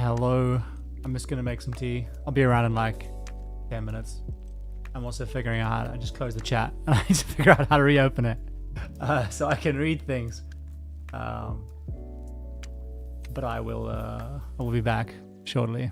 Hello. I'm just gonna make some tea. I'll be around in like 10 minutes. I'm also figuring out how to, I just closed the chat and I need to figure out how to reopen it so I can read things. But I will be back shortly.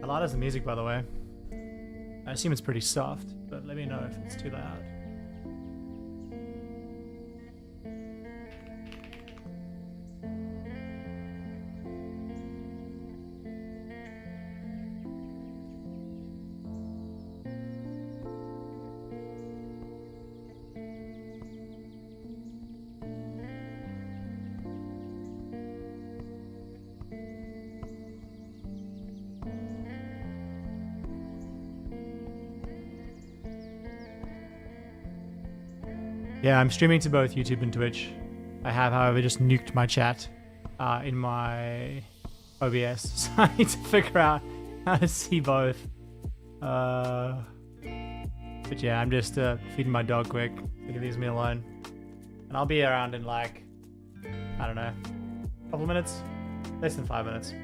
How loud is the music, by the way? I assume it's pretty soft, but let me know if it's too loud. Yeah, I'm streaming to both YouTube and Twitch. I have, however, just nuked my chat in my OBS, so I need to figure out how to see both. But yeah, I'm just feeding my dog quick, so he leaves me alone. And I'll be around in like, I don't know, a couple minutes? Less than 5 minutes.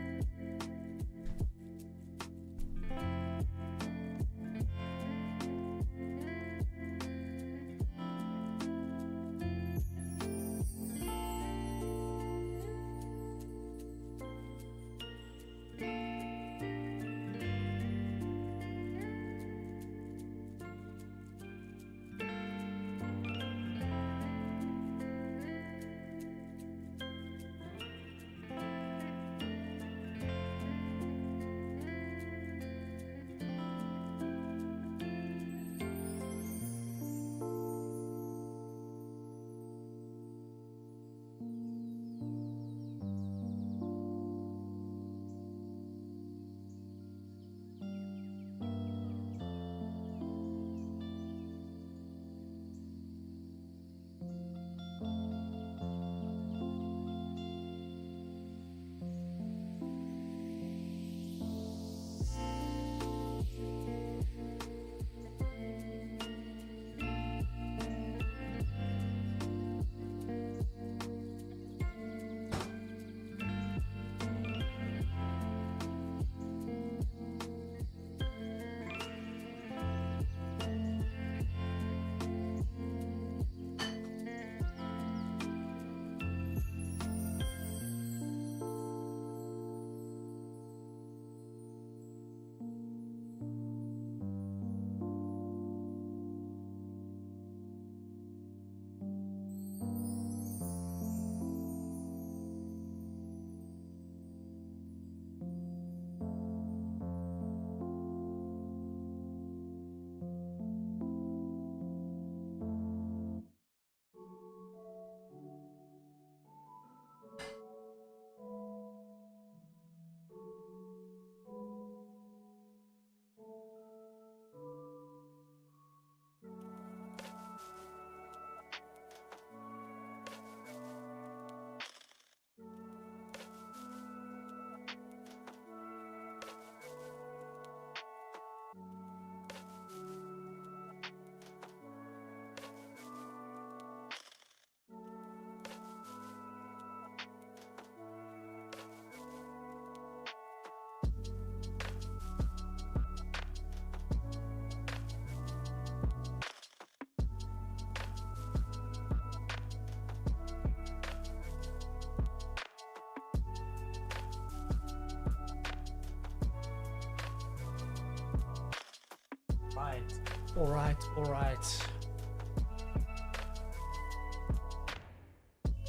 Alright.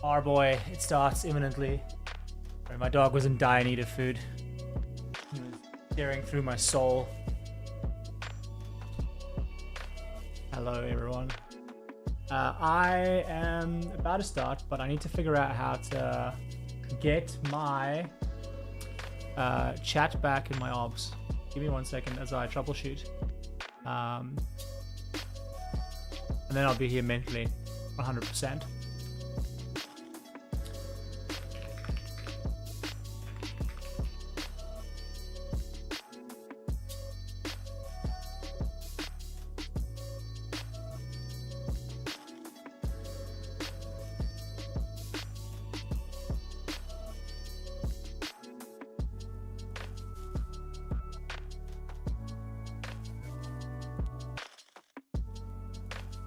Our boy, it starts imminently. Sorry, my dog was in dire need of food. He was staring through my soul. Hello, everyone. I am about to start, but I need to figure out how to get my chat back in my obs. Give me 1 second as I troubleshoot. And then I'll be here mentally 100%.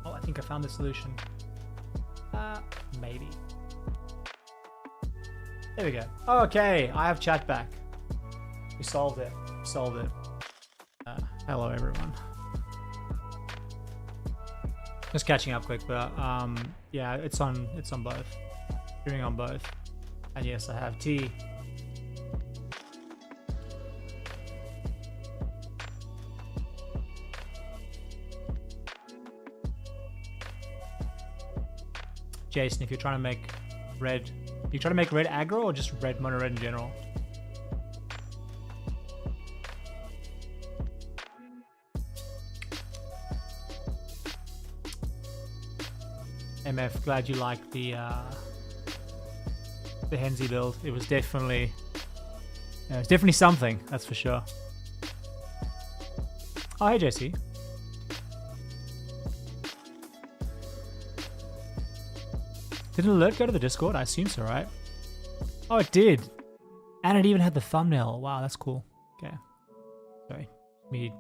I think I found the solution. Maybe. There we go. Okay, I have chat back. We solved it. solved it. Hello everyone. Just catching up quick, but yeah, it's on both. Hearing on both. And yes, I have tea. Jason, if you're trying to make red, you trying to make red aggro or just red mono red in general? MF, glad you liked the Henzy build. It was definitely, something, that's for sure. Oh, hey JC. Did an alert go to the Discord? I assume so, right? Oh, it did. And it even had the thumbnail. Wow, that's cool. Okay. Sorry. Me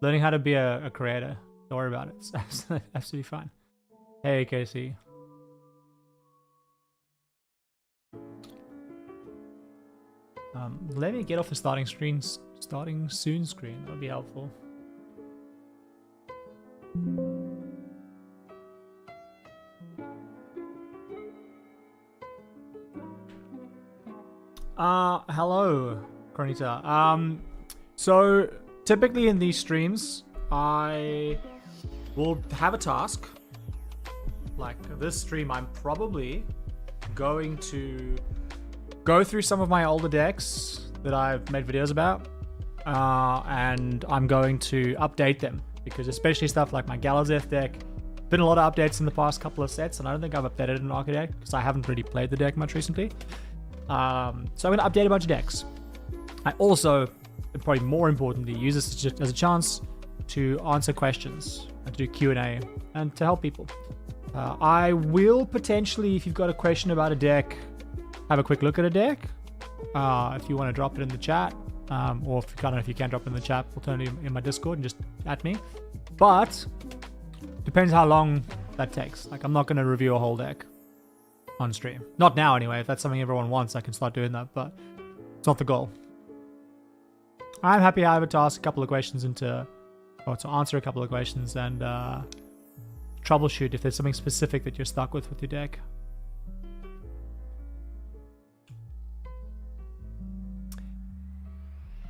learning how to be a creator. Don't worry about it. It's absolutely fine. Hey, Casey. Let me get off the starting soon screen. That would be helpful. Hello, Cornita. So typically in these streams, I will have a task. Like this stream, I'm probably going to go through some of my older decks that I've made videos about, and I'm going to update them because especially stuff like my Galazeth deck, been a lot of updates in the past couple of sets, and I don't think I've updated an Arca deck because I haven't really played the deck much recently. So I'm going to update a bunch of decks. I also, and probably more importantly, use this as a chance to answer questions and to do Q&A and to help people. I will potentially, if you've got a question about a deck, have a quick look at a deck. If you want to drop it in the chat, or if, I don't know if you can drop it in the chat, alternatively in my Discord and just at me. But depends how long that takes. Like I'm not going to review a whole deck on stream. Not now anyway. If that's something everyone wants, I can start doing that, but it's not the goal. I'm happy I have to ask a couple of questions to answer a couple of questions and troubleshoot if there's something specific that you're stuck with your deck.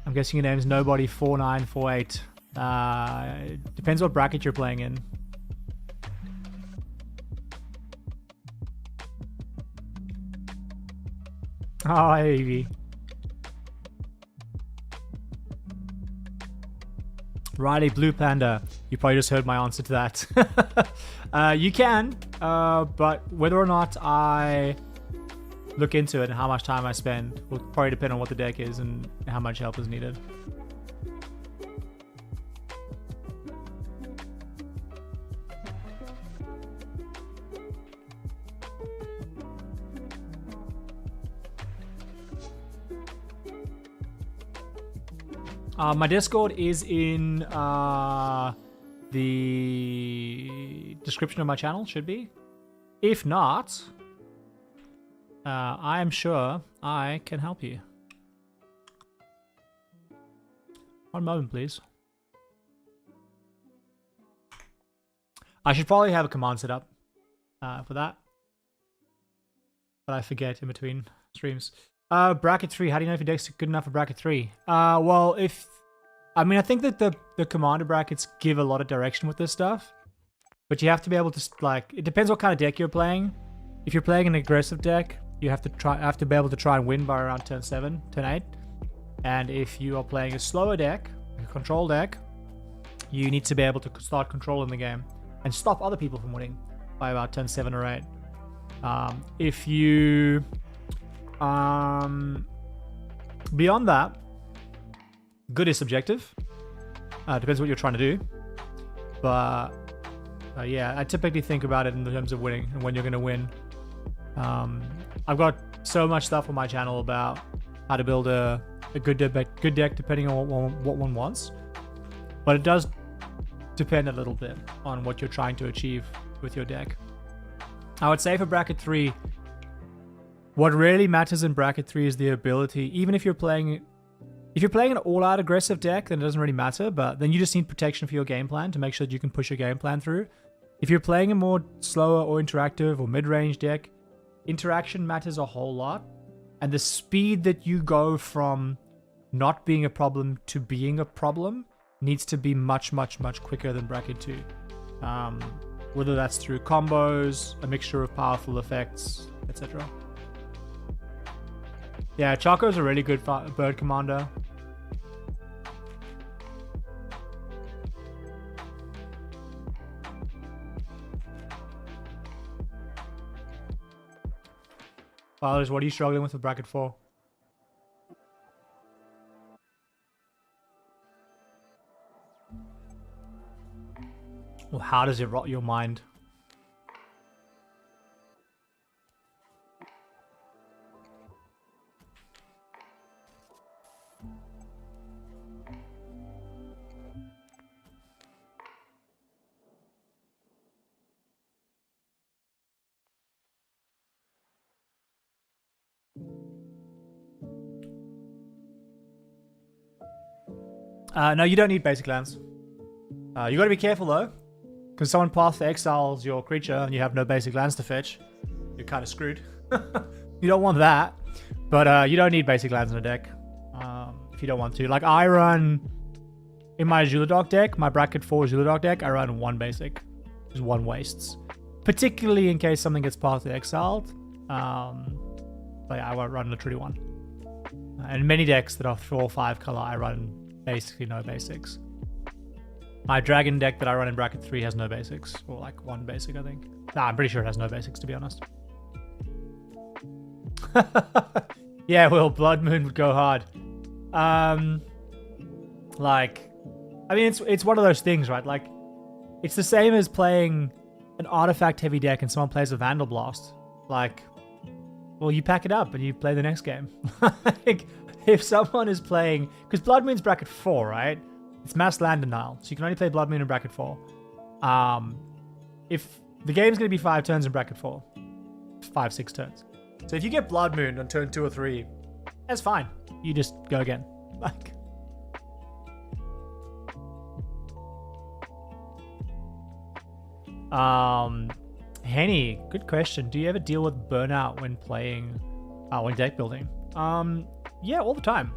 I'm guessing your name's Nobody4948. Depends what bracket you're playing in. Oh, hey, Evie. Riley Blue Panda. You probably just heard my answer to that. You can, but whether or not I look into it and how much time I spend will probably depend on what the deck is and how much help is needed. My Discord is in the description of my channel, should be. If not, I am sure I can help you. One moment, please. I should probably have a command set up for that, but I forget in between streams. Bracket 3, how do you know if your deck's good enough for bracket 3? Well, I think that the commander brackets give a lot of direction with this stuff, but you have to be able to, like, it depends what kind of deck you're playing. If you're playing an aggressive deck, you have to be able to try and win by around turn 7, turn 8. And if you are playing a slower deck, a control deck, you need to be able to start controlling the game and stop other people from winning by about turn 7 or 8. If you beyond that, good is subjective. Depends what you're trying to do. But yeah, I typically think about it in terms of winning and when you're going to win. I've got so much stuff on my channel about how to build a good deck depending on what one wants. But it does depend a little bit on what you're trying to achieve with your deck. I would say for bracket 3, what really matters in bracket 3 is the ability, even if you're playing If you're playing an all-out aggressive deck, then it doesn't really matter, but then you just need protection for your game plan to make sure that you can push your game plan through. If you're playing a more slower or interactive or mid-range deck, interaction matters a whole lot. And the speed that you go from not being a problem to being a problem needs to be much, much, much quicker than bracket 2. Whether that's through combos, a mixture of powerful effects, etc. Yeah, Choco's a really good bird commander. Fathers, what are you struggling with bracket 4? Well, how does it rot your mind? No, you don't need basic lands. You got to be careful though, because someone Path to Exiles your creature and you have no basic lands to fetch. You're kind of screwed. You don't want that, but you don't need basic lands in a deck if you don't want to. Like I run in my Zul'Dog deck, my bracket 4 Zul'Dog deck, I run 1 basic, just 1 wastes, particularly in case something gets Path to Exiled. But yeah, I won't run literally 1. And many decks that are 4 or 5 color, I run basically no basics. My dragon deck that I run in bracket 3 has no basics, or like 1 basic, I think. Nah, I'm pretty sure it has no basics, to be honest. Yeah, well, Blood Moon would go hard. Like, I mean, it's one of those things, right? Like, it's the same as playing an artifact-heavy deck and someone plays a Vandal Blast. Like, well, you pack it up and you play the next game. Like, if someone is playing... Because Blood Moon's bracket 4, right? It's mass land denial, so you can only play Blood Moon in bracket 4. If the game's going to be 5 turns in bracket 4, 5, 6 turns. So if you get Blood Moon on turn 2 or 3, that's fine. You just go again. Like... Henny, good question. Do you ever deal with burnout when playing, when deck building? Yeah, all the time.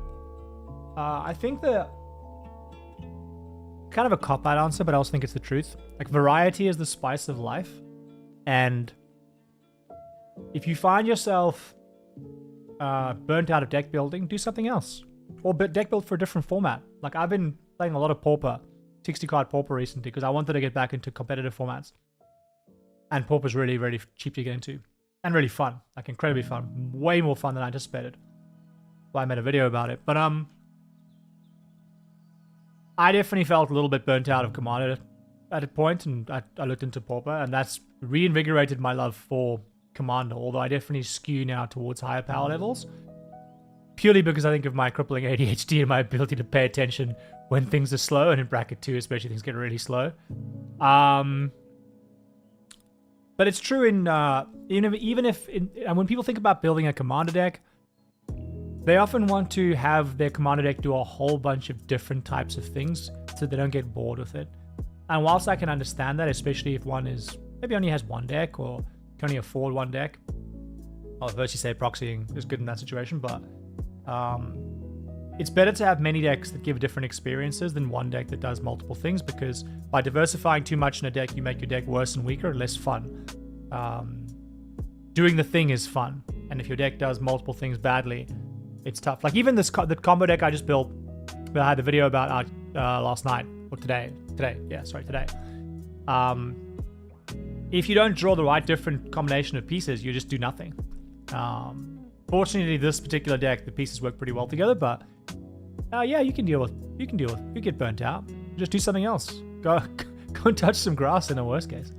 I think that kind of a cop-out answer, but I also think it's the truth. Like, variety is the spice of life. And if you find yourself burnt out of deck building, do something else. Or deck build for a different format. Like, I've been playing a lot of Pauper, 60-card Pauper recently, because I wanted to get back into competitive formats. And Pauper's really, really cheap to get into. And really fun. Like, incredibly fun. Way more fun than I anticipated. Well, I made a video about it. But, I definitely felt a little bit burnt out of Commander at a point, and I looked into Pauper, and that's reinvigorated my love for Commander, although I definitely skew now towards higher power levels. Purely because I think of my crippling ADHD and my ability to pay attention when things are slow, and in bracket 2 especially things get really slow. But it's true in, even if, and when people think about building a Commander deck, they often want to have their Commander deck do a whole bunch of different types of things so they don't get bored with it. And whilst I can understand that, especially if one is, maybe only has 1 deck or can only afford 1 deck, I'll virtually say proxying is good in that situation, but it's better to have many decks that give different experiences than 1 deck that does multiple things, because by diversifying too much in a deck, you make your deck worse and weaker and less fun. Doing the thing is fun, and if your deck does multiple things badly, it's tough. Like even the combo deck I just built, that I had the video about last night, or today. If you don't draw the right different combination of pieces, you just do nothing. Fortunately, this particular deck, the pieces work pretty well together, but yeah, you can deal with. You get burnt out. Just do something else. Go and touch some grass in a worst case.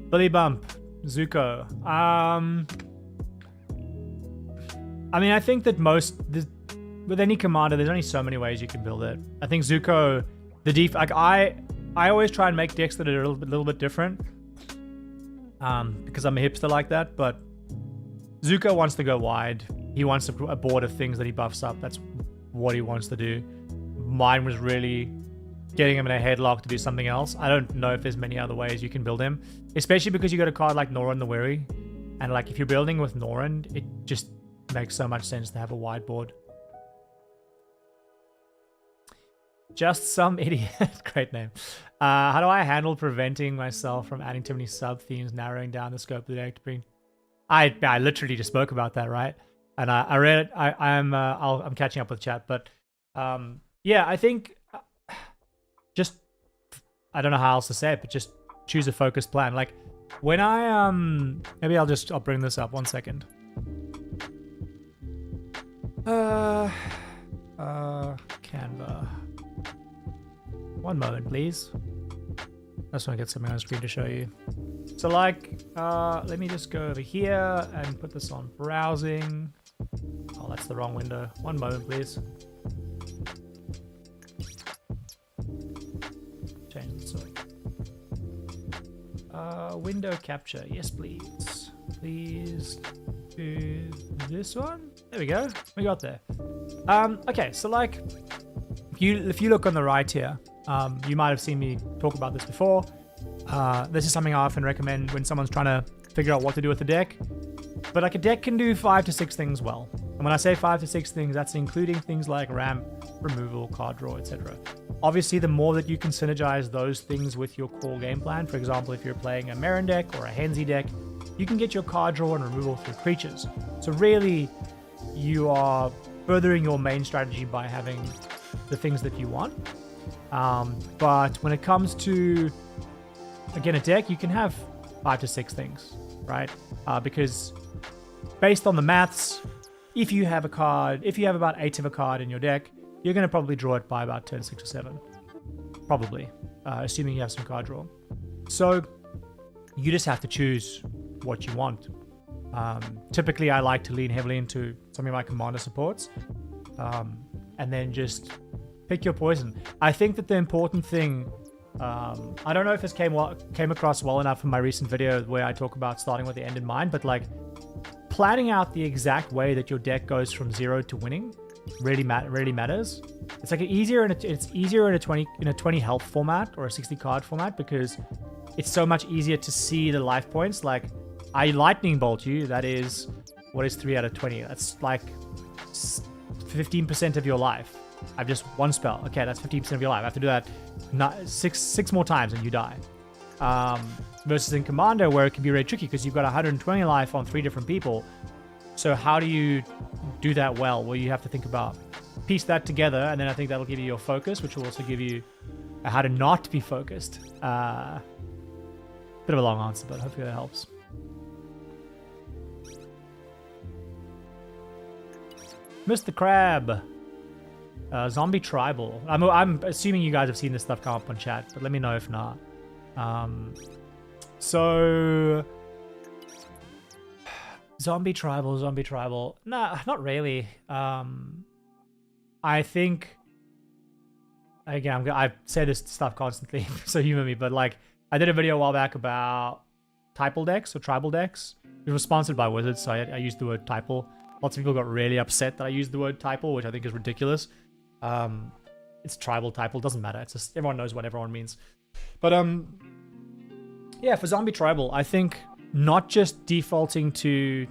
Billy Bump, Zuko. I mean, I think that with any commander, there's only so many ways you can build it. I think Zuko, like I always try and make decks that are a little bit different. because I'm a hipster like that. But Zuko wants to go wide. He wants a board of things that he buffs up. That's what he wants to do. Mine was really getting him in a headlock to do something else. I don't know if there's many other ways you can build him, especially because you got a card like Norin the Weary, and like if you're building with Norin, it just makes so much sense to have a wide board. Just some idiot. Great name. How do I handle preventing myself from adding too many sub themes, narrowing down the scope of the deck to bring? I literally just spoke about that, right? And I read it. I'm catching up with chat, but yeah, I think just I don't know how else to say it, but just choose a focused plan. Like when I maybe I'll bring this up 1 second. Canva. 1 moment, please. I just want to get something on the screen to show you. So like, let me just go over here and put this on browsing. Oh, that's the wrong window. 1 moment, please. Change it, sorry. Window capture. Yes, please. Please do this one. There we go. We got there. Okay, so like, if you look on the right here, you might have seen me talk about this before. This is something I often recommend when someone's trying to figure out what to do with the deck. But like a deck can do 5 to 6 things well. And when I say 5 to 6 things, that's including things like ramp, removal, card draw, etc. Obviously, the more that you can synergize those things with your core game plan, for example, if you're playing a Marin deck or a Henzi deck, you can get your card draw and removal through creatures. So really, you are furthering your main strategy by having the things that you want. But when it comes to, again, a deck, you can have 5 to 6 things, right? Because based on the maths, if you have about 8 of a card in your deck, you're going to probably draw it by about turn 6 or 7. Probably, assuming you have some card draw. So you just have to choose what you want. Typically, I like to lean heavily into something like commander supports, and then just pick your poison. I think that the important thing, I don't know if this came across well enough in my recent video where I talk about starting with the end in mind, but like planning out the exact way that your deck goes from 0 to winning really matters. It's like it's easier in a 20 health format or a 60 card format because it's so much easier to see the life points. Like I lightning bolt you, that is what is 3 out of 20. That's like 15% of your life. I've just one spell. Okay, that's 15% of your life. I have to do that six more times and you die. Versus in Commander, where it can be really tricky because you've got 120 life on 3 different people. So how do you do that well? Well, you have to think about, piece that together, and then I think that'll give you your focus, which will also give you how to not be focused. Bit of a long answer, but hopefully that helps. Mr. Crab. Zombie Tribal. I'm assuming you guys have seen this stuff come up on chat, but let me know if not. So Zombie Tribal. Nah, not really. I think, again, I say this stuff constantly, so humor me, but like I did a video a while back about typal decks or tribal decks. It was sponsored by Wizards, so I used the word typal. Lots of people got really upset that I used the word typal, which I think is ridiculous. It's tribal, typal, doesn't matter. It's just everyone knows what everyone means. But yeah, for zombie tribal, I think not just defaulting to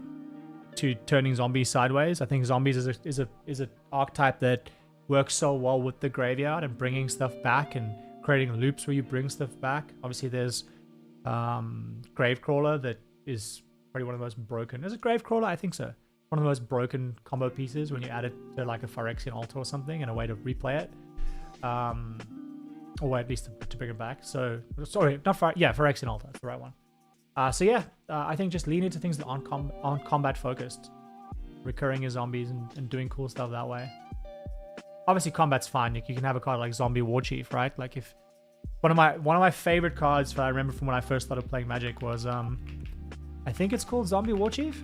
turning zombies sideways. I think zombies is a archetype that works so well with the graveyard and bringing stuff back and creating loops where you bring stuff back. Obviously, there's Gravecrawler that is probably one of the most broken. Is it Gravecrawler? I think so. One of the most broken combo pieces when you add it to like a Phyrexian Altar or something and a way to replay it. Or at least to bring it back. So, sorry, Phyrexian Altar, that's the right one. So yeah, I think just lean into things that aren't combat focused. Recurring your zombies and doing cool stuff that way. Obviously, combat's fine. You can have a card like Zombie Warchief, right? Like if one of my favorite cards that I remember from when I first started playing Magic was I think it's called Zombie Warchief.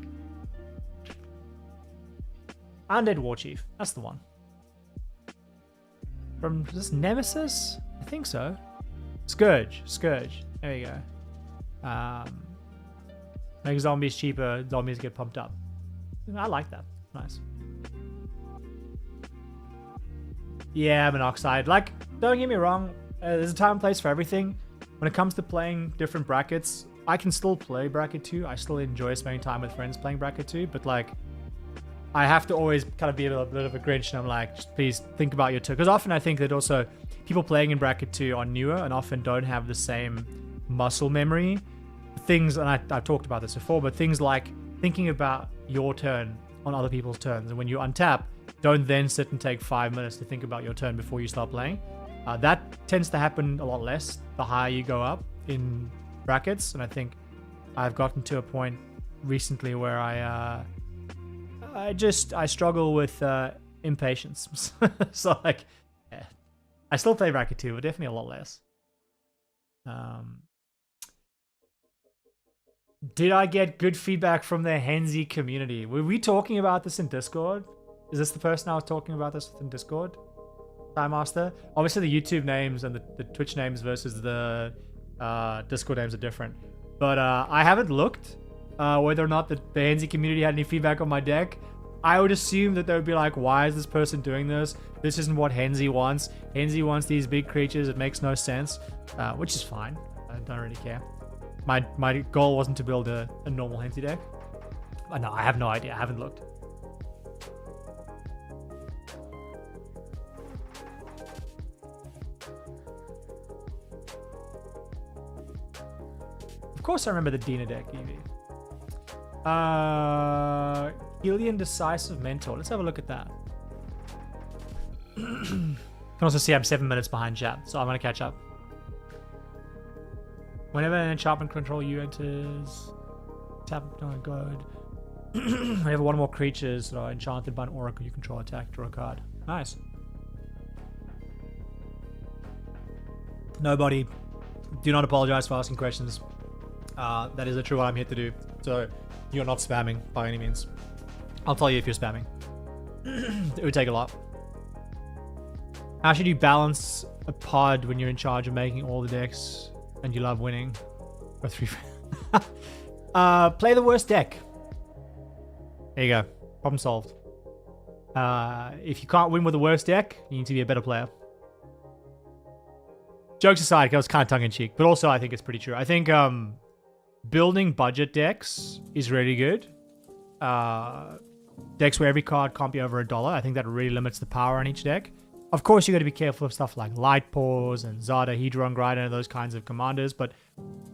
Undead Warchief, that's the one. From this Nemesis? I think so. Scourge. There you go. Make zombies cheaper, zombies get pumped up. I like that. Nice. Yeah, monoxide. Like, don't get me wrong, there's a time and place for everything. When it comes to playing different brackets, I can still play bracket 2. I still enjoy spending time with friends playing bracket 2, but like, I have to always kind of be a bit of a Grinch, and I'm like, just please think about your turn. Because often I think that also people playing in bracket 2 are newer and often don't have the same muscle memory. Things, and I've talked about this before, but things like thinking about your turn on other people's turns. And when you untap, don't then sit and take 5 minutes to think about your turn before you start playing. That tends to happen a lot less the higher you go up in brackets. And I think I've gotten to a point recently where I struggle with impatience. So like, yeah, I still play bracket 2, but definitely a lot less. Did I get good feedback from the Henzi community? Were we talking about this in Discord? Is this the person I was talking about this with in Discord? Time Master? Obviously the YouTube names and the Twitch names versus the Discord names are different. But I haven't looked whether or not the Henzi community had any feedback on my deck. I would assume that they would be like, why is this person doing this? This isn't what Henzi wants. Henzi wants these big creatures. It makes no sense, which is fine. I don't really care. My goal wasn't to build a normal Henzi deck. No, I have no idea. I haven't looked. Of course I remember the Dina deck, Evie. Helian Decisive Mentor. Let's have a look at that. You can also see I'm 7 minutes behind chat, so I'm going to catch up. Whenever an enchantment control you enters, tap, oh good. Whenever one or more creatures that are enchanted by an oracle you control attack, draw a card. Nice. Nobody, do not apologize for asking questions. That is literally what I'm here to do. So you're not spamming by any means. I'll tell you if you're spamming. It would take a lot. How should you balance a pod when you're in charge of making all the decks and you love winning? Or 3. Play the worst deck. There you go. Problem solved. If you can't win with the worst deck, you need to be a better player. Jokes aside, it was kind of tongue-in-cheek, but also I think it's pretty true. I think building budget decks is really good. Decks where every card can't be over $1. I think that really limits the power on each deck. Of course, you got to be careful of stuff like Light Paws and Zada, Hedron Grider, and those kinds of commanders. But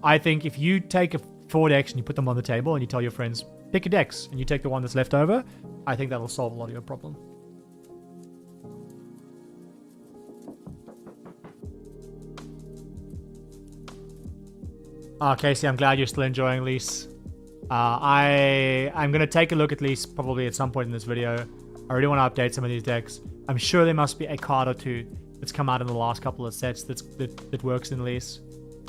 I think if you take 4 decks and you put them on the table and you tell your friends, pick a dex, and you take the one that's left over, I think that'll solve a lot of your problem. Casey, I'm glad you're still enjoying Lise. I'm going to take a look at Lise probably at some point in this video. I really want to update some of these decks. I'm sure there must be a card or two that's come out in the last couple of sets that works in Lise.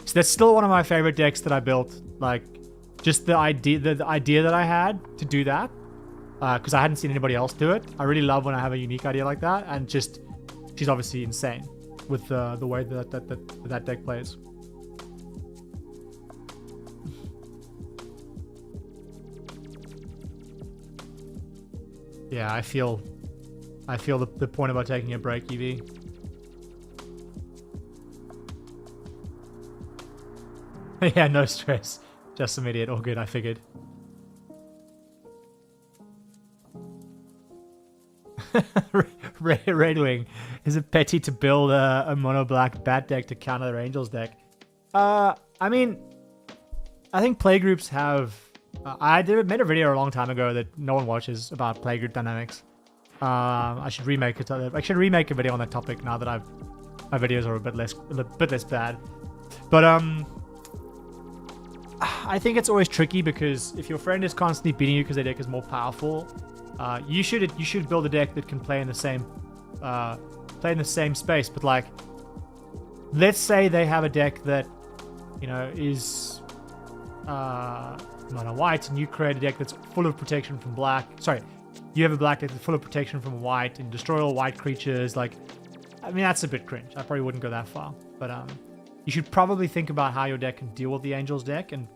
So that's still one of my favorite decks that I built. Like, just the idea that I had to do that, because I hadn't seen anybody else do it. I really love when I have a unique idea like that, and just she's obviously insane with the way that deck plays. Yeah, I feel the point about taking a break, Evie. Yeah, no stress. Just some idiot. All good, I figured. Red Wing. Is it petty to build a mono black bat deck to counter their Angels deck? I mean, I think playgroups have... I made a video a long time ago that no one watches about playgroup dynamics. I should remake it. I should remake a video on that topic now that my videos are a bit less bad. But I think it's always tricky because if your friend is constantly beating you because their deck is more powerful, you should build a deck that can play in the same space. But like, let's say they have a deck that, you know, is mono white, and you create a deck that's full of protection from black. Sorry, you have a black deck that's full of protection from white and destroy all white creatures. Like, I mean, that's a bit cringe. I probably wouldn't go that far, but you should probably think about how your deck can deal with the Angels deck, and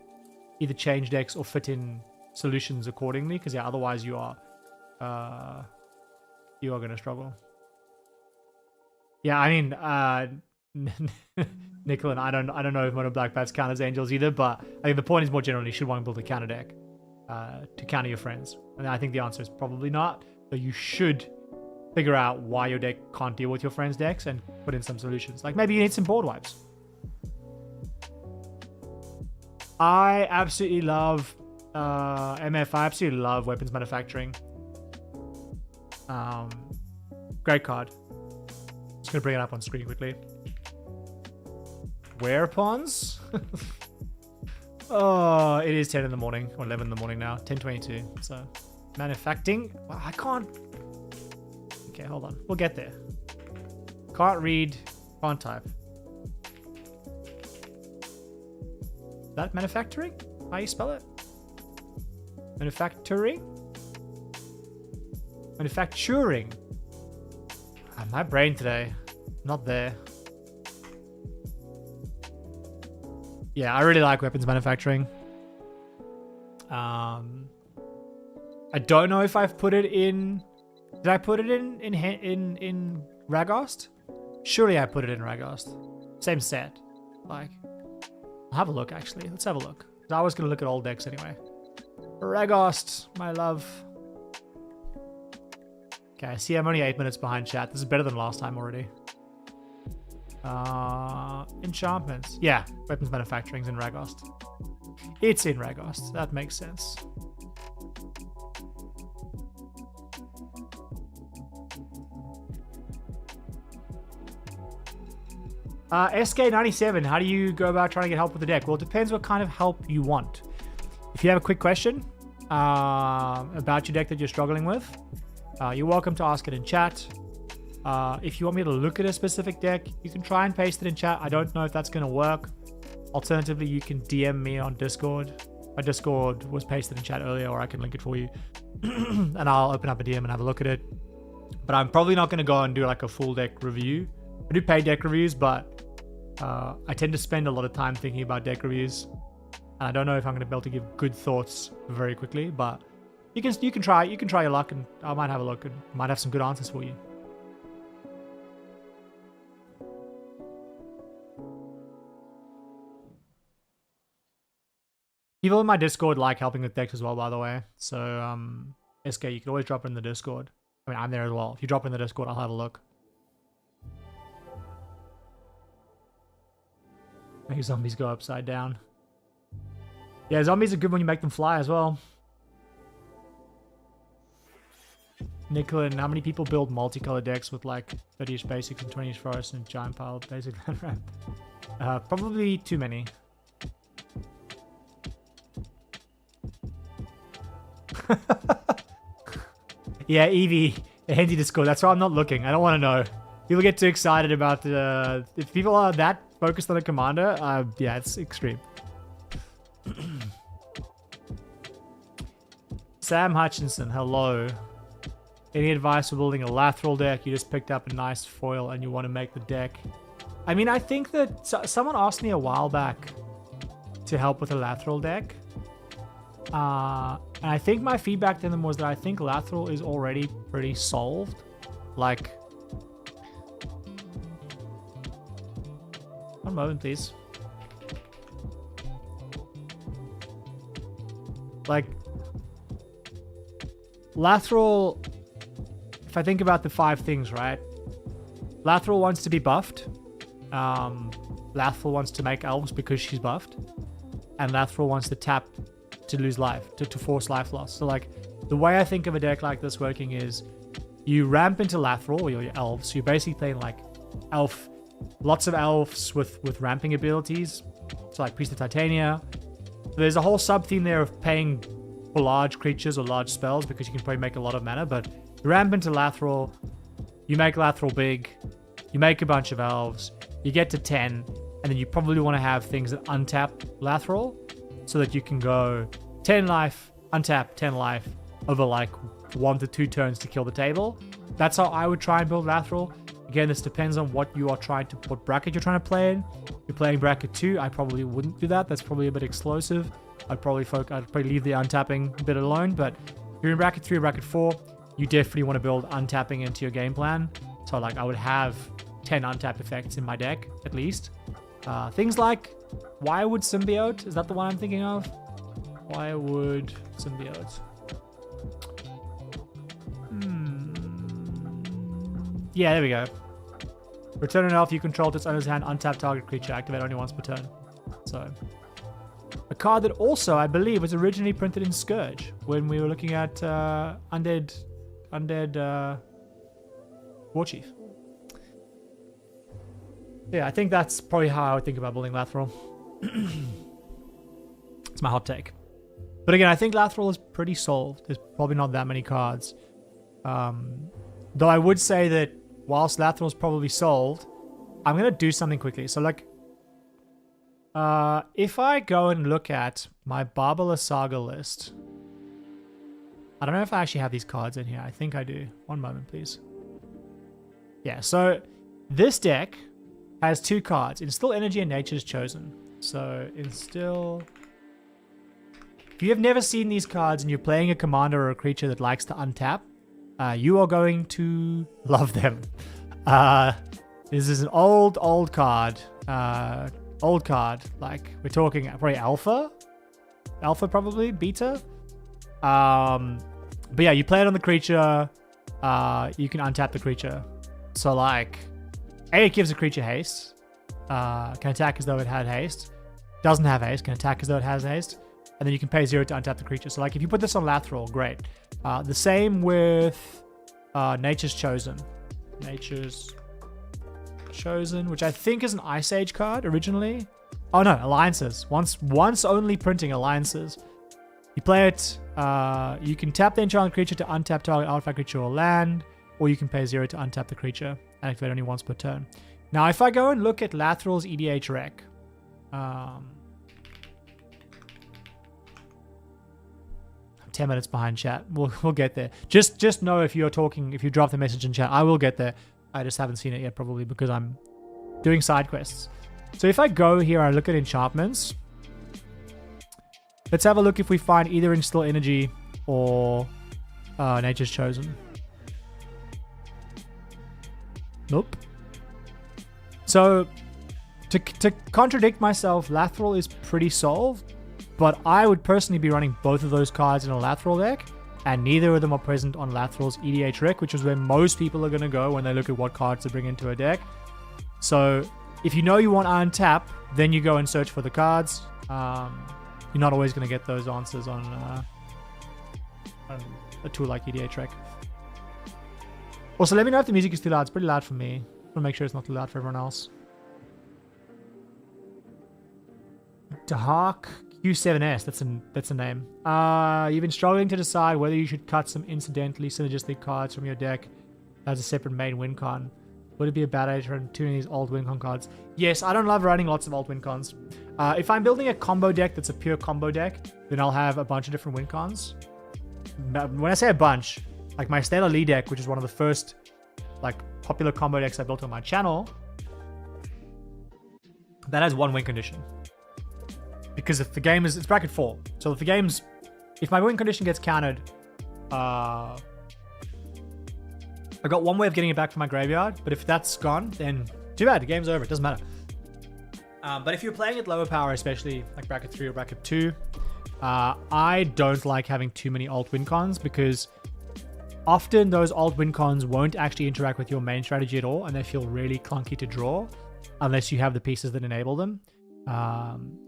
either change decks or fit in solutions accordingly, because yeah, otherwise you are going to struggle. Yeah, I mean, Nickel and I don't know if Mono Black Bats count as angels either, but I think the point is more generally, you should want to build a counter deck to counter your friends. And I think the answer is probably not. So you should figure out why your deck can't deal with your friends' decks and put in some solutions. Like maybe you need some board wipes. I absolutely love MF. I absolutely love weapons manufacturing. Great card. Just gonna bring it up on screen quickly. Wherepawns? Oh, it is 10 in the morning, or 11 in the morning now. 10:22. So, manufacturing. Well, I can't. Okay, hold on. We'll get there. Can't read. Can't type. Is that manufacturing? How you spell it? Manufacturing? Manufacturing. My brain today. Not there. Yeah, I really like weapons manufacturing. I don't know if I've put it in. Did I put it in Ragost? Surely I put it in Ragost. Same set. Like, I'll have a look actually. Let's have a look. I was gonna look at old decks anyway. Ragost, my love. Okay, I see I'm only 8 minutes behind chat. This is better than last time already. Enchantments. Yeah, weapons manufacturing's in Ragost. It's in Ragost. That makes sense. SK97, how do you go about trying to get help with the deck? Well, it depends what kind of help you want. If you have a quick question about your deck that you're struggling with, you're welcome to ask it in chat. If you want me to look at a specific deck, you can try and paste it in chat. I don't know if that's going to work. Alternatively, you can DM me on Discord. My Discord was pasted in chat earlier, or I can link it for you. And I'll open up a DM and have a look at it. But I'm probably not going to go and do like a full deck review. I do paid deck reviews, but I tend to spend a lot of time thinking about deck reviews. And I don't know if I'm going to be able to give good thoughts very quickly, but you can try your luck, and I might have a look and might have some good answers for you. People in my Discord like helping with decks as well, by the way. So, SK, you can always drop it in the Discord. I mean, I'm there as well. If you drop it in the Discord, I'll have a look. Make zombies go upside down. Yeah, zombies are good when you make them fly as well. Nickel, how many people build multicolored decks with like 30-ish basics and 20-ish forest and giant pile of basic land ramp? Probably too many. Yeah, Evie, handy Discord. That's why I'm not looking. I don't want to know. People get too excited about the... If people are that focused on a commander, yeah, it's extreme. Sam Hutchinson, hello. Any advice for building a Lathril deck? You just picked up a nice foil and you want to make the deck. I mean, I think that someone asked me a while back to help with a Lathril deck. And I think my feedback to them was that I think Lathril is already pretty solved. Like... One moment, please. Like... Lathril... If I think about the 5 things, right? Lathril wants to be buffed. Lathril wants to make elves because she's buffed. And Lathril wants to tap to lose life, to force life loss. So like, the way I think of a deck like this working is you ramp into Lathril, or your elves. So you're basically playing like elf, lots of elves with ramping abilities. So like Priest of Titania. There's a whole sub-theme there of paying for large creatures or large spells because you can probably make a lot of mana, but you ramp into Lathril, you make Lathril big, you make a bunch of elves, you get to 10, and then you probably want to have things that untap Lathril so that you can go 10 life, untap 10 life over like 1 to 2 turns to kill the table. That's how I would try and build Lathril. Again, this depends on what you are trying to, what bracket you're trying to play in. If you're playing bracket 2, I probably wouldn't do that. That's probably a bit explosive. I'd probably leave the untapping bit alone. But if you're in bracket 3 or bracket 4, you definitely want to build untapping into your game plan. So like I would have 10 untap effects in my deck at least. Things like Wirewood Symbiote, is that the one I'm thinking of? Wirewood Symbiote. Yeah, there we go. Return an elf you control to its owner's hand, untap target creature, activate only once per turn. So, a card that also, I believe, was originally printed in Scourge when we were looking at Undead Warchief. Yeah, I think that's probably how I would think about building Lathril. It's my hot take. But again, I think Lathril is pretty solved. There's probably not that many cards. Though I would say that whilst Lathril is probably solved, I'm going to do something quickly. So like, if I go and look at my Barbala Saga list, I don't know if I actually have these cards in here. I think I do. One moment, please. Yeah, so this deck has 2 cards, Instill Energy and Nature's Chosen. So Instill... If you have never seen these cards and you're playing a commander or a creature that likes to untap, you are going to love them. This is an old card. Old card. Like, we're talking probably alpha? Alpha probably? Beta? But yeah, you play it on the creature. You can untap the creature. So like, it gives a creature haste. Can attack as though it had haste. Doesn't have haste. Can attack as though it has haste. And then you can pay 0 to untap the creature. So like, if you put this on Lathril, great. The same with Nature's Chosen. Nature's Chosen, which I think is an Ice Age card originally. Oh no, Alliances. Once only printing Alliances. You play it, you can tap the enchanted creature to untap target artifact, creature, or land, or you can pay 0 to untap the creature and activate only once per turn. Now, if I go and look at Lathril's EDHREC, I'm 10 minutes behind chat. We'll get there. Just know if you're talking, if you drop the message in chat, I will get there. I just haven't seen it yet, probably because I'm doing side quests. So if I go here and I look at enchantments, let's have a look if we find either Instill Energy or Nature's Chosen. Nope. So, to contradict myself, Lathril is pretty solved, but I would personally be running both of those cards in a Lathril deck, and neither of them are present on Lathril's EDHREC, which is where most people are going to go when they look at what cards to bring into a deck. So, if you know you want untap, then you go and search for the cards. You're not always going to get those answers on a tool like EDHREC. Also, let me know if the music is too loud. It's pretty loud for me. I want to make sure it's not too loud for everyone else. Dark Q7S, that's a name. You've been struggling to decide whether you should cut some incidentally synergistic cards from your deck as a separate main win con. Would it be a bad idea to run 2 of these old win con cards? Yes, I don't love running lots of old win cons. If I'm building a combo deck that's a pure combo deck, then I'll have a bunch of different win cons. When I say a bunch, like my Stellar Lee deck, which is one of the first like popular combo decks I built on my channel, that has 1 win condition. Because if the game is, it's bracket 4. So if my win condition gets countered, I got 1 way of getting it back from my graveyard, but if that's gone, then too bad, the game's over, it doesn't matter. But if you're playing at lower power, especially like bracket 3 or bracket 2, I don't like having too many alt win cons because often those alt win cons won't actually interact with your main strategy at all, and they feel really clunky to draw unless you have the pieces that enable them.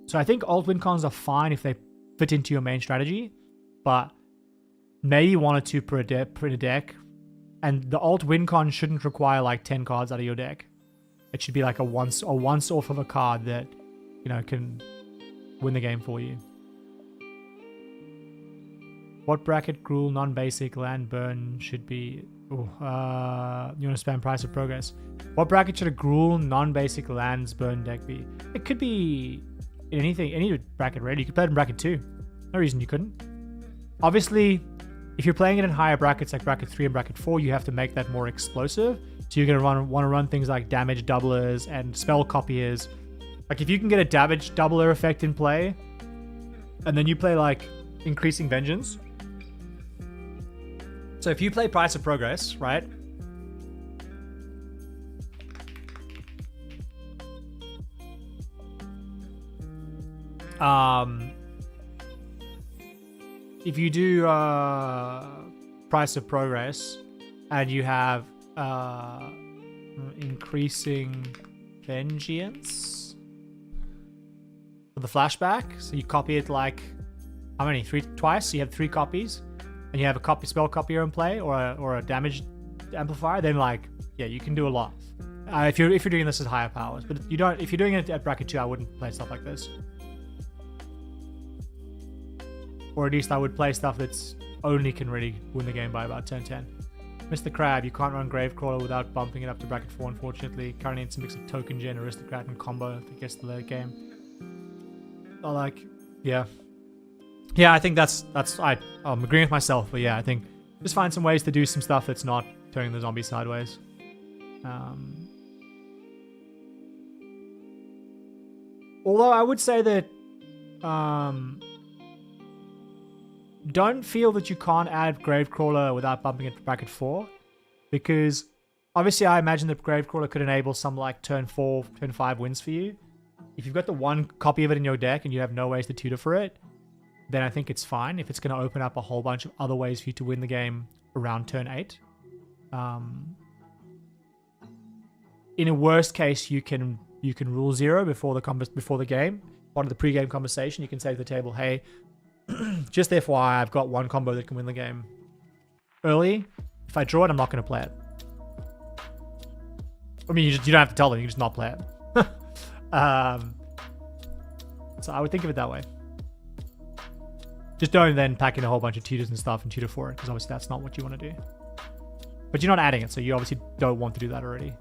So I think alt win cons are fine if they fit into your main strategy, but maybe 1 or 2 per a deck, and the alt win con shouldn't require like 10 cards out of your deck. It should be like a once off of a card that, you know, can win the game for you. What bracket Gruul non-basic land burn should be? You want to spam Price of Progress. What bracket should a Gruul non-basic lands burn deck be? It could be in any bracket really. You could play it in bracket 2. No reason you couldn't. Obviously, if you're playing it in higher brackets like bracket 3 and bracket 4, you have to make that more explosive. So you're going to want to run things like damage doublers and spell copiers. Like if you can get a damage doubler effect in play, and then you play like Increasing Vengeance. So if you play Price of Progress, right? If you do Price of Progress and you have Increasing Vengeance for the flashback, so you copy it like how many? Twice. So you have 3 copies, and you have a spell copier in play or a damage amplifier. Then like yeah, you can do a lot. If you're doing this at higher powers, but you don't. If you're doing it at bracket 2, I wouldn't play stuff like this. Or at least I would play stuff that's only can really win the game by about turn 10. Mr. Crab, you can't run Gravecrawler without bumping it up to bracket 4, unfortunately. Currently it's a mix of Token Gen, Aristocrat, and Combo if it gets to the late game. I like, yeah. Yeah, I think I'm agreeing with myself, but yeah, I think just find some ways to do some stuff that's not turning the zombie sideways. Although I would say that, don't feel that you can't add Gravecrawler without bumping it to bracket 4, because obviously I imagine that Gravecrawler could enable some like turn 4, turn 5 wins for you. If you've got the one copy of it in your deck and you have no ways to tutor for it, then I think it's fine if it's going to open up a whole bunch of other ways for you to win the game around turn 8. In a worst case, you can rule 0 before the game. Part of the pre-game conversation, you can say to the table, hey, just FYI, I've got one combo that can win the game early. If I draw it, I'm not going to play it. I mean, you don't have to tell them. You can just not play it. So I would think of it that way. Just don't then pack in a whole bunch of tutors and stuff and tutor for it, because obviously that's not what you want to do. But you're not adding it, so you obviously don't want to do that already.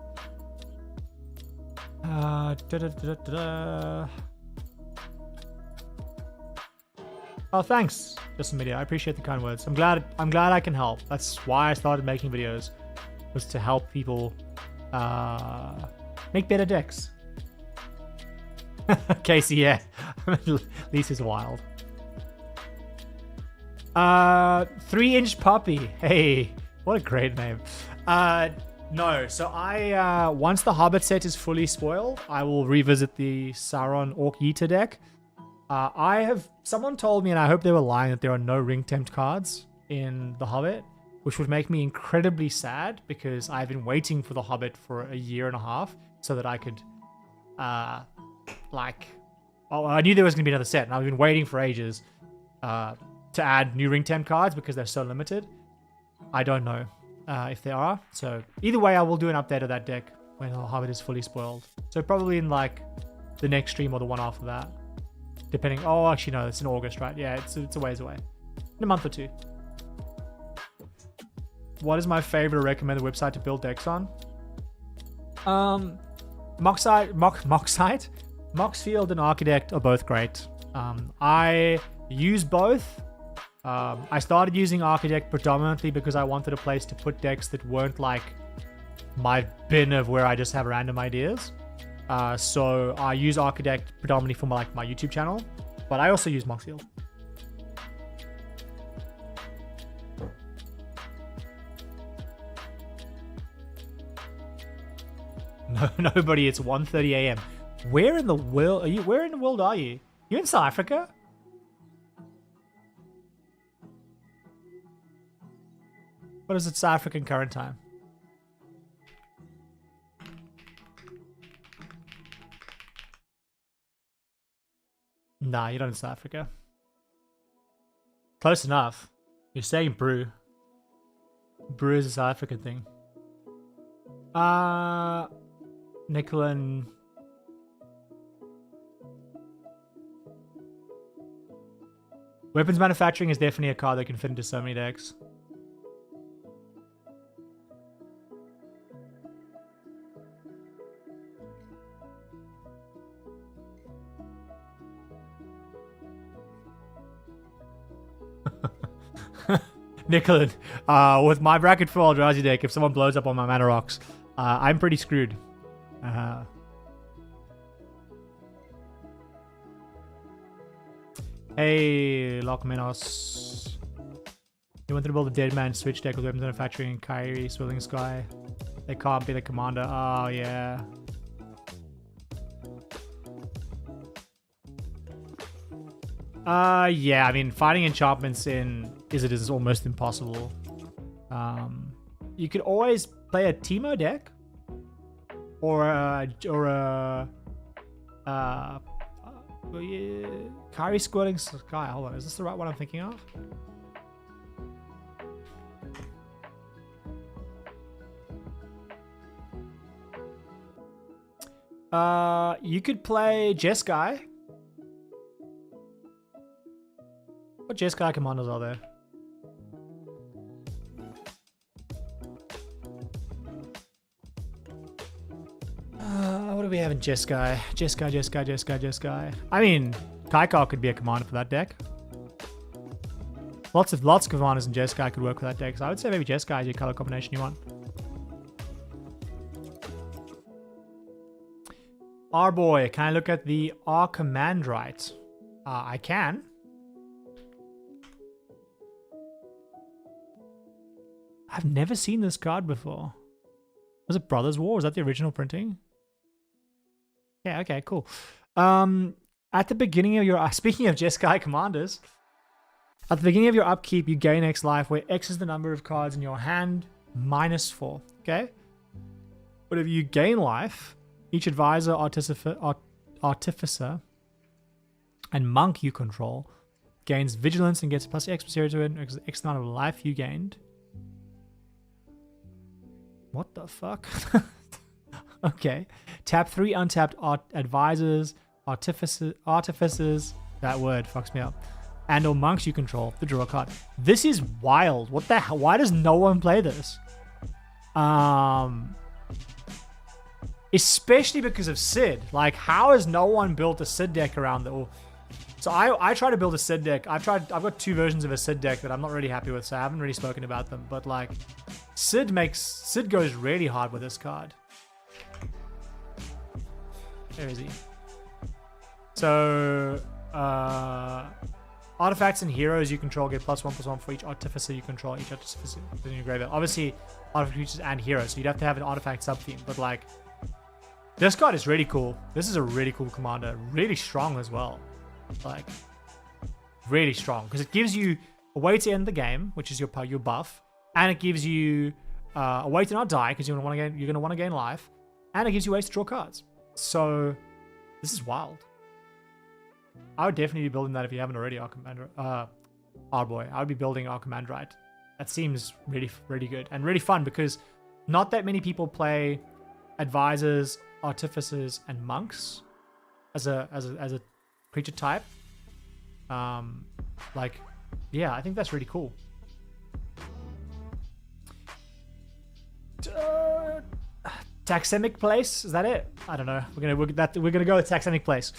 Oh, thanks, Justin Media. I appreciate the kind words. I'm glad I can help. That's why I started making videos, was to help people make better decks. Casey, yeah. Lisa's wild. 3-inch puppy. Hey, what a great name. No, so I once the Hobbit set is fully spoiled, I will revisit the Sauron Orc Eater deck. Someone told me, and I hope they were lying, that there are no Ring Tempt cards in The Hobbit, which would make me incredibly sad, because I've been waiting for The Hobbit for a year and a half so that I could, I knew there was going to be another set, and I've been waiting for ages to add new Ring Tempt cards because they're so limited. I don't know if they are. So either way, I will do an update of that deck when The Hobbit is fully spoiled. So probably in like the next stream or the one after that. Depending. Oh, actually, no, it's in August, right? Yeah, it's a ways away. In a month or 2. What is my favorite recommended website to build decks on? Moxfield and Architect are both great. I use both. I started using Architect predominantly because I wanted a place to put decks that weren't like my bin of where I just have random ideas. So I use Architect predominantly for my YouTube channel, but I also use Moxfield. No, nobody. It's 1:30 a.m. Where in the world are you? Where in the world are you? You in South Africa? What is it? South African current time? Nah, you're not in South Africa. Close enough. You're saying brew. Brew is a South African thing. Nicolan. Weapons manufacturing is definitely a card that can fit into so many decks. Nicolan, with my bracket 4 Eldrazi deck, if someone blows up on my mana rocks, I'm pretty screwed. Hey, Lockmenos. You wanted to build a dead man switch deck with weapons manufacturing and Kyrie, Swirling Sky. They can't be the commander. Oh, yeah. Yeah, I mean, fighting enchantments in Izzet is almost impossible. You could always play a Teemo deck. Or a yeah, Kyrie Squirting Sky. Hold on, is this the right one I'm thinking of? You could play Jeskai. What Jeskai commanders are there? What do we have in Jeskai? Jeskai. I mean, Kaikar could be a commander for that deck. Lots of commanders in Jeskai could work for that deck. So I would say maybe Jeskai is your color combination you want. Boy, can I look at the Commandrite? I can. I've never seen this card before. Was it Brothers War? Was that the original printing? Yeah, okay, cool. At the beginning of your... speaking of Jeskai commanders, at the beginning of your upkeep, you gain X life, where X is the number of cards in your hand, -4, okay? Whenever you gain life, each advisor, artificer, and monk you control gains vigilance and gets plus X to it, X amount of life you gained. What the fuck? Okay. Tap 3 untapped advisors, artificers, that word fucks me up, and or monks you control to draw a card. This is wild. What the hell? Why does no one play this? Especially because of Sid. Like, how has no one built a Sid deck around it? So I try to build a Sid deck. I've got 2 versions of a Sid deck that I'm not really happy with, so I haven't really spoken about them. But like, Sid goes really hard with this card. Where is he? So artifacts and heroes you control get +1/+1 for each artificer you control. Each artificer in your graveyard. Obviously, artifact creatures and heroes, so you'd have to have an artifact sub theme. But like, this card is really cool. This is a really cool commander. Really strong as well. Like, really strong, because it gives you a way to end the game, which is your buff, and it gives you a way to not die, because you're gonna want to gain life, and it gives you ways to draw cards. So this is wild. I would definitely be building that if you haven't already. Boy, I would be building Commandrite. That seems really, really good and really fun, because not that many people play advisors, artificers, and monks as a creature type. Like, yeah, I think that's really cool. Taxemic place, is that it? I don't know. We're gonna go with Taxemic place.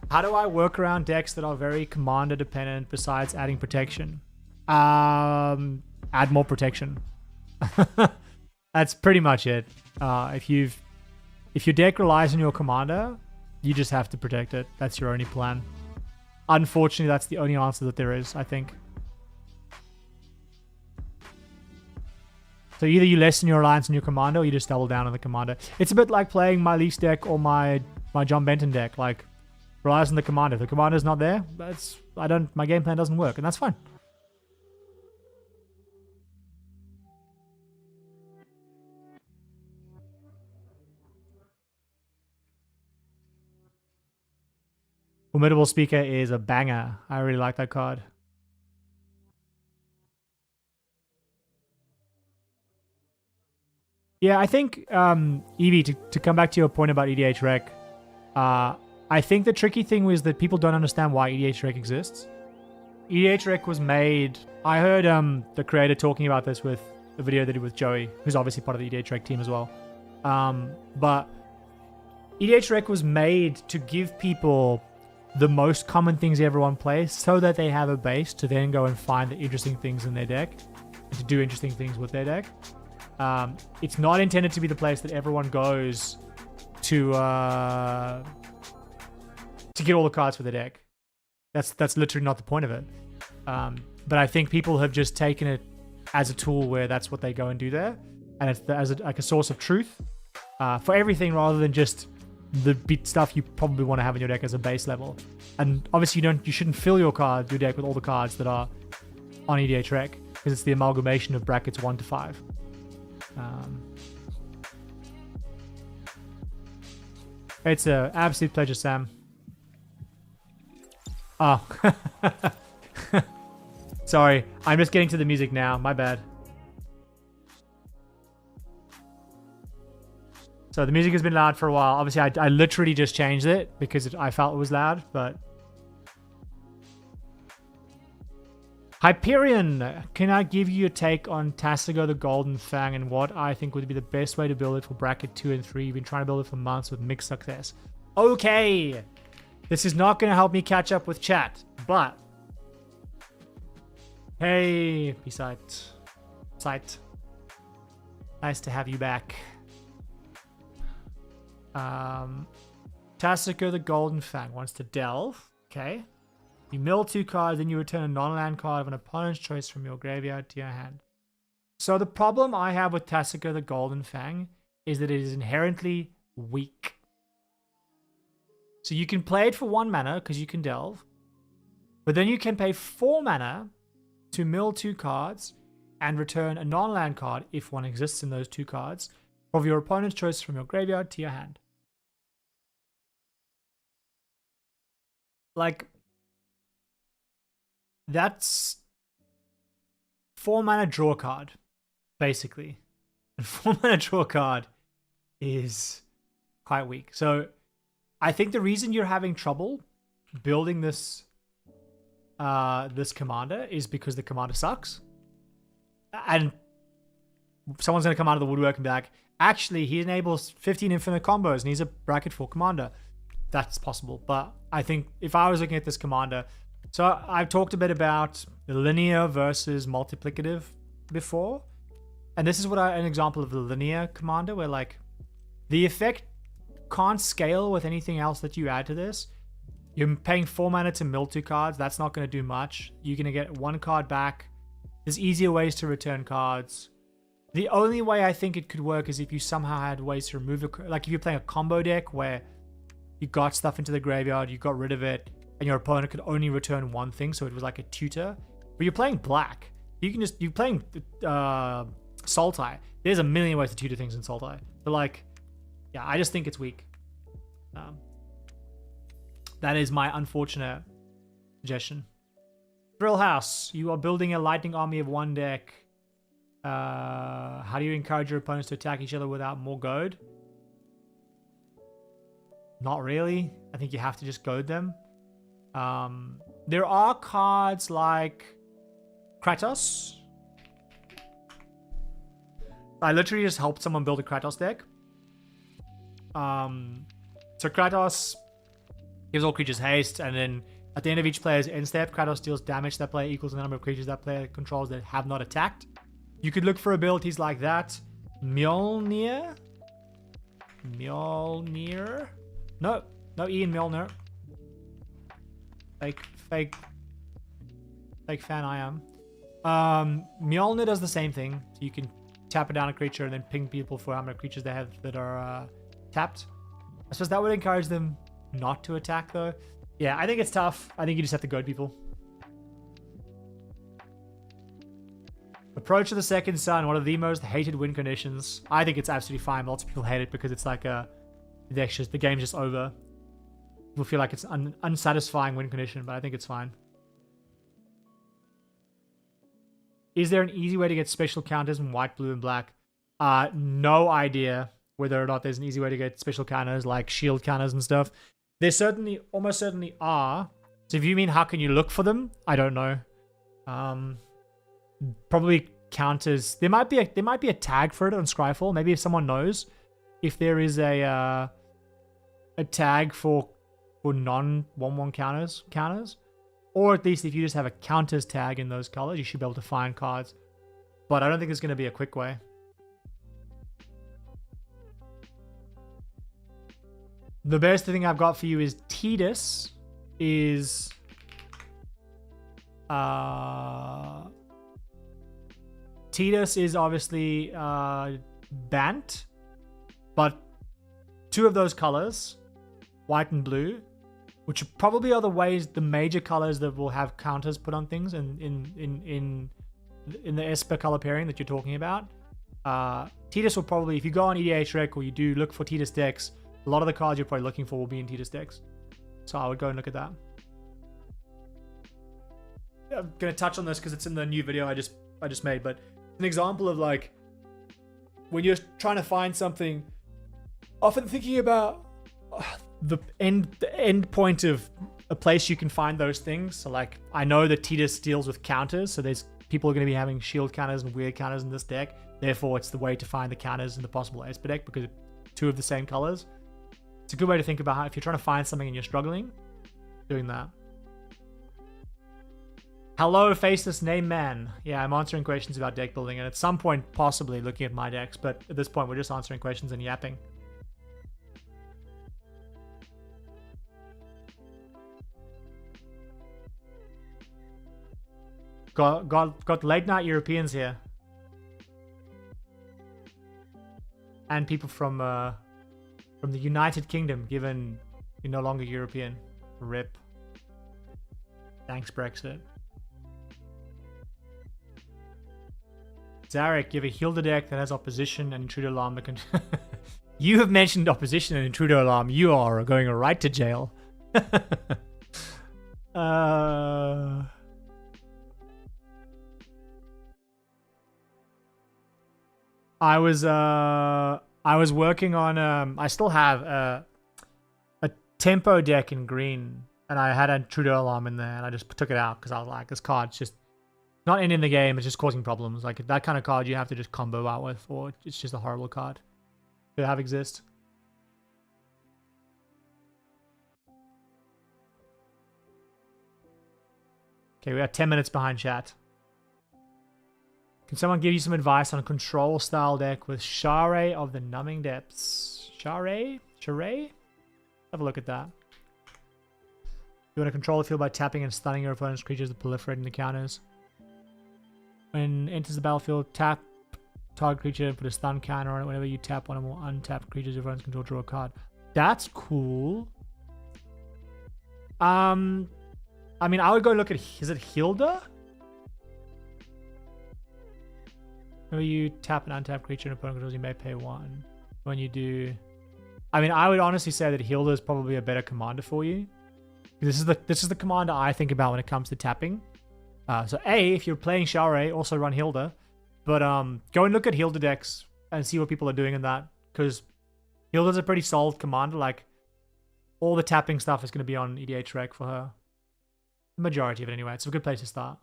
How do I work around decks that are very commander dependent besides adding protection? Add more protection. That's pretty much it. If your deck relies on your commander, you just have to protect it. That's your only plan. Unfortunately, that's the only answer that there is, I think. So either you lessen your reliance on your commander, or you just double down on the commander. It's a bit like playing my Leafs deck or my John Benton deck. Like, relies on the commander. If the commander's not there, my game plan doesn't work, and that's fine. Formidable Speaker is a banger. I really like that card. Yeah, I think, Evie, to come back to your point about EDHREC, I think the tricky thing was that people don't understand why EDHREC exists. EDHREC was made... I heard the creator talking about this with the video they did with Joey, who's obviously part of the EDHREC team as well. But EDHREC was made to give people the most common things everyone plays, so that they have a base to then go and find the interesting things in their deck, and to do interesting things with their deck. It's not intended to be the place that everyone goes to get all the cards for the deck. That's literally not the point of it. But I think people have just taken it as a tool where that's what they go and do there, and it's like a source of truth for everything, rather than just the stuff you probably want to have in your deck as a base level. And obviously you shouldn't fill your deck with all the cards that are on EDHREC, because it's the amalgamation of brackets 1 to 5. It's an absolute pleasure, Sam. Oh. Sorry, I'm just getting to the music now. My bad. So the music has been loud for a while. Obviously, I literally just changed it because I felt it was loud, but... Hyperion, can I give you a take on Tasigo the Golden Fang and what I think would be the best way to build it for bracket 2 and 3? You've been trying to build it for months with mixed success. Okay, this is not going to help me catch up with chat, but hey, P-Sight, nice to have you back. Tasigo the Golden Fang wants to delve. Okay. You mill 2 cards, then you return a non-land card of an opponent's choice from your graveyard to your hand. So the problem I have with Tasigo the Golden Fang is that it is inherently weak. So you can play it for 1 mana because you can delve, but then you can pay 4 mana to mill 2 cards and return a non-land card, if one exists in those 2 cards, of your opponent's choice from your graveyard to your hand. Like, that's 4 mana draw card, basically. And 4 mana draw card is quite weak. So I think the reason you're having trouble building this this commander is because the commander sucks. And someone's going to come out of the woodwork and be like, actually, he enables 15 infinite combos and he's a bracket 4 commander. That's possible. But I think if I was looking at this commander... So I've talked a bit about linear versus multiplicative before. And this is an example of the linear commander, where like the effect can't scale with anything else that you add to this. You're paying 4 mana to mill 2 cards. That's not going to do much. You're going to get 1 card back. There's easier ways to return cards. The only way I think it could work is if you somehow had ways to remove like if you're playing a combo deck where you got stuff into the graveyard, you got rid of it, and your opponent could only return 1 thing, so it was like a tutor. But you're playing black. You're playing Sultai. There's a million ways to tutor things in Sultai. But like, yeah, I just think it's weak. That is my unfortunate suggestion. Thrill House, you are building a lightning army of 1 deck. How do you encourage your opponents to attack each other without more goad? Not really. I think you have to just goad them. There are cards like Kratos. I literally just helped someone build a Kratos deck. So Kratos gives all creatures haste, and then at the end of each player's end step, Kratos deals damage to that player equals the number of creatures that player controls that have not attacked. You could look for abilities like that. Mjolnir? No, Ian Mjolnir. Fake fan I am. Mjolnir does the same thing. So you can tap it down a creature and then ping people for how many creatures they have that are tapped. I suppose that would encourage them not to attack though. Yeah, I think it's tough. I think you just have to goad people. Approach of the Second Sun, one of the most hated win conditions. I think it's absolutely fine. Lots of people hate it because it's like the game's just over. People feel like it's an unsatisfying win condition, but I think it's fine. Is there an easy way to get special counters in white, blue, and black? No idea whether or not there's an easy way to get special counters like shield counters and stuff. There almost certainly are. So if you mean how can you look for them, I don't know. Probably counters. There might be a tag for it on Scryfall. Maybe if someone knows if there is a tag for non 1/1 counters, or at least if you just have a counters tag in those colors, you should be able to find cards. But I don't think there's going to be a quick way. The best thing I've got for you is Tidus is Tidus is obviously Bant, but two of those colors, white and blue, which probably are the major colors that will have counters put on things in the Esper color pairing that you're talking about. Tidus will probably, if you go on EDHREC or you do look for Tidus decks, a lot of the cards you're probably looking for will be in Tidus decks. So I would go and look at that. I'm gonna touch on this because it's in the new video I just made, but an example of like when you're trying to find something, often thinking about the end point of a place you can find those things. So like I know that Tidus deals with counters, so there's people are going to be having shield counters and weird counters in this deck. Therefore, it's the way to find the counters in the possible Esper deck because two of the same colors. It's a good way to think about how if you're trying to find something and you're struggling, doing that. Hello, Faceless Name Man. Yeah, I'm answering questions about deck building and at some point possibly looking at my decks, but at this point we're just answering questions and yapping. Got late night Europeans here. And people from the United Kingdom, given you're no longer European. RIP. Thanks, Brexit. Zarek, you have a Hilda deck that has opposition and intruder alarm that can... You have mentioned opposition and intruder alarm. You are going right to jail. I was working on I still have a tempo deck in green, and I had an intruder alarm in there, and I just took it out because I was like, this card's just not ending the game, it's just causing problems. Like that kind of card you have to just combo out with, or it's just a horrible card to have exist. Okay, we are 10 minutes behind chat. Can someone give you some advice on a control style deck with Share of the Numbing Depths? Share? Have a look at that. You want to control the field by tapping and stunning your opponent's creatures that proliferate in the counters. When enters the battlefield, tap target creature and put a stun counter on it. Whenever you tap one or more untapped creatures your opponent's control, draw a card. That's cool. I mean, I would go look at, is it Hilda? Whenever you tap an untapped creature and opponent controls, you may pay 1. When you do... I mean, I would honestly say that Hilda is probably a better commander for you. This is the commander I think about when it comes to tapping. So if you're playing Share, also run Hilda. But go and look at Hilda decks and see what people are doing in that. Because Hilda's a pretty solid commander. Like, all the tapping stuff is going to be on EDHREC for her. The majority of it anyway. It's a good place to start.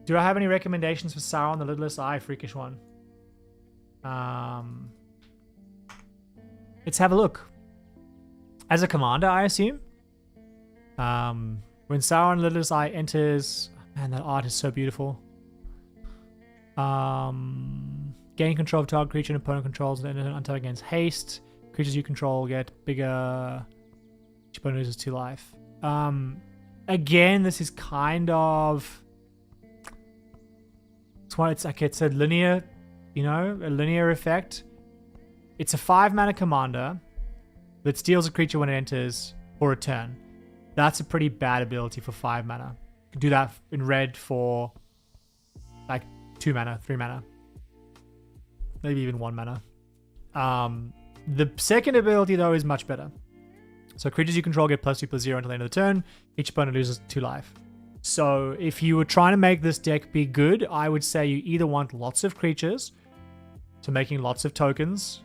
Do I have any recommendations for Sauron the Lidless Eye? Freakish one. Let's have a look. As a commander, I assume. When Sauron the Lidless Eye enters... Man, that art is so beautiful. Gain control of target creature and opponent controls and untap against haste. Creatures you control get bigger. Each opponent loses 2 life. Again, this is kind of... It's like it's a linear, you know, a linear effect. It's a 5 mana commander that steals a creature when it enters for a turn. That's a pretty bad ability for 5 mana. You can do that in red for like 2 mana, 3 mana. Maybe even 1 mana. The second ability though is much better. So creatures you control get +2/+0 until the end of the turn. Each opponent loses 2 life. So if you were trying to make this deck be good, I would say you either want lots of creatures, so making lots of tokens,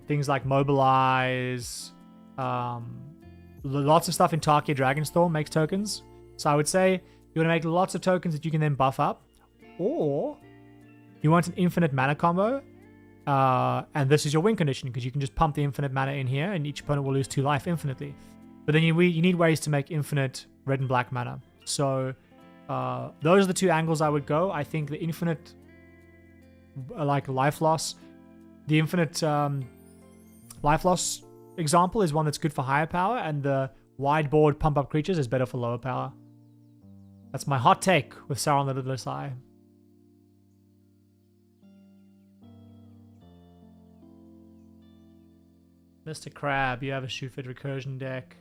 things like Mobilize, lots of stuff in Tarkia Dragonstorm makes tokens. So I would say you want to make lots of tokens that you can then buff up, or you want an infinite mana combo, and this is your win condition because you can just pump the infinite mana in here and each opponent will lose 2 life infinitely. But then you need ways to make infinite red and black mana. So those are the 2 angles I would go. I think the infinite like life loss the infinite life loss example is one that's good for higher power, and the wide board pump up creatures is better for lower power. That's my hot take with Sauron the Lidless Eye. Mr. Crab, you have a shoot fit recursion deck.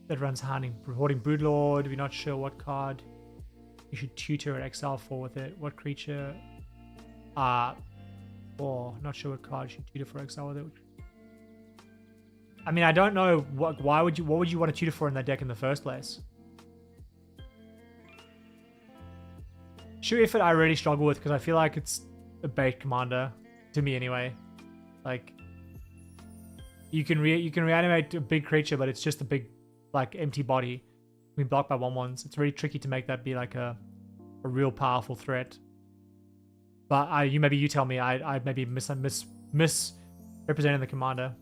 That runs Hoarding Broodlord. We're not sure what card you should tutor at XL for with it. What creature? Or not sure what card you should tutor for XL with it. I mean, I don't know what would you want to tutor for in that deck in the first place? Shoot If It I really struggle with because I feel like it's a bait commander to me anyway. Like you can reanimate a big creature, but it's just a big like empty body. We blocked by 1/1s. It's really tricky to make that be like a real powerful threat. But you tell me I maybe misrepresenting the commander.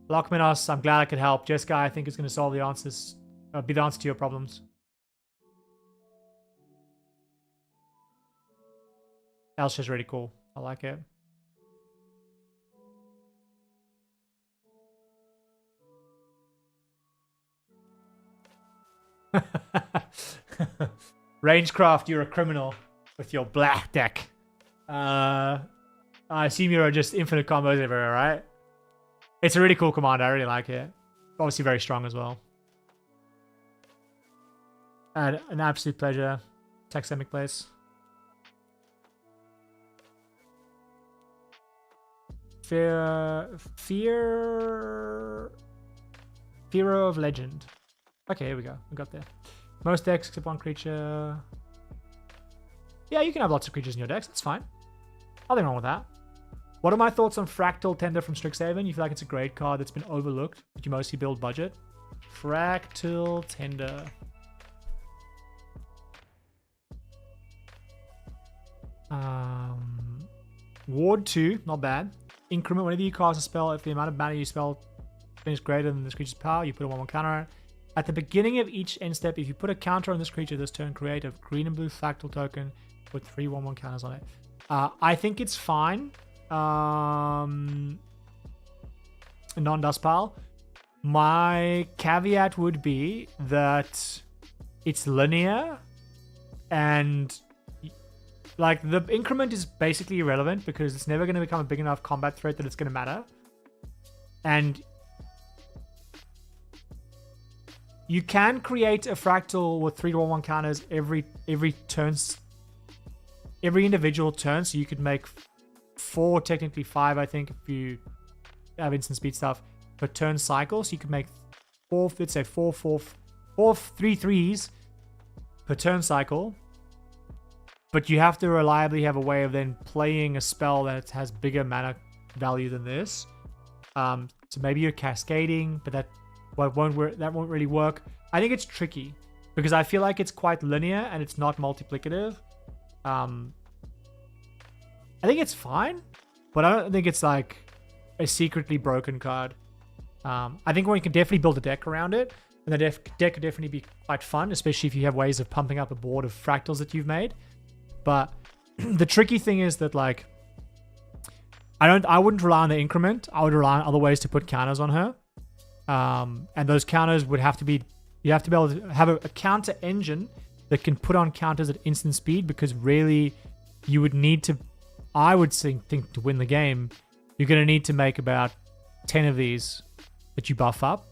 Lockminos, I'm glad I could help. Jeskai, I think is going to solve the answers, be the answer to your problems. Elsha's really cool. I like it. Rangecraft, you're a criminal with your black deck. I assume you're just infinite combos everywhere, right? It's a really cool commander. I really like it. Obviously very strong as well. And an absolute pleasure. Taxemic place. Fear of Legend. Okay, here we go. We got there. Most decks except one creature. Yeah, you can have lots of creatures in your decks. That's fine. Nothing wrong with that. What are my thoughts on Fractal Tender from Strixhaven? You feel like it's a great card that's been overlooked, but you mostly build budget? Fractal Tender. Ward 2, not bad. Increment, whenever you cast a spell, if the amount of mana you spell is greater than this creature's power, you put a 1/1 counter on it. At the beginning of each end step, if you put a counter on this creature this turn, create a green and blue Fractal token with 3 1/1 counters on it. I think it's fine. Non-dust pile. My caveat would be that it's linear and like the increment is basically irrelevant because it's never going to become a big enough combat threat that it's going to matter. And you can create a fractal with 3 1/1 counters every individual turn, so you could make 4, technically 5, I think, if you have instant speed stuff per turn cycle. So you could make 4, let's say 4 3/3s per turn cycle. But you have to reliably have a way of then playing a spell that has bigger mana value than this. So maybe you're cascading, but that won't really work. I think it's tricky because I feel like it's quite linear and it's not multiplicative. I think it's fine, but I don't think it's like a secretly broken card. I think one can definitely build a deck around it, and the deck could definitely be quite fun, especially if you have ways of pumping up a board of fractals that you've made. But the tricky thing is that like I wouldn't rely on the increment. I would rely on other ways to put counters on her. And those counters would have to be, you have to be able to have a counter engine that can put on counters at instant speed, because really you would need to, I would think to win the game, you're going to need to make about 10 of these that you buff up.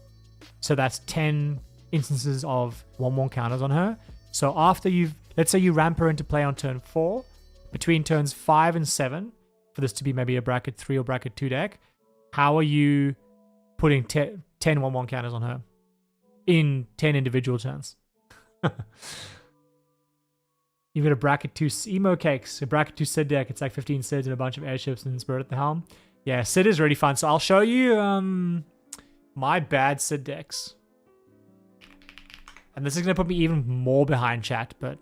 So that's 10 instances of 1/1 counters on her. So after let's say you ramp her into play on turn 4, between turns 5 and 7, for this to be maybe a bracket 3 or bracket 2 deck, how are you putting 10 1/1 counters on her in 10 individual turns? You've got a bracket 2 emo cakes, a bracket 2 Sid deck. It's like 15 Sids and a bunch of airships and Spirit at the helm. Yeah, Sid is really fun. So I'll show you my bad Sid decks. And this is going to put me even more behind chat, but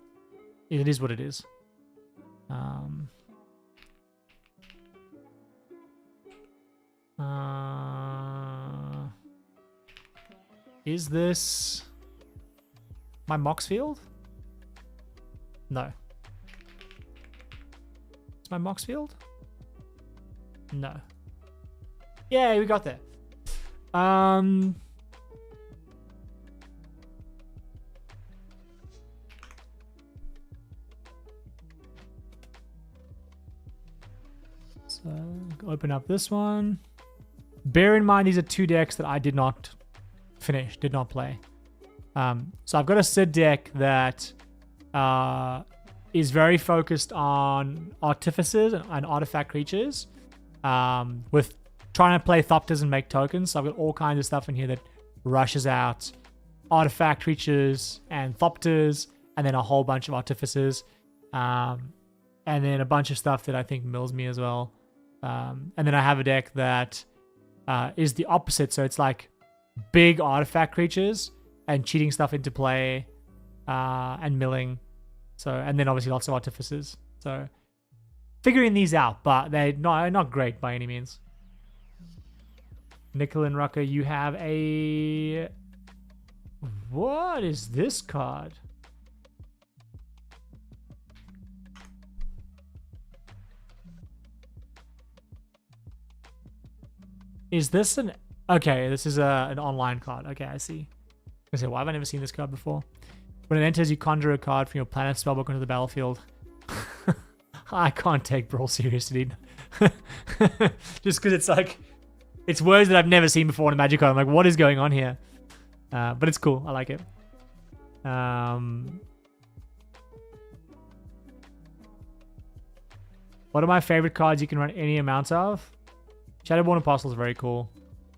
it is what it is. Is this my Mox field? No. Is my Mox field? No. Yeah, we got there. So open up this one. Bear in mind these are 2 decks that I did not finish, did not play. So I've got a Sid deck that is very focused on artificers and artifact creatures, with trying to play Thopters and make tokens. So I've got all kinds of stuff in here that rushes out artifact creatures and Thopters, and then a whole bunch of artificers, and then a bunch of stuff that I think mills me as well. And then I have a deck that is the opposite. So it's like big artifact creatures and cheating stuff into play, and milling. So, and then obviously lots of artificers. So figuring these out, but they're not great by any means. Nickel and Rucker, you have a... What is this card? Is this an... Okay, this is an online card. Okay, I see. I say, why have I never seen this card before? When it enters, you conjure a card from your planet spellbook onto the battlefield. I can't take Brawl seriously. Just because it's like... It's words that I've never seen before in a Magic card. I'm like, what is going on here? But it's cool. I like it. What are my favorite cards you can run any amount of? Shadowborn Apostle is very cool.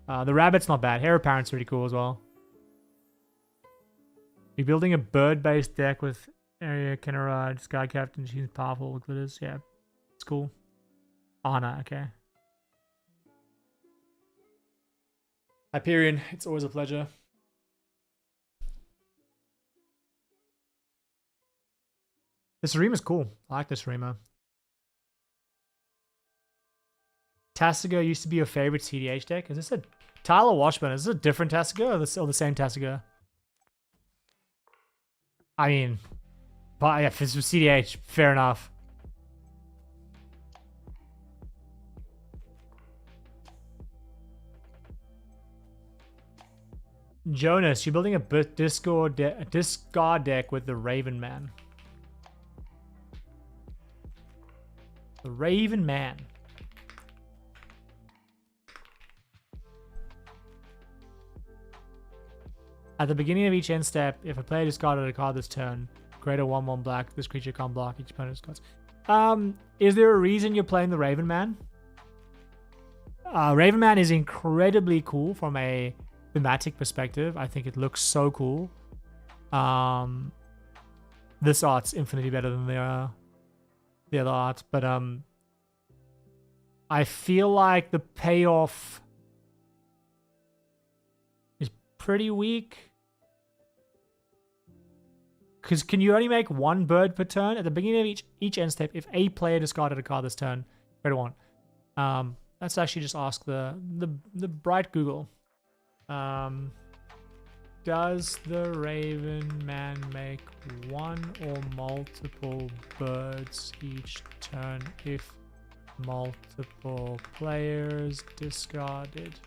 The Rabbit's not bad. Heir Apparent's pretty cool as well. You're building a bird-based deck with Area Kennerad, Sky Captain, she's powerful with glitters. Yeah, it's cool. Anna, okay. Hyperion, it's always a pleasure. This Arima's cool. I like this Arima. Tasiga used to be your favorite CDH deck. Is this a Tyler Washburn? Is this a different Tasiga or the same Tasiga? I mean, but yeah, if it's CDH, fair enough. Jonas, you're building a discard deck with the Raven Man. The Raven Man. At the beginning of each end step, if a player discarded a card this turn, create a 1/1 black. This creature can't block each opponent's cards. Is there a reason you're playing the Raven Man? Raven Man is incredibly cool from a thematic perspective. I think it looks so cool. This art's infinitely better than the other art, but I feel like the payoff is pretty weak. Because can you only make 1 bird per turn? At the beginning of each end step, if a player discarded a card this turn, create a 1. Let's actually just ask the bright Google. Does the Raven Man make 1 or multiple birds each turn if multiple players discarded?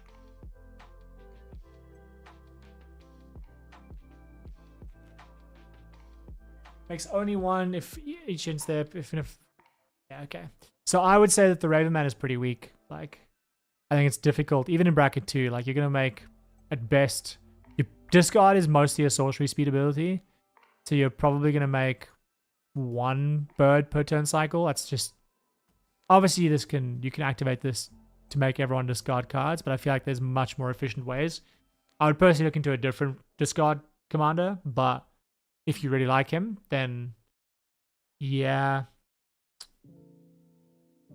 Makes only 1 if each end step, if yeah, okay. So I would say that the Raven Man is pretty weak. Like, I think it's difficult, even in bracket 2. Like, you're gonna make at best, your discard is mostly a sorcery speed ability, so you're probably gonna make 1 bird per turn cycle. That's just obviously you can activate this to make everyone discard cards, but I feel like there's much more efficient ways. I would personally look into a different discard commander, but if you really like him, then yeah,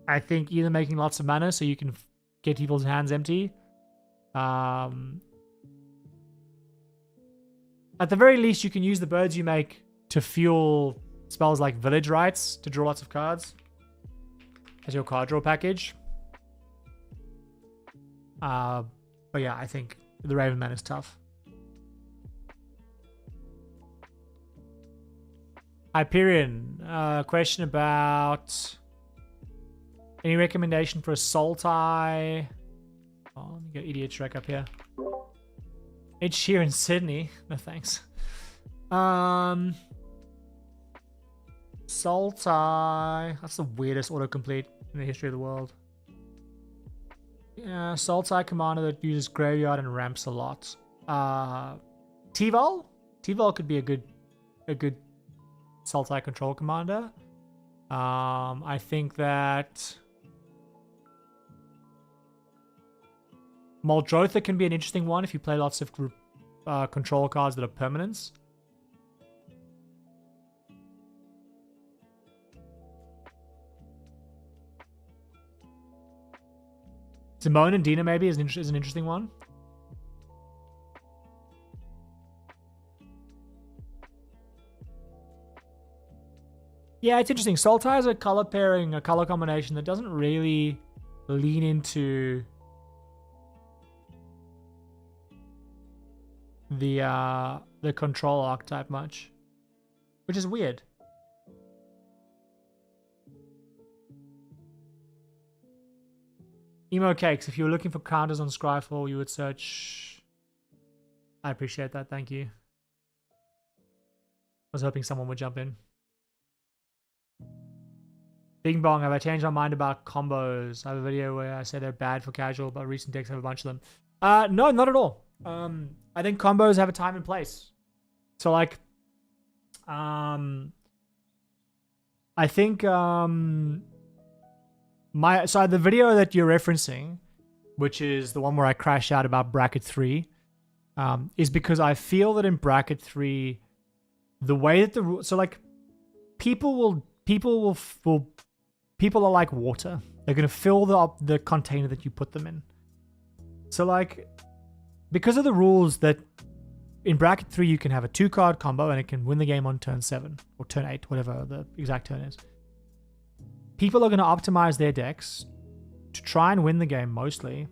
I think either making lots of mana so you can get people's hands empty. At the very least, you can use the birds you make to fuel spells like Village Rites to draw lots of cards as your card draw package. But yeah, I think the Raven Man is tough. Hyperion, question about any recommendation for a Sultai? Oh, let me go EDHREC up here. It's here in Sydney. No thanks. Sultai. That's the weirdest autocomplete in the history of the world. Yeah, Sultai commander that uses graveyard and ramps a lot. T-Vol? T-Vol could be a good Sultai control commander. I think that Muldrotha can be an interesting one if you play lots of control cards that are permanents. Simone and Dina maybe is an interesting one. Yeah, it's interesting. Sultai is a color pairing, a color combination that doesn't really lean into the control archetype much, which is weird. Emo Cakes, if you were looking for counters on Scryfall, you would search... I appreciate that, thank you. I was hoping someone would jump in. Bing Bong, have I changed my mind about combos? I have a video where I say they're bad for casual, but recent decks have a bunch of them. No, not at all. I think combos have a time and place. So like, I think, so the video that you're referencing, which is the one where I crash out about bracket 3, is because I feel that in bracket 3, the way that so like people are like water. They're gonna fill the container that you put them in. So like, because of the rules that in bracket 3 you can have a 2-card combo and it can win the game on turn 7 or turn 8, whatever the exact turn is. People are going to optimize their decks to try and win the game mostly.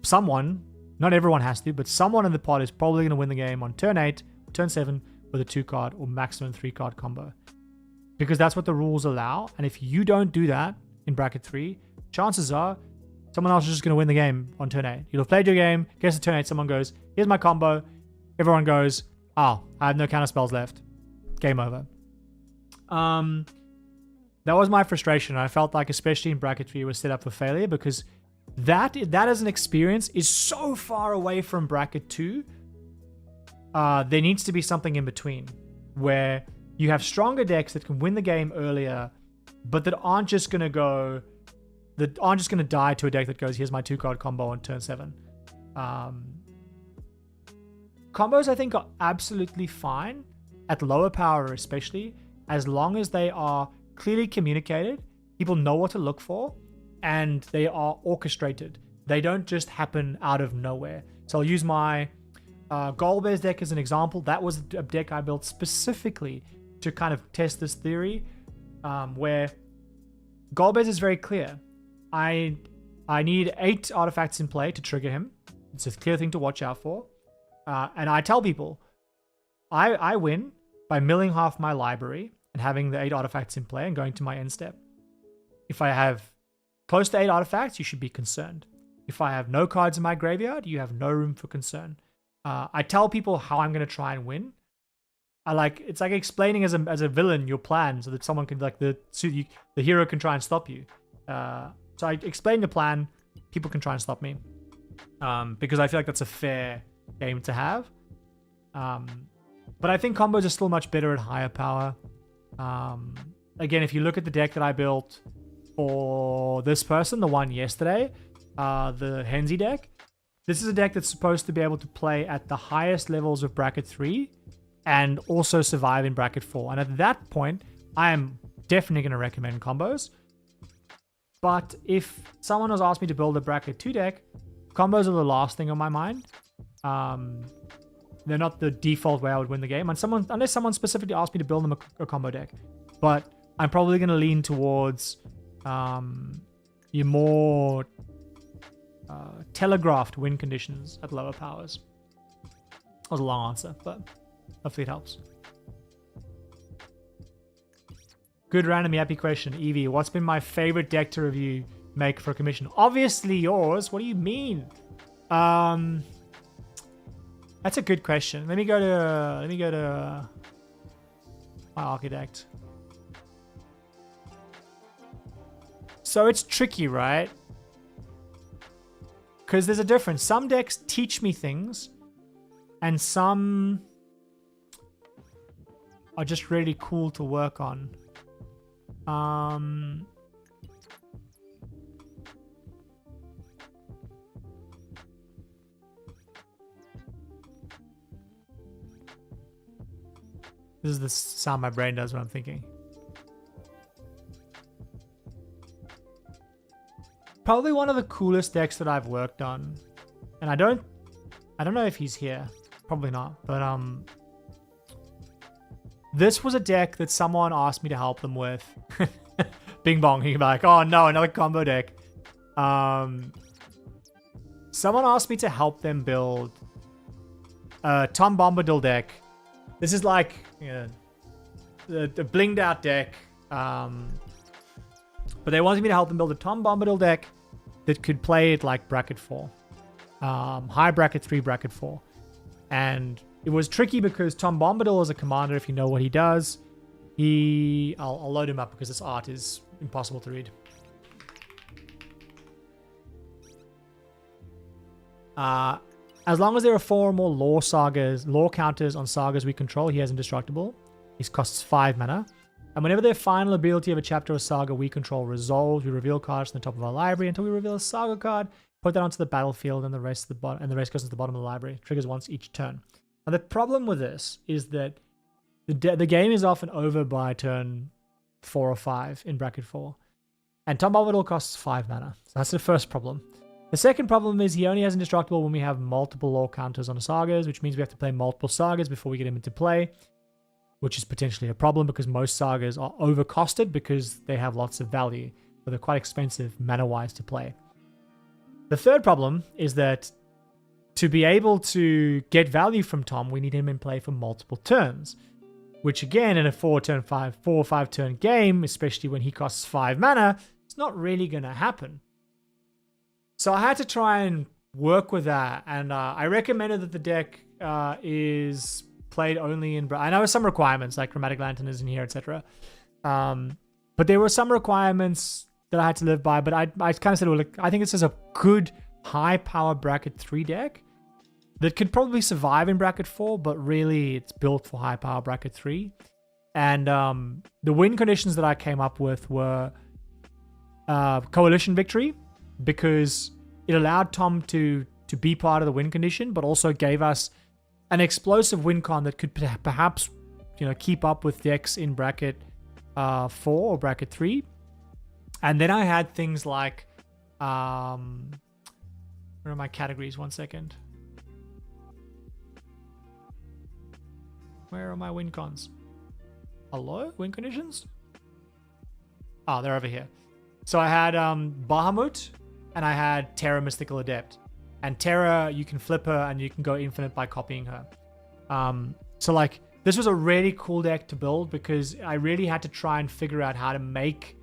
Someone, not everyone has to, but someone in the pod is probably going to win the game on turn 8, turn 7 with a 2-card or maximum 3-card combo. Because that's what the rules allow. And if you don't do that in bracket 3, chances are someone else is just going to win the game on turn 8. You'll have played your game, gets to turn 8, someone goes, here's my combo. Everyone goes, oh, I have no counter spells left. Game over. That was my frustration. I felt like, especially in bracket 3, was set up for failure because that as an experience is so far away from bracket 2. There needs to be something in between where you have stronger decks that can win the game earlier, but that aren't just going to die to a deck that goes, here's my 2-card combo on turn 7. Combos, I think, are absolutely fine at lower power, especially as long as they are clearly communicated, people know what to look for, and they are orchestrated. They don't just happen out of nowhere. So I'll use my Golbear's deck as an example. That was a deck I built specifically to kind of test this theory, where Golbear's is very clear. I need 8 artifacts in play to trigger him. It's a clear thing to watch out for. And I tell people, I win by milling half my library and having the 8 artifacts in play and going to my end step. If I have close to 8 artifacts, you should be concerned. If I have no cards in my graveyard, you have no room for concern. I tell people how I'm going to try and win. It's like explaining as a villain your plan so that someone can, like, the hero can try and stop you. So I explain the plan, people can try and stop me. Because I feel like that's a fair game to have. But I think combos are still much better at higher power. Again, if you look at the deck that I built for this person, the one yesterday, the Henzi deck, this is a deck that's supposed to be able to play at the highest levels of bracket 3 and also survive in bracket 4. And at that point, I am definitely going to recommend combos. But if someone has asked me to build a bracket 2 deck, combos are the last thing on my mind. They're not the default way I would win the game, unless someone specifically asked me to build them a combo deck. But I'm probably going to lean towards your more telegraphed win conditions at lower powers. That was a long answer, but hopefully it helps. Good randomly happy question. Evie, what's been my favorite deck to review make for a commission? Obviously yours. What do you mean? That's a good question. Let me go to my architect. So it's tricky, right? Because there's a difference. Some decks teach me things, and some are just really cool to work on. This is the sound my brain does when I'm thinking. Probably one of the coolest decks that I've worked on. And I don't know if he's here. Probably not. But this was a deck that someone asked me to help them with. Bing bong. He'd be like, oh no, another combo deck. Someone asked me to help them build a Tom Bombadil deck. This is like, you know, the blinged out deck. But they wanted me to help them build a Tom Bombadil deck that could play it like bracket 4. High bracket 3, bracket 4. And it was tricky because Tom Bombadil is a commander, if you know what he does. I'll load him up because this art is impossible to read. As long as there are 4 or more lore counters on sagas we control, he has indestructible. He costs 5 mana. And whenever the final ability of a chapter or saga we control resolves, we reveal cards from the top of our library until we reveal a saga card, put that onto the battlefield, and the rest goes into the bottom of the library. Triggers once each turn. Now the problem with this is that the game is often over by turn 4 or 5 in bracket 4. And Tom Bombadil costs 5 mana. So that's the first problem. The second problem is he only has indestructible when we have multiple lore counters on sagas, which means we have to play multiple sagas before we get him into play, which is potentially a problem because most sagas are overcosted because they have lots of value, but they're quite expensive mana-wise to play. The third problem is that to be able to get value from Tom, we need him in play for multiple turns, which again, in a 4 or 5 turn game, especially when he costs 5 mana, it's not really going to happen. So I had to try and work with that, and I recommended that the deck is played only in... I know some requirements, like Chromatic Lantern is in here, etc. But there were some requirements that I had to live by, but I kind of said, well, look, I think this is a good high-power bracket 3 deck that could probably survive in bracket 4, but really it's built for high-power bracket 3. And the win conditions that I came up with were Coalition Victory, because it allowed Tom to be part of the win condition, but also gave us an explosive win con that could perhaps, keep up with decks in bracket 4 or bracket 3. And then I had things like, where are my categories? 1 second. Where are my win cons? Hello? Win conditions? Oh, they're over here. So I had Bahamut, and I had Terra Mystical Adept. And Terra, you can flip her and you can go infinite by copying her. So like, this was a really cool deck to build because I really had to try and figure out how to make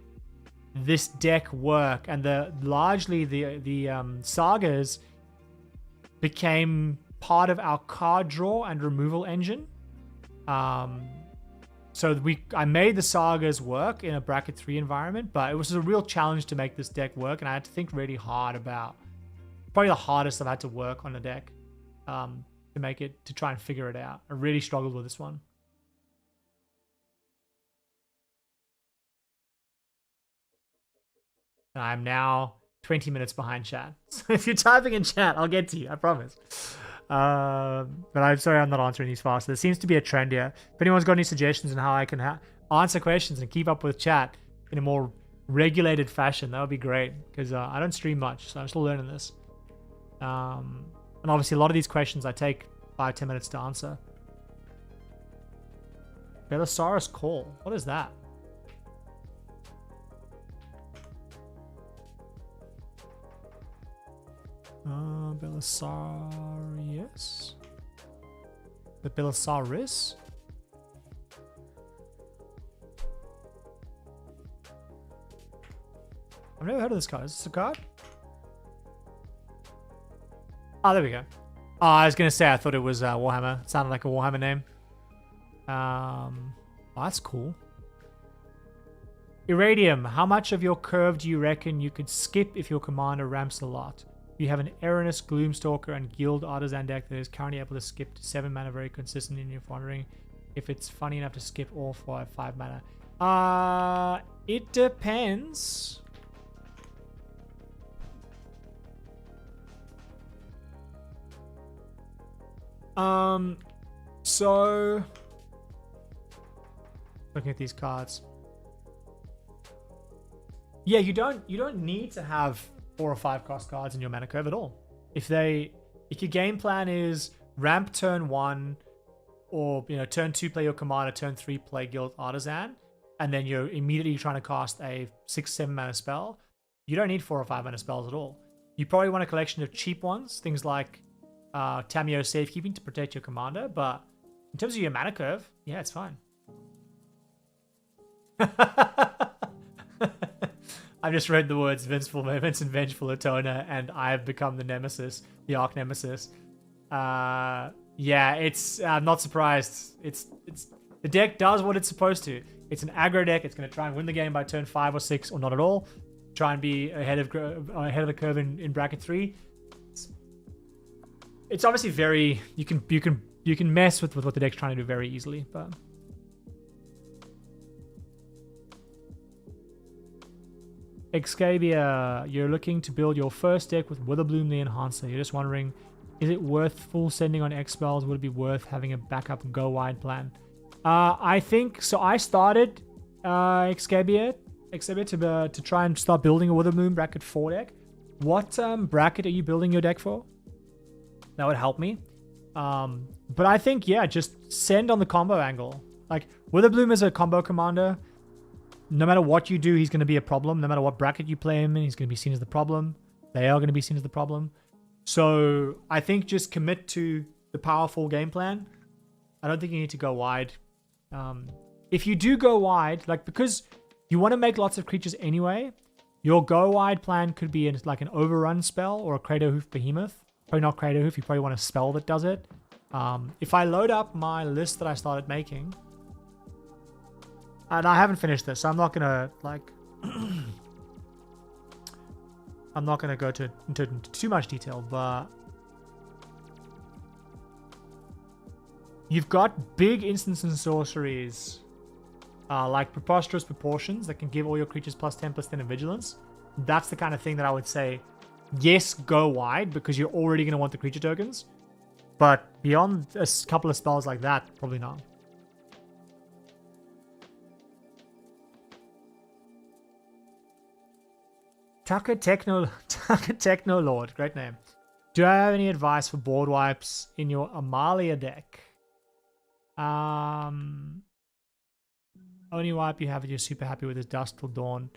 this deck work. And largely the sagas became part of our card draw and removal engine. So I made the sagas work in a bracket 3 environment, but it was a real challenge to make this deck work, and I had to think really hard about, probably the hardest I've had to work on a deck to try and figure it out. I really struggled with this one. And I'm now 20 minutes behind chat. So if you're typing in chat, I'll get to you, I promise. But I'm sorry I'm not answering these fast. There seems to be a trend here. If anyone's got any suggestions on how I can answer questions and keep up with chat in a more regulated fashion, that would be great, because I don't stream much, so I'm still learning this. And obviously a lot of these questions I take 5-10 minutes to answer. Belisarius Call. What is that? Belisarius? The Belisaris? I've never heard of this card. Is this a card? Oh, there we go. Oh, I was going to say, I thought it was Warhammer. It sounded like a Warhammer name. Oh, that's cool. Iridium. How much of your curve do you reckon you could skip if your commander ramps a lot? You have an Erroneous Gloomstalker and Guild Artisan deck that is currently able to skip to 7 mana very consistently, and you're wondering if it's funny enough to skip all 5 mana. It depends. So looking at these cards. Yeah, you don't need to have 4 or 5 cost cards in your mana curve at all. If your game plan is ramp turn 1, or turn 2 play your commander, turn 3 play Guild Artisan, and then you're immediately trying to cast a 6-7 mana spell, you don't need 4 or 5 mana spells at all. You probably want a collection of cheap ones, things like Tamiyo Safekeeping to protect your commander, but in terms of your mana curve, yeah, it's fine. I've just read the words Vinceful Moments and Vengeful Atona, and I have become the Nemesis, the Arc Nemesis. Yeah, I'm not surprised. The deck does what it's supposed to. It's an aggro deck. It's going to try and win the game by turn 5 or 6, or not at all. Try and be ahead of the curve in bracket 3. It's obviously very you can mess with what the deck's trying to do very easily, but. Excavia, you're looking to build your first deck with Witherbloom the Enhancer. You're just wondering, is it worth full sending on X spells? Would it be worth having a backup go wide plan? I think so. I started Excavia to try and start building a Witherbloom bracket 4 deck. What bracket are you building your deck for? That would help me. But I think, yeah, just send on the combo angle. Like, Witherbloom is a combo commander. No matter what you do, he's going to be a problem. No matter what bracket you play him in, he's going to be seen as the problem. They are going to be seen as the problem. So I think just commit to the powerful game plan. I don't think you need to go wide. If you do go wide, like, because you want to make lots of creatures anyway, your go wide plan could be like an overrun spell or a Crater Hoof Behemoth. Probably not Crater Hoof. You probably want a spell that does it. If I load up my list that I started making, and I haven't finished this, so I'm not gonna like I'm not gonna go into too much detail, but you've got big instants and sorceries like Preposterous Proportions that can give all your creatures +10/+10 in vigilance. That's the kind of thing that I would say, yes, go wide, because you're already gonna want the creature tokens. But beyond a couple of spells like that, probably not. Tucker Techno Lord, great name. Do I have any advice for board wipes in your Amalia deck? Only wipe you have that you're super happy with is Dustful Dawn.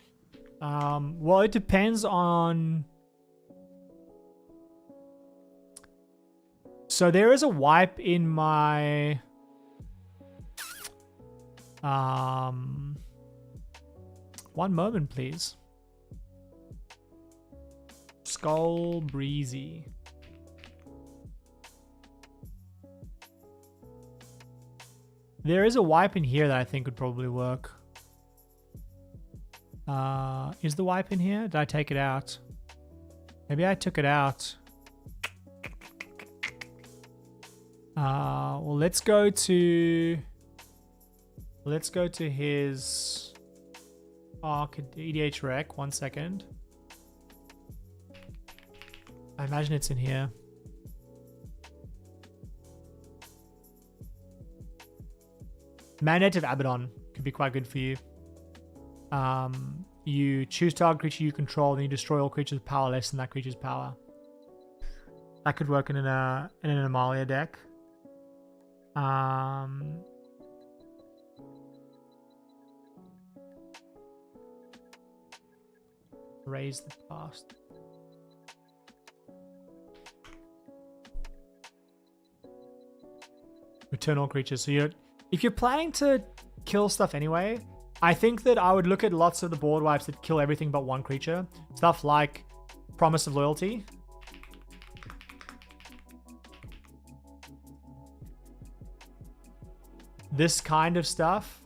Well, it depends on. So there is a wipe in my one moment, please. Skull Breezy. There is a wipe in here that I think would probably work. Is the wipe in here? Did I take it out? Maybe I took it out. Well, let's go to his EDHREC. 1 second. I imagine it's in here. Mandate of Abaddon could be quite good for you. You choose target creature you control, then you destroy all creatures with power less than that creature's power. That could work in an Amalia deck. Raise the past. Return all creatures. So if you're planning to kill stuff anyway, I think that I would look at lots of the board wipes that kill everything but one creature. Stuff like Promise of Loyalty. This kind of stuff,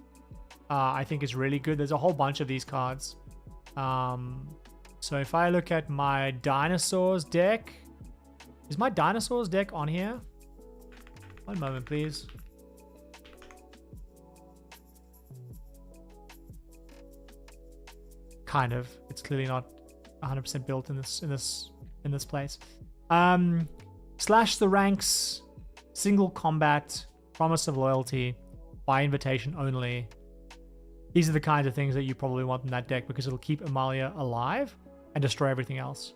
I think is really good. There's a whole bunch of these cards. So if I look at my dinosaurs deck, is my dinosaurs deck on here? One moment, please. Kind of. It's clearly not 100% built in this place. Slash the ranks, single combat, Promise of Loyalty, by invitation only. These are the kinds of things that you probably want in that deck because it'll keep Amalia alive and destroy everything else.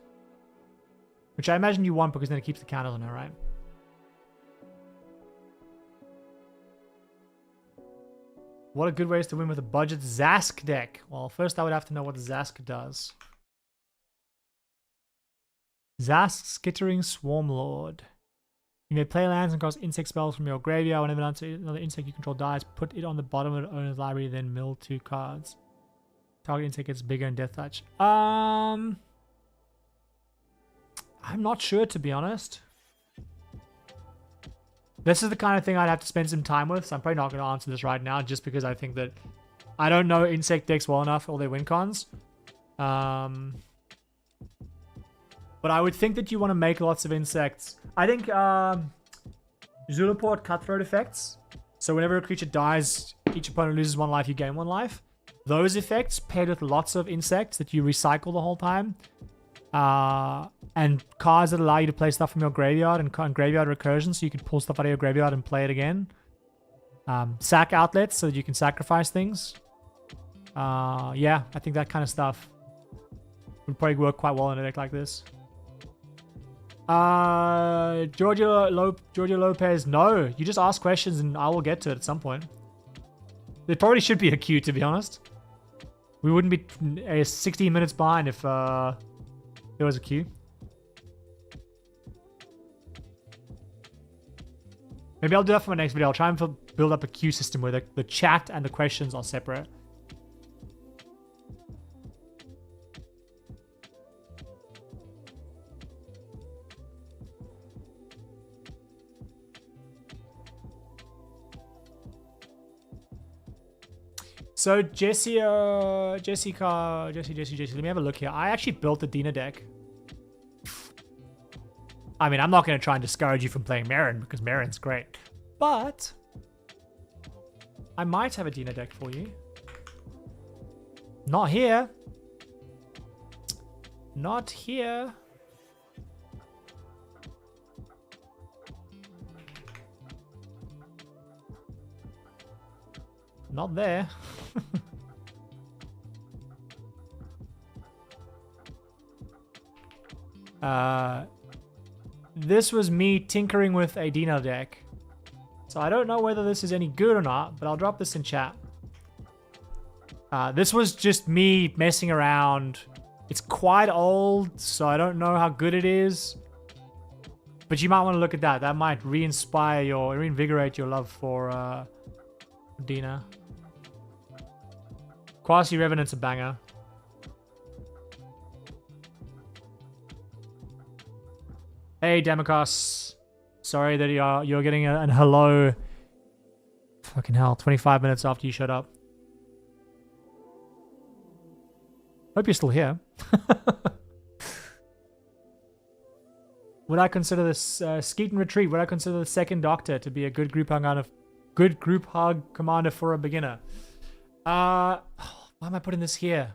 Which I imagine you want because then it keeps the counters on her, right? What a good ways to win with a budget Zask deck. Well, first I would have to know what Zask does. Zask Skittering Swarmlord. You may play lands and cast insect spells from your graveyard. Whenever another insect you control dies, put it on the bottom of the owner's library, then mill 2 cards. Target insect gets bigger and death touch. I'm not sure, to be honest. This is the kind of thing I'd have to spend some time with, so I'm probably not going to answer this right now, just because I think that I don't know insect decks well enough, or their win cons. But I would think that you want to make lots of insects. I think Zulaport Cutthroat effects. So whenever a creature dies, each opponent loses 1 life, you gain 1 life. Those effects paired with lots of insects that you recycle the whole time. And cards that allow you to play stuff from your graveyard and graveyard recursion, so you can pull stuff out of your graveyard and play it again. Sack outlets, so that you can sacrifice things. Yeah, I think that kind of stuff would probably work quite well in a deck like this. Giorgio Lopez, no. You just ask questions and I will get to it at some point. There probably should be a queue, to be honest. We wouldn't be 16 minutes behind if there was a queue. Maybe I'll do that for my next video. I'll try and build up a queue system where the chat and the questions are separate. So Jesse, let me have a look here. I actually built a Dina deck. I mean, I'm not going to try and discourage you from playing Marin because Marin's great. But I might have a Dina deck for you. Not here. Not here. Not there. This was me tinkering with a Dino deck. So I don't know whether this is any good or not, but I'll drop this in chat. This was just me messing around. It's quite old, so I don't know how good it is. But you might want to look at that. That might reinvigorate your love for Dina. Quasi Revenant's a banger. Hey, Demikos. Sorry that you're getting an hello. Fucking hell, 25 minutes after you showed up. Hope you're still here. Would I consider this Skeeton Retreat? Would I consider the second Doctor to be a good group hug commander for a beginner? Why am I putting this here?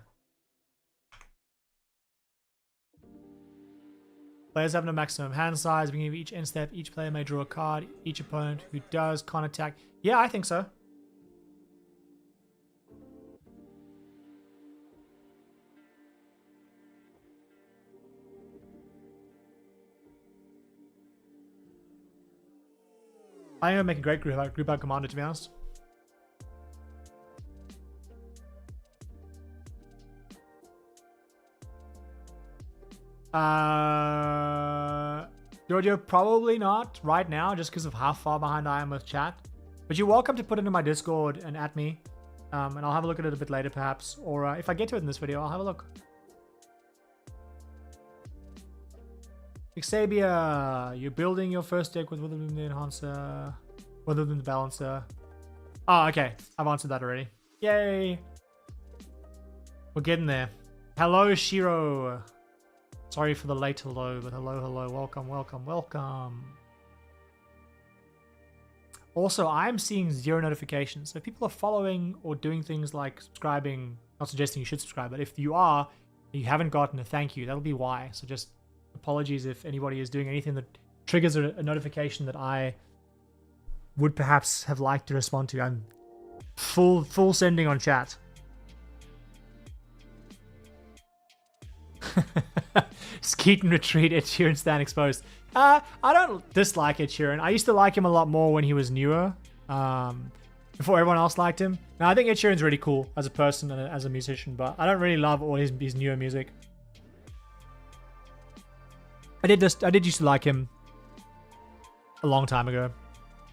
Players have no maximum hand size. Beginning of each end step, each player may draw a card. Each opponent who does can't attack. Yeah, I think so. I think it would make a great group out commander, to be honest. Giorgio, probably not right now, just because of how far behind I am with chat. But you're welcome to put it into my Discord and at me. And I'll have a look at it a bit later, perhaps. Or if I get to it in this video, I'll have a look. Xabia, you're building your first deck with Witherloom the Enhancer, Witherloom the Balancer. Oh, okay. I've answered that already. Yay. We're getting there. Hello, Shiro. Sorry for the late hello, but hello, hello. Welcome, welcome, welcome. Also, I'm seeing 0 notifications. So if people are following or doing things like subscribing, not suggesting you should subscribe, but if you are, you haven't gotten a thank you, that'll be why. So just apologies if anybody is doing anything that triggers a notification that I would perhaps have liked to respond to. I'm full sending on chat. Skeet and retreat, Ed Sheeran stand exposed. I don't dislike Ed Sheeran. I used to like him a lot more when he was newer, before everyone else liked him. Now I think Ed Sheeran's really cool as a person and as a musician, but I don't really love all his newer music. I did used to like him a long time ago.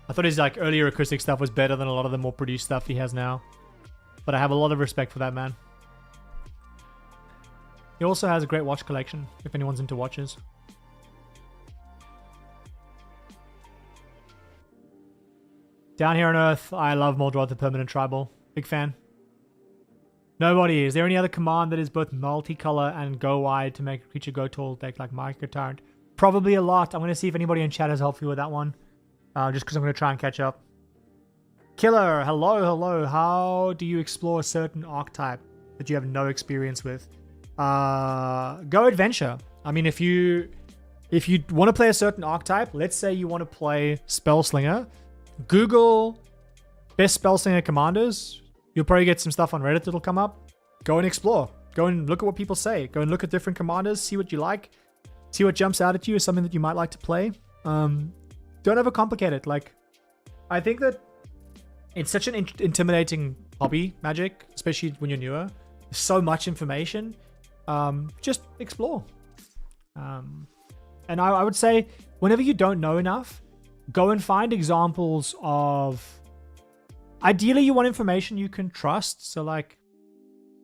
I thought his like earlier acoustic stuff was better than a lot of the more produced stuff he has now. But I have a lot of respect for that man. He also has a great watch collection, if anyone's into watches. Down here on Earth, I love Moldrod the Permanent Tribal. Big fan. Nobody. Is there any other command that is both multicolor and go wide to make a creature go tall deck like Micro Tyrant? Probably a lot. I'm going to see if anybody in chat has helped you with that one. Just because I'm going to try and catch up. Killer, hello, hello. How do you explore a certain archetype that you have no experience with? Go adventure. I mean, if you want to play a certain archetype, let's say you want to play Spellslinger, Google best Spellslinger commanders. You'll probably get some stuff on Reddit that'll come up. Go and explore. Go and look at what people say. Go and look at different commanders, see what you like, see what jumps out at you as something that you might like to play. Don't overcomplicate it. Like, I think that it's such an intimidating hobby, Magic, especially when you're newer. There's so much information. Just explore. And I would say, whenever you don't know enough, go and find examples of... Ideally, you want information you can trust. So, like,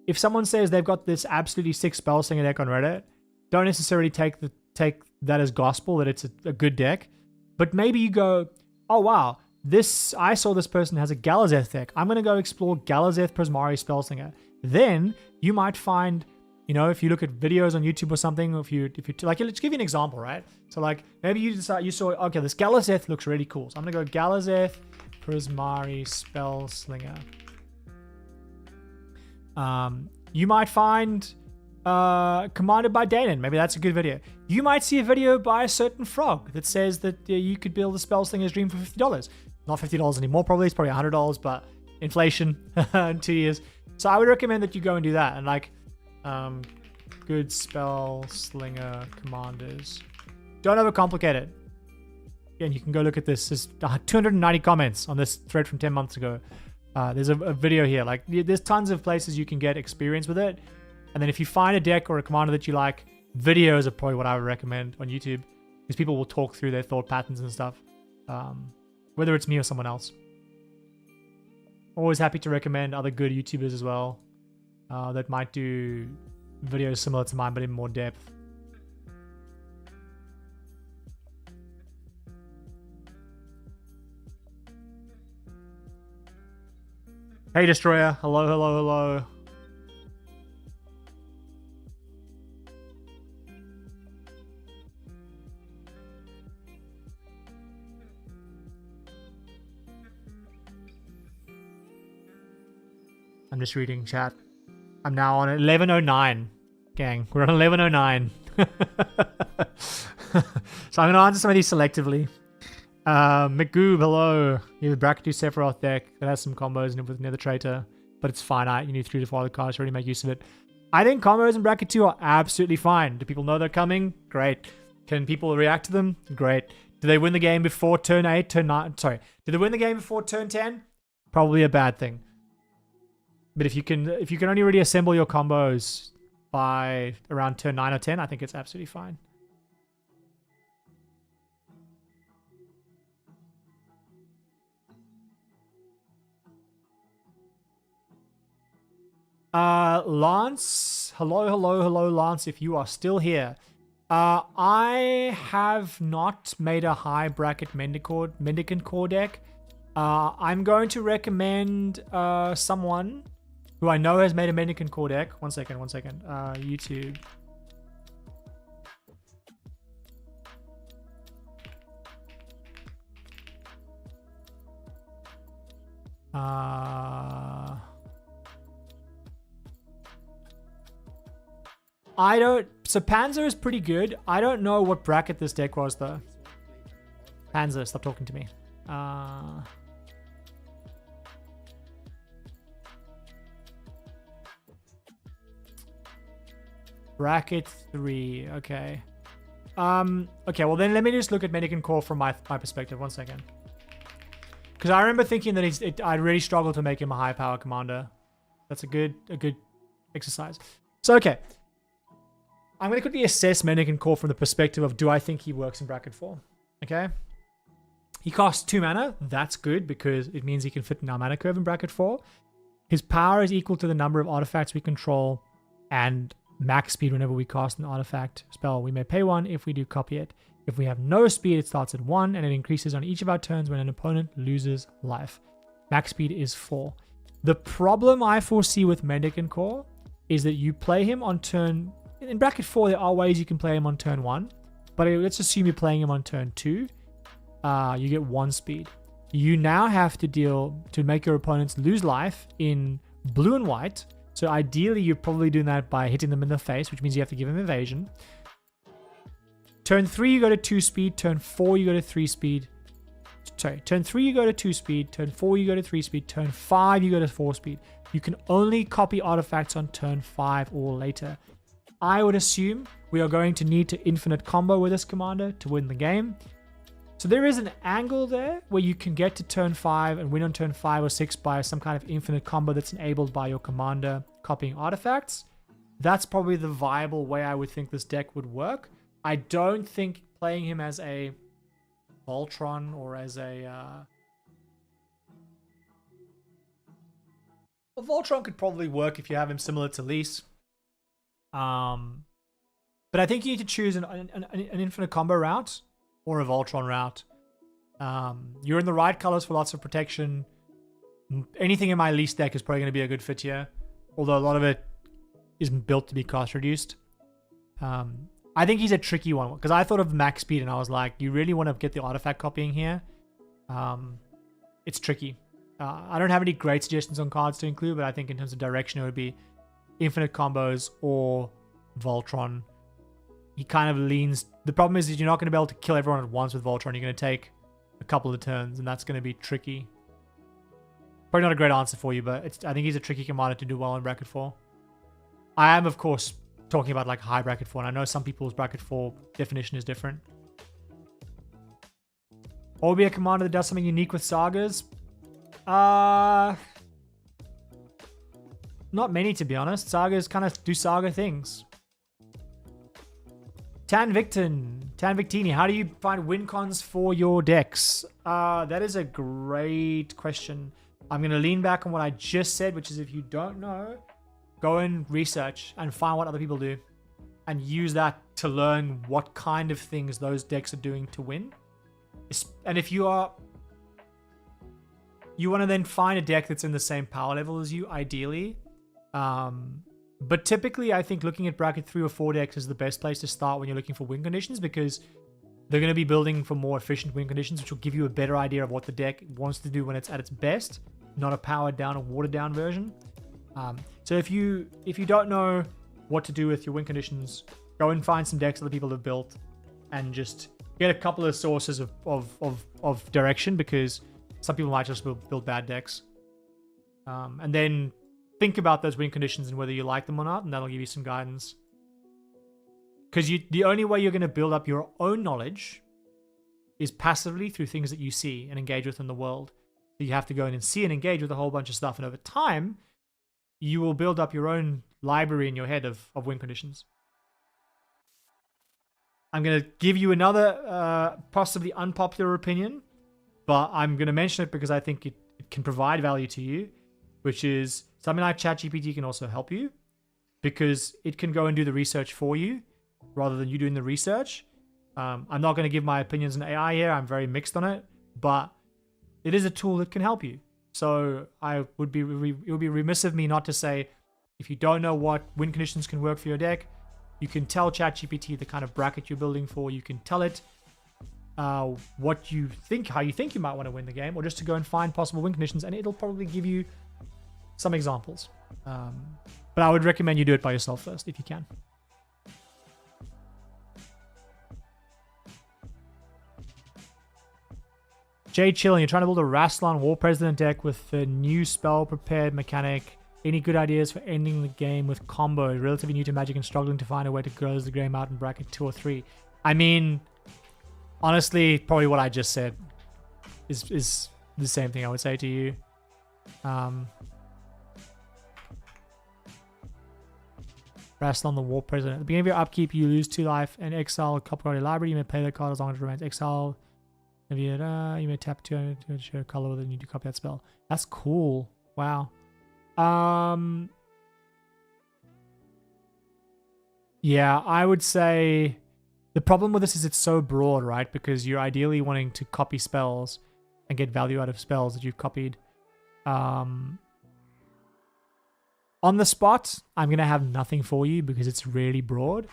if someone says they've got this absolutely sick Spellslinger deck on Reddit, don't necessarily take that as gospel, that it's a good deck. But maybe you go, oh, wow, I saw this person has a Galazeth deck. I'm going to go explore Galazeth Prismari Spellslinger. Then you might find... You know, if you look at videos on YouTube or something, if you like, let's give you an example, right? So like, maybe you saw, okay, this Galazeth looks really cool. So I'm gonna go Galazeth Prismari Spellslinger. You might find Commanded by Danon. Maybe that's a good video. You might see a video by a certain frog that says that you could build a Spellslinger's Dream for $50. Not $50 anymore, probably. It's probably $100, but inflation in 2 years. So I would recommend that you go and do that. And like, good Spellslinger commanders. Don't overcomplicate it. Again, you can go look at this. There's 290 comments on this thread from 10 months ago. There's a video here. Like, there's tons of places you can get experience with it. And then if you find a deck or a commander that you like, videos are probably what I would recommend on YouTube, because people will talk through their thought patterns and stuff. Whether it's me or someone else. Always happy to recommend other good YouTubers as well. That might do videos similar to mine, but in more depth. Hey, Destroyer. Hello, hello, hello. I'm just reading chat. I'm now on 11:09, gang. We're on 11:09. So I'm going to answer some of these selectively. McGoob, hello. You have a Bracket 2 Sephiroth deck that has some combos in it with Nether Traitor, but it's finite. You need 3 to 4 other cards to really make use of it. I think combos in Bracket 2 are absolutely fine. Do people know they're coming? Great. Can people react to them? Great. Do they win the game before turn 8, turn 9? Sorry. Do they win the game before turn 10? Probably a bad thing. But if you can only really assemble your combos by around turn 9 or 10, I think it's absolutely fine. Lance, hello, Lance, if you are still here. I have not made a high bracket Mendicant core deck. I'm going to recommend someone who I know has made a Mendicant core deck. One second. YouTube. So Panzer is pretty good. I don't know what bracket this deck was though. Panzer, stop talking to me. Bracket 3, okay. Okay, well then let me just look at Mendicant Core from my perspective. One second. Because I remember thinking that I'd really struggled to make him a high power commander. That's a good exercise. So okay. I'm going to quickly assess Mendicant Core from the perspective of, do I think he works in bracket 4? Okay. He costs 2 mana. That's good because it means he can fit in our mana curve in bracket 4. His power is equal to the number of artifacts we control and max speed whenever we cast an artifact spell. We may pay 1 if we do copy it. If we have no speed, it starts at 1 and it increases on each of our turns when an opponent loses life. Max speed is 4. The problem I foresee with Mendicant Core is that you play him on turn... In bracket 4, there are ways you can play him on turn 1. But let's assume you're playing him on turn 2. You get 1 speed. You now have to deal to make your opponents lose life in blue and white. So ideally, you're probably doing that by hitting them in the face, which means you have to give them evasion. Turn 3, you go to 2 speed. Turn 4, you go to 3 speed. Sorry, turn 3, you go to 2 speed. Turn 4, you go to 3 speed. Turn 5, you go to 4 speed. You can only copy artifacts on turn 5 or later. I would assume we are going to need to infinite combo with this commander to win the game. So there is an angle there where you can get to turn 5 and win on turn 5 or 6 by some kind of infinite combo that's enabled by your commander copying artifacts. That's probably the viable way I would think this deck would work. I don't think playing him as a Voltron or as a... Well, Voltron could probably work if you have him similar to Lise. But I think you need to choose an infinite combo route or a Voltron route. You're in the right colors for lots of protection. Anything in my Lise deck is probably going to be a good fit here, although a lot of it isn't built to be cost reduced. I think he's a tricky one because I thought of max speed and I was like, you really want to get the artifact copying here. It's tricky. I don't have any great suggestions on cards to include, but I think in terms of direction, it would be infinite combos or Voltron. He kind of leans... The problem is that you're not going to be able to kill everyone at once with Voltron. You're going to take a couple of turns, and that's going to be tricky. Probably not a great answer for you, but I think he's a tricky commander to do well in bracket 4. I am, of course, talking about like high bracket 4, and I know some people's bracket 4 definition is different. What would be a commander that does something unique with sagas? Not many, to be honest. Sagas kind of do saga things. Tan Victini, how do you find win cons for your decks? That is a great question. I'm going to lean back on what I just said, which is if you don't know, go and research and find what other people do and use that to learn what kind of things those decks are doing to win. And if you want to then find a deck that's in the same power level as you, ideally. But typically, I think looking at bracket 3 or 4 decks is the best place to start when you're looking for win conditions, because they're going to be building for more efficient win conditions, which will give you a better idea of what the deck wants to do when it's at its best, not a powered down or watered down version. So if you don't know what to do with your win conditions, go and find some decks other people have built and just get a couple of sources of direction, because some people might just build bad decks. And then think about those win conditions and whether you like them or not, and that'll give you some guidance. Because the only way you're going to build up your own knowledge is passively through things that you see and engage with in the world. So you have to go in and see and engage with a whole bunch of stuff, and over time, you will build up your own library in your head of win conditions. I'm going to give you another possibly unpopular opinion, but I'm going to mention it because I think it can provide value to you, which is something like ChatGPT can also help you because it can go and do the research for you rather than you doing the research. I'm not going to give my opinions on AI here. I'm very mixed on it, but it is a tool that can help you. So it would be remiss of me not to say, if you don't know what win conditions can work for your deck, you can tell ChatGPT the kind of bracket you're building for. You can tell it what you think, how you think you might want to win the game, or just to go and find possible win conditions, and it'll probably give you some examples. But I would recommend you do it by yourself first if you can. Jay Chillin, you're trying to build a Rassilon War President deck with the new spell prepared mechanic. Any good ideas for ending the game with combos? Relatively new to Magic and struggling to find a way to close the game out in bracket 2 or 3. I mean, honestly, probably what I just said is the same thing I would say to you. Rassilon the War President. At the beginning of your upkeep, you lose 2 life and exile a copy card in your library. You may play the card as long as it remains exiled. You may tap 2 to show a color then you do copy that spell. That's cool. Wow. Yeah, I would say the problem with this is it's so broad, right? Because you're ideally wanting to copy spells and get value out of spells that you've copied. On the spot, I'm going to have nothing for you because it's really broad.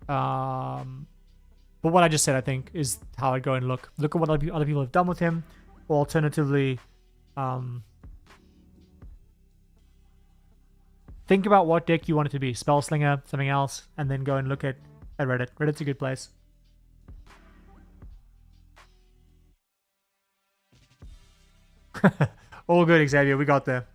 But what I just said, I think, is how I'd go and look. Look at what other people have done with him. Or alternatively, think about what deck you want it to be. Spellslinger, something else, and then go and look at Reddit. Reddit's a good place. All good, Xavier. We got there.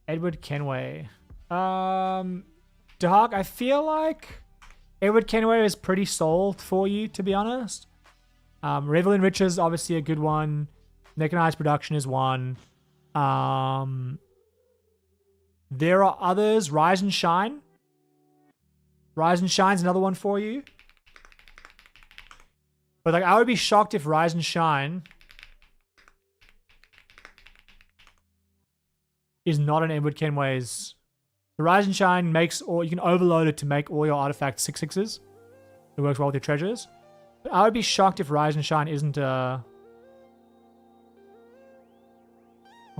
Edward Kenway. Dark, I feel like Edward Kenway is pretty sold for you, to be honest. Revel in Riches, obviously a good one. Mechanized Production is one. There are others. Rise and Shine. Rise and Shine's another one for you. But like, I would be shocked if Rise and Shine is not an Edward Kenway's. The Rise and Shine makes, or you can overload it to make all your artifacts 6/6s. It works well with your treasures. But I would be shocked if Rise and Shine isn't or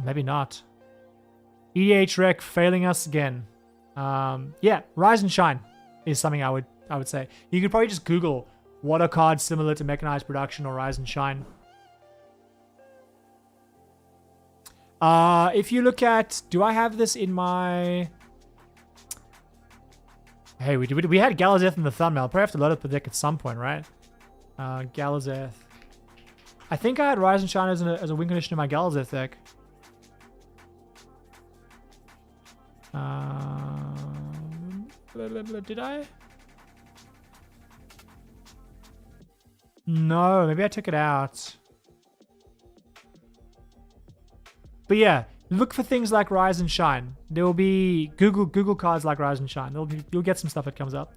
maybe not. EDHREC failing us again. Yeah, Rise and Shine is something I would say. You could probably just Google what are cards similar to Mechanized Production or Rise and Shine. If you look at, do I have this in my? Hey, we had Galazeth in the thumbnail. Probably have to load up the deck at some point, right? Galazeth. I think I had Rise and Shine as a win condition in my Galazeth deck. Did I? No, maybe I took it out. But yeah, look for things like Rise and Shine. There will be Google cards like Rise and Shine. You'll get some stuff that comes up.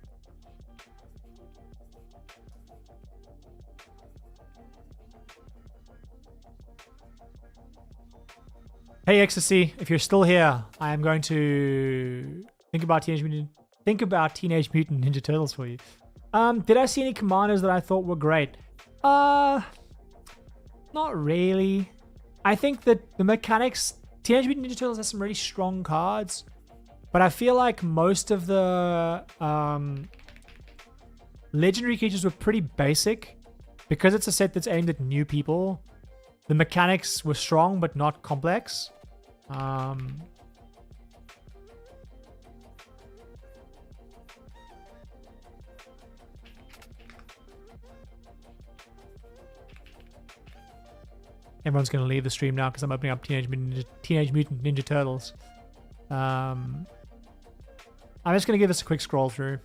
Hey Ecstasy, if you're still here, I am going to think about Teenage Mutant Ninja Turtles for you. Did I see any commanders that I thought were great? Not really. I think that the mechanics, Teenage Mutant Ninja Turtles has some really strong cards, but I feel like most of the legendary creatures were pretty basic. Because it's a set that's aimed at new people, the mechanics were strong but not complex. Everyone's going to leave the stream now because I'm opening up Teenage Mutant Ninja Turtles. I'm just going to give this a quick scroll through.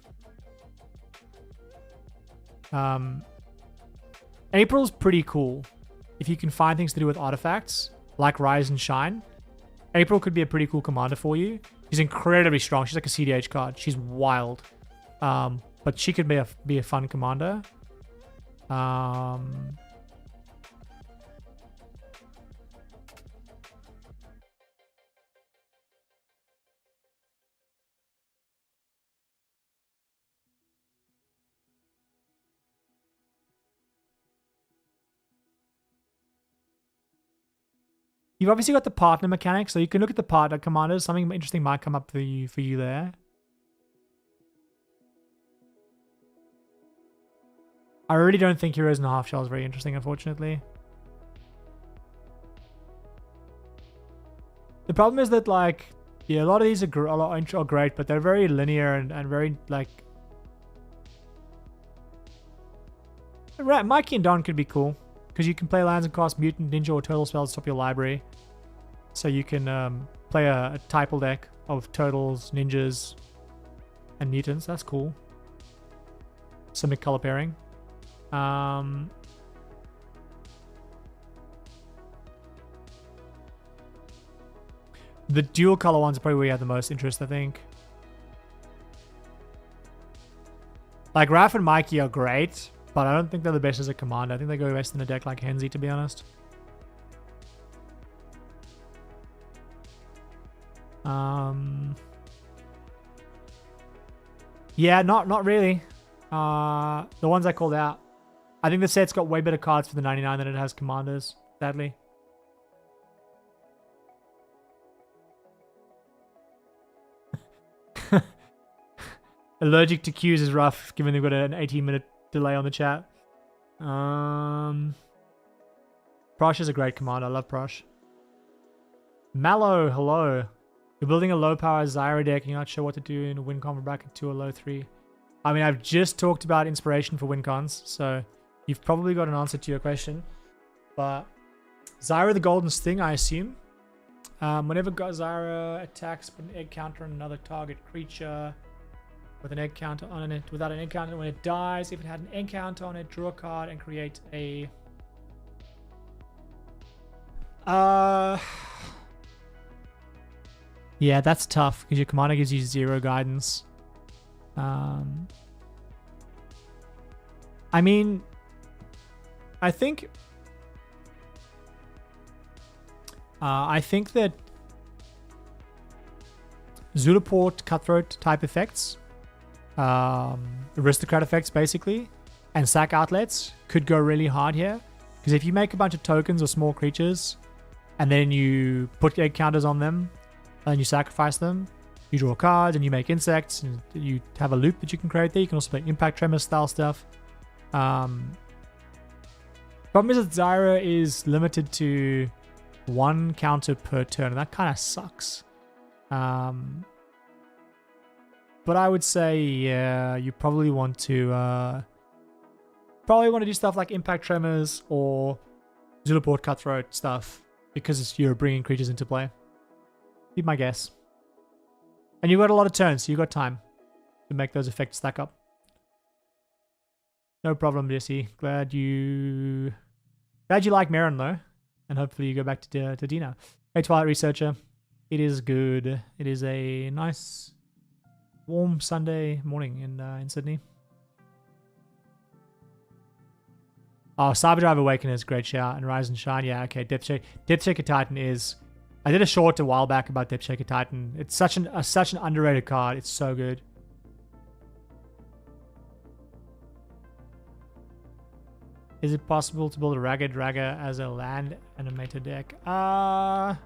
April's pretty cool. If you can find things to do with artifacts, like Rise and Shine, April could be a pretty cool commander for you. She's incredibly strong. She's like a CDH card. She's wild. But she could be a fun commander. You've obviously got the partner mechanic, so you can look at the partner commanders. Something interesting might come up for you there. I really don't think Heroes and Half Shell is very interesting, unfortunately. The problem is that, like, yeah, a lot of these are great, but they're very linear and very, like... Mikey and Don could be cool, because you can play lands and cast Mutant, Ninja, or Turtle spells to top your library. So you can play a typal deck of Turtles, Ninjas, and Mutants. That's cool. Simic color pairing. The dual color ones are probably where you have the most interest, I think. Like, Raph and Mikey are great, but I don't think they're the best as a commander. I think they go best in a deck like Henzi, to be honest. Yeah, not really. The ones I called out. I think the set's got way better cards for the 99 than it has commanders, sadly. Allergic to cues is rough, given they've got an 18-minute delay on the chat. Prosh is a great commander. I love Prosh. Mallow, hello. You're building a low-power Zyra deck and you're not sure what to do in a win con for bracket 2 or low 3. I mean, I've just talked about inspiration for win cons, so you've probably got an answer to your question. But Zyra the Golden Sting, I assume. Whenever Zyra attacks, put an egg counter on another target creature with an egg counter on it. Without an egg counter, when it dies, if it had an egg counter on it, draw a card and create a... Yeah, that's tough because your commander gives you 0 guidance. I mean, I think that Zulaport Cutthroat type effects, aristocrat effects basically, and sack outlets could go really hard here. Because if you make a bunch of tokens or small creatures, and then you put egg counters on them, and you sacrifice them, you draw cards, and you make insects, and you have a loop that you can create there. You can also play Impact Tremor style stuff. Problem is that Zyra is limited to 1 counter per turn, and that kind of sucks. But I would say, yeah, you probably want to do stuff like Impact Tremors or Zulaport Cutthroat stuff, because you're bringing creatures into play. Be my guess. And you've got a lot of turns, so you've got time to make those effects stack up. No problem, Jesse. Glad you like Marin, though. And hopefully you go back to Dino. Hey, Twilight Researcher. It is good. It is a nice, warm Sunday morning in Sydney. Oh, Cyberdrive Awakener is a great shout. And Rise and Shine, yeah, okay. Depthshaker Titan is... I did a short a while back about Depthshaker Titan. It's such an underrated card. It's so good. Is it possible to build a Ragged Dragger as a land animator deck? I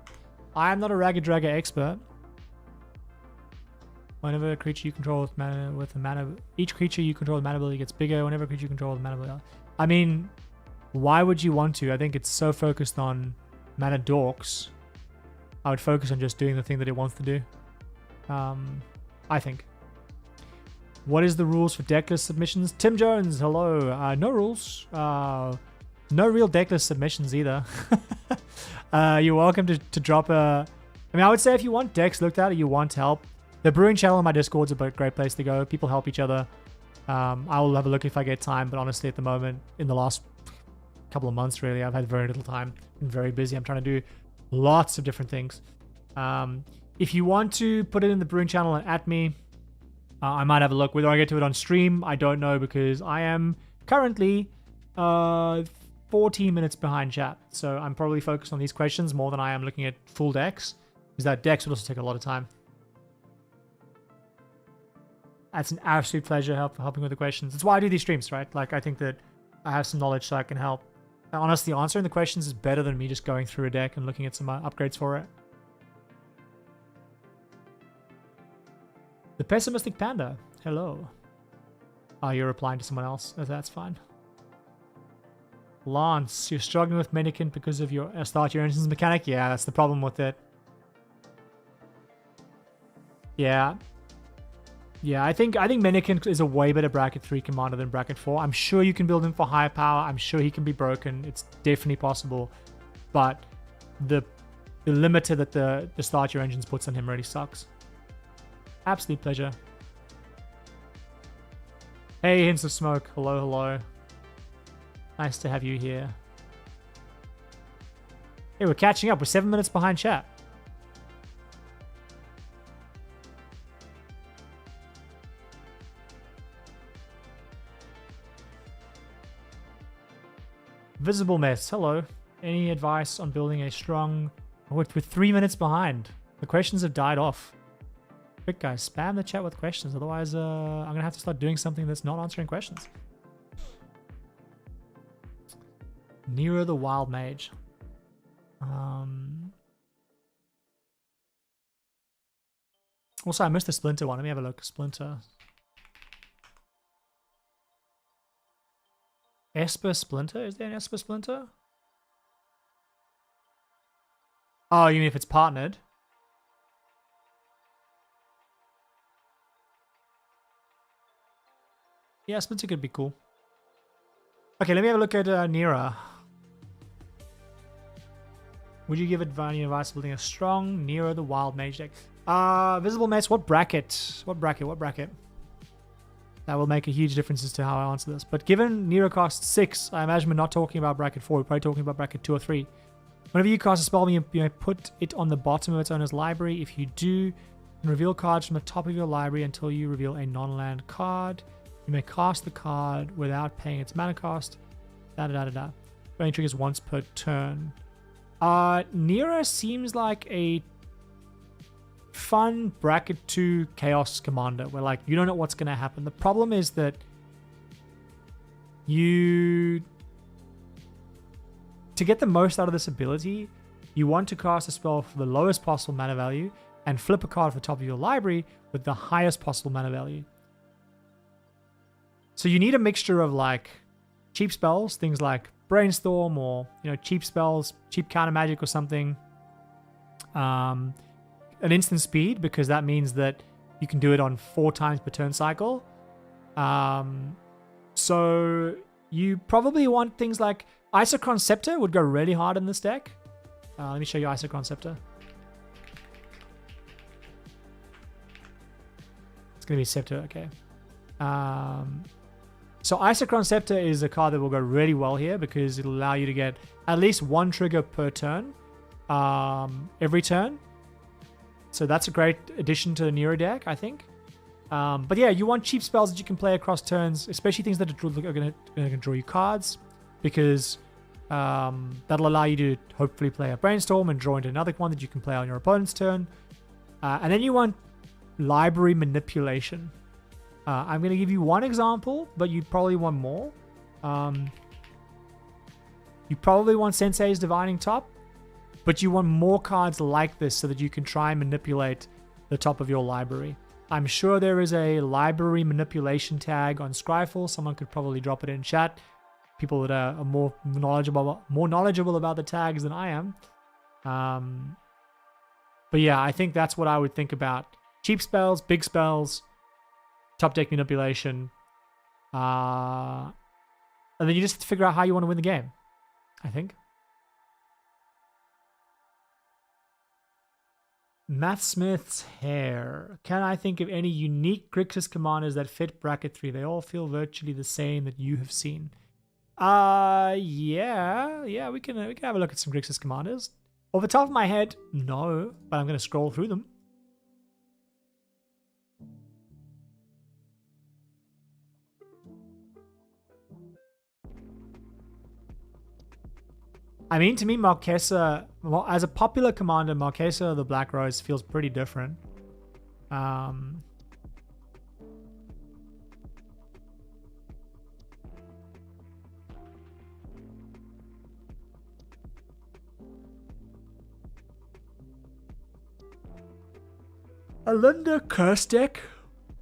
am not a Ragged Dragger expert. Whenever a creature you control with mana, each creature you control with mana ability gets bigger. Whenever a creature you control with mana ability, I mean, why would you want to? I think it's so focused on mana dorks. I would focus on just doing the thing that it wants to do. I think. What is the rules for deckless submissions? Tim Jones, hello. No rules. No real deckless submissions either. You're welcome to drop a... I mean, I would say if you want decks looked at or you want help, the Brewing channel on my Discord is a great place to go. People help each other. I will have a look if I get time, but honestly, at the moment, in the last couple of months, really, I've had very little time. Been very busy. I'm trying to do lots of different things. If you want to put it in the Brewing channel and at me, I might have a look. Whether I get to it on stream, I don't know, because I am currently Uh, 14 minutes behind chat. So I'm probably focused on these questions more than I am looking at full decks. Because that decks would also take a lot of time. It's an absolute pleasure helping with the questions. That's why I do these streams, right? Like, I think that I have some knowledge so I can help. And honestly, answering the questions is better than me just going through a deck and looking at some upgrades for it. The Pessimistic Panda. Hello. Oh, you're replying to someone else. Oh, that's fine. Lance, you're struggling with Mendicant because of your start your engines mechanic? Yeah, that's the problem with it. Yeah. Yeah, I think Mendicant is a way better bracket 3 commander than bracket 4. I'm sure you can build him for higher power. I'm sure he can be broken. It's definitely possible. But the limiter that the start your engines puts on him really sucks. Absolute pleasure. Hey, Hints of Smoke. Hello, hello. Nice to have you here. Hey, we're catching up. We're 7 minutes behind chat. Visible Mess, hello. Any advice on building a strong... We're 3 minutes behind. The questions have died off. Quick, guys, spam the chat with questions. Otherwise, I'm going to have to start doing something that's not answering questions. Nero the Wild Mage. Also, I missed the Splinter one. Let me have a look. Splinter. Esper Splinter? Is there an Esper Splinter? Oh, you mean if it's partnered? Yeah, Splinter could be cool. Okay, let me have a look at Nira. Would you give any advice building a strong Nero the Wild Mage deck? Visible Mess, what bracket? What bracket? That will make a huge difference as to how I answer this. But given Nero costs 6, I imagine we're not talking about bracket 4. We're probably talking about bracket 2 or 3. Whenever you cast a spell, you may put it on the bottom of its owner's library. If you do, you can reveal cards from the top of your library until you reveal a non-land card. You may cast the card without paying its mana cost. Only triggers once per turn. Nero seems like a fun bracket 2 chaos commander where like you don't know what's going to happen. The problem is that to get the most out of this ability, you want to cast a spell for the lowest possible mana value and flip a card off the top of your library with the highest possible mana value. So you need a mixture of like cheap spells, things like Brainstorm, or cheap spells, cheap counter magic or something. An instant speed, because that means that you can do it on 4 times per turn cycle. So you probably want things like Isochron Scepter would go really hard in this deck. Let me show you Isochron Scepter. It's going to be Scepter, okay. So Isochron Scepter is a card that will go really well here because it'll allow you to get at least 1 trigger per turn, every turn. So that's a great addition to the Nero deck, I think. But yeah, you want cheap spells that you can play across turns, especially things that are going to draw you cards, because that'll allow you to hopefully play a Brainstorm and draw into another one that you can play on your opponent's turn. And then you want library manipulation. I'm going to give you one example, but you probably want more. You probably want Sensei's Divining Top, but you want more cards like this so that you can try and manipulate the top of your library. I'm sure there is a library manipulation tag on Scryfall. Someone could probably drop it in chat. People that are more knowledgeable about the tags than I am. But yeah, I think that's what I would think about. Cheap spells, big spells, top deck manipulation. And then you just have to figure out how you want to win the game, I think. Mathsmith's Hair. Can I think of any unique Grixis commanders that fit bracket 3? They all feel virtually the same that you have seen. Yeah, we can have a look at some Grixis commanders. Off the top of my head, no, but I'm going to scroll through them. I mean, to me, Marquesa, well, as a popular commander, Marquesa of the Black Rose feels pretty different. A Linda curse deck.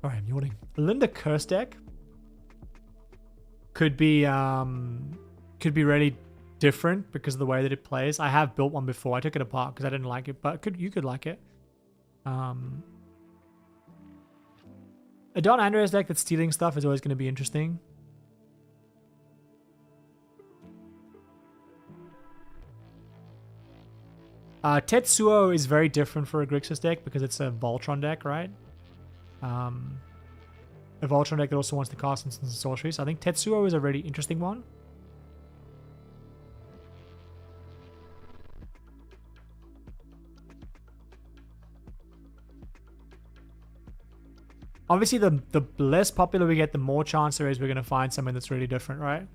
Sorry, I'm yawning. A Linda curse deck could be really different because of the way that it plays. I have built one before. I took it apart because I didn't like it, but you could like it. A Don Andres deck that's stealing stuff is always going to be interesting. Tetsuo is very different for a Grixis deck because it's a Voltron deck, right? A Voltron deck that also wants to cast instants and sorceries. I think Tetsuo is a really interesting one. Obviously, the less popular we get, the more chance there is we're going to find something that's really different, right?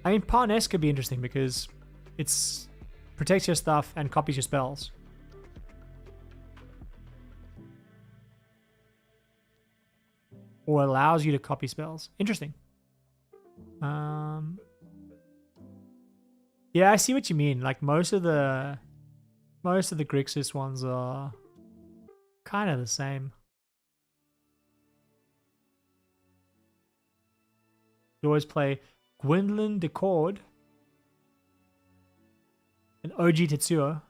I mean, Parnes could be interesting because it's protects your stuff and copies your spells. Or allows you to copy spells. Interesting. Yeah, I see what you mean. Like most of the Grixis ones are kind of the same. You always play Gwendolyn Decord and OG Tetsuo.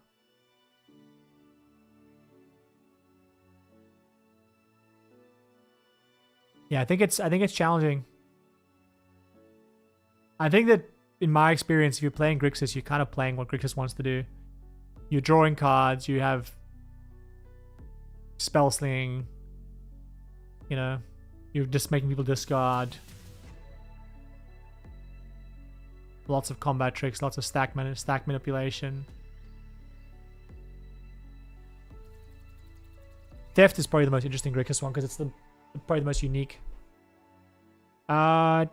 Yeah, I think it's challenging. I think that in my experience, if you're playing Grixis, you're kind of playing what Grixis wants to do. You're drawing cards, you have spell slinging, you know, you're just making people discard. Lots of combat tricks, lots of stack manipulation. Theft is probably the most interesting Grixis one because it's probably the most unique. Tan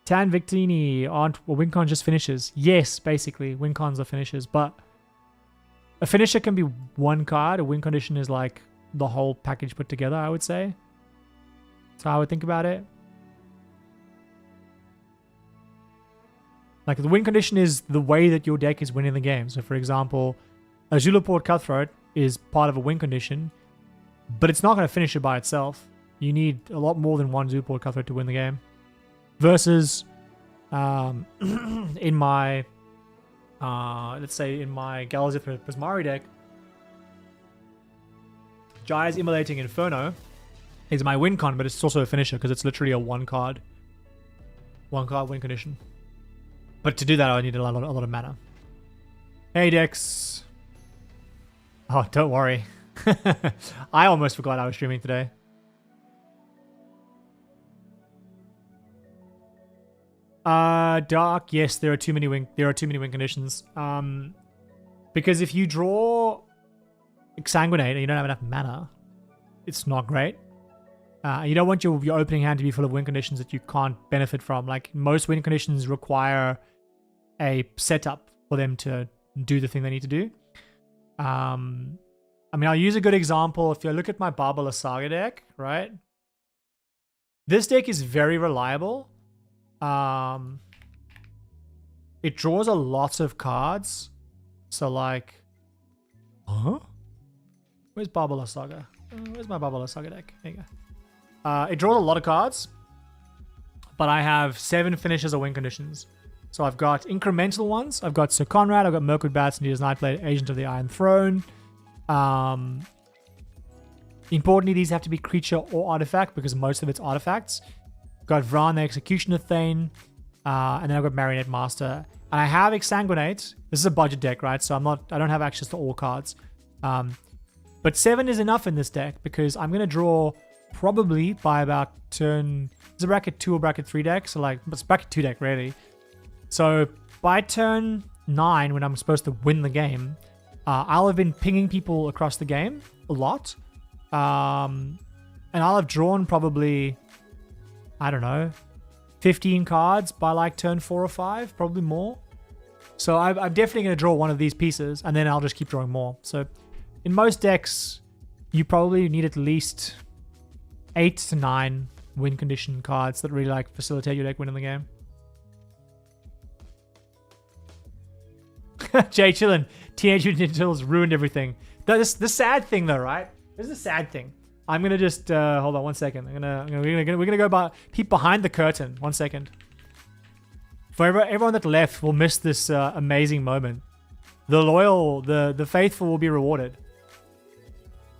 Victini, WinCon just finishes. Yes, basically, WinCons are finishes, but a finisher can be one card. A win condition is like the whole package put together, I would say. That's how I would think about it. Like the win condition is the way that your deck is winning the game. So for example, a Zulaport Cutthroat is part of a win condition, but it's not going to finish it by itself. You need a lot more than one Zulaport Cutthroat to win the game. Versus in my let's say in my Galazith Prismari deck, Jaya's Immolating Inferno is my win con, but it's also a finisher because it's literally a one card win condition. But to do that, I need a lot of mana. Hey, Dex. Oh, don't worry. I almost forgot I was streaming today. Dark. Yes, there are too many win conditions. Because if you draw Exsanguinate and you don't have enough mana, it's not great. You don't want your opening hand to be full of win conditions that you can't benefit from. Like most win conditions require a setup for them to do the thing they need to do. I mean, I'll use a good example. If you look at my Barbala Saga deck, right? This deck is very reliable. It draws a lot of cards. So like, huh? Where's Barbala Saga? Where's my Barbala Saga deck? There you go. It draws a lot of cards, but I have 7 finishes or win conditions. So I've got incremental ones. I've got Sir Conrad, I've got Mirkwood Bats, Nita's Nightblade, Agent of the Iron Throne. Importantly, these have to be creature or artifact because most of it's artifacts. I've got Vran, the Executioner Thane, and then I've got Marionette Master. And I have Exsanguinate. This is a budget deck, right? So I don't have access to all cards. But 7 is enough in this deck because I'm gonna draw probably by about turn. It's a bracket 2 or bracket 3 deck, so like it's bracket 2 deck really. So by turn 9, when I'm supposed to win the game, I'll have been pinging people across the game a lot. And I'll have drawn probably, I don't know, 15 cards by like turn 4 or 5, probably more. So I'm definitely going to draw one of these pieces, and then I'll just keep drawing more. So in most decks, you probably need at least 8 to 9 win condition cards that really like facilitate your deck winning the game. Jay chillin'. Teenage Mutant Ninja Turtles ruined everything. The sad thing though, right? This is the sad thing. I'm gonna just hold on 1 second. We're gonna go peep behind the curtain. 1 second. For everyone that left will miss this amazing moment. The loyal, the faithful will be rewarded.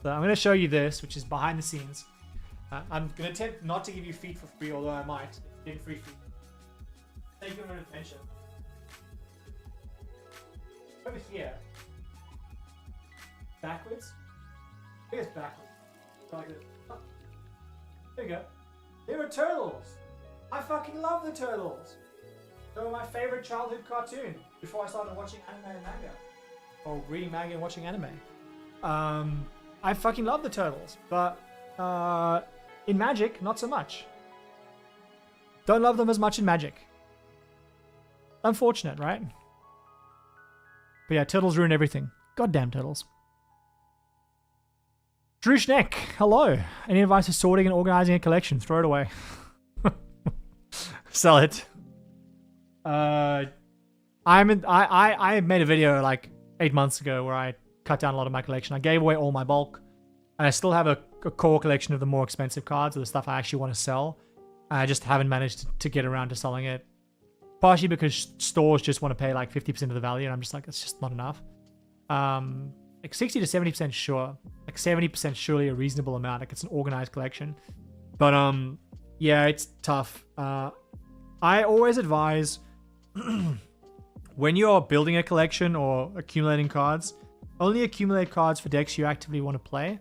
So I'm gonna show you this, which is behind the scenes. I'm gonna attempt not to give you feet for free, although I might. Get free feet. Take you on an adventure. Over here. Backwards. I think it's backwards. Like this. Oh. There you go. There are turtles. I fucking love the turtles. They were my favorite childhood cartoon before I started watching anime and manga. Or reading manga and watching anime. I fucking love the turtles. But in Magic, not so much. Don't love them as much in Magic. Unfortunate, right? But yeah, turtles ruin everything. Goddamn turtles. Drew Schneck, hello. Any advice for sorting and organizing a collection? Throw it away. Sell it. I made a video like 8 months ago where I cut down a lot of my collection. I gave away all my bulk, and I still have a core collection of the more expensive cards, of the stuff I actually want to sell. I just haven't managed to get around to selling it. Partially because stores just want to pay like 50% of the value, and I'm just like, it's just not enough. Like 60 to 70% sure. Like 70% surely a reasonable amount. Like it's an organized collection. But yeah, it's tough. I always advise when you're building a collection or accumulating cards, only accumulate cards for decks you actively want to play,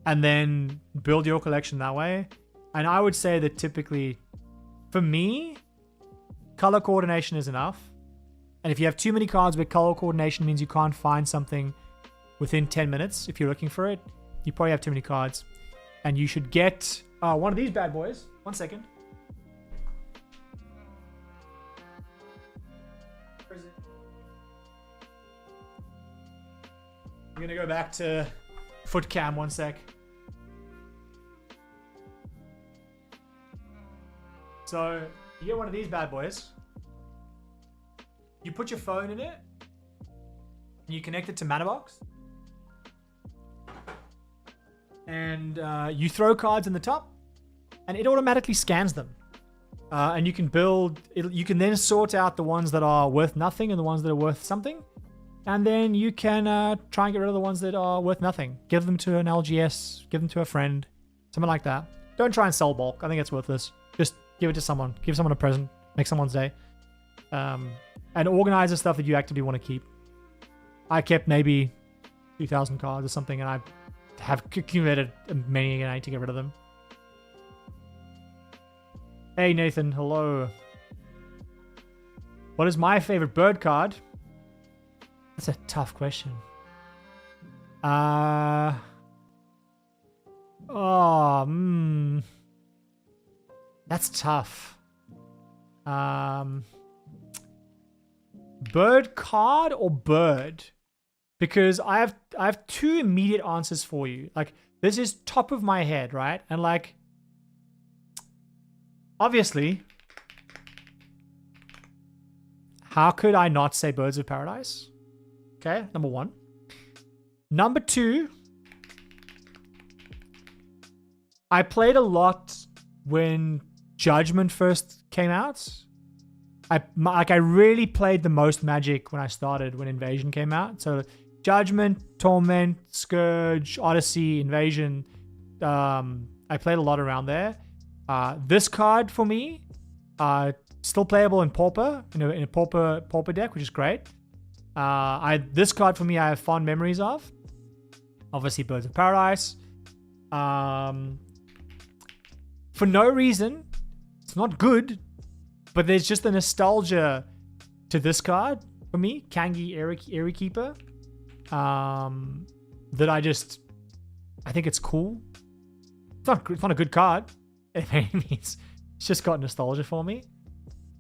and then build your collection that way. And I would say that typically, for me, color coordination is enough. And if you have too many cards where color coordination means you can't find something within 10 minutes, if you're looking for it, you probably have too many cards. And you should get one of these bad boys. 1 second. Where is it? I'm gonna go back to foot cam 1 sec. So you get one of these bad boys. You put your phone in it, and you connect it to ManaBox, and you throw cards in the top, and it automatically scans them. And you can build. You can then sort out the ones that are worth nothing and the ones that are worth something, and then you can try and get rid of the ones that are worth nothing. Give them to an LGS, give them to a friend, something like that. Don't try and sell bulk. I think it's worthless. Just give it to someone. Give someone a present. Make someone's day. And organize the stuff that you actively want to keep. I kept maybe 2,000 cards or something, and I have accumulated many, and I need to get rid of them. Hey Nathan, hello. What is my favorite bird card? That's a tough question. That's tough. Bird card or bird? Because I have two immediate answers for you. Like, this is top of my head, right? And like, obviously, how could I not say Birds of Paradise? Okay, number one. Number two, I played a lot when Judgment first came out. I really played the most Magic when I started, when Invasion came out. So Judgment, Torment, Scourge, Odyssey, Invasion. I played a lot around there. This card for me, still playable in Pauper, in a Pauper deck, which is great. This card for me, I have fond memories of. Obviously, Birds of Paradise. For no reason, it's not good, but there's just a nostalgia to this card for me. Kangi Eerie Keeper. that I think it's cool. It's not a good card by any means. It's just got nostalgia for me.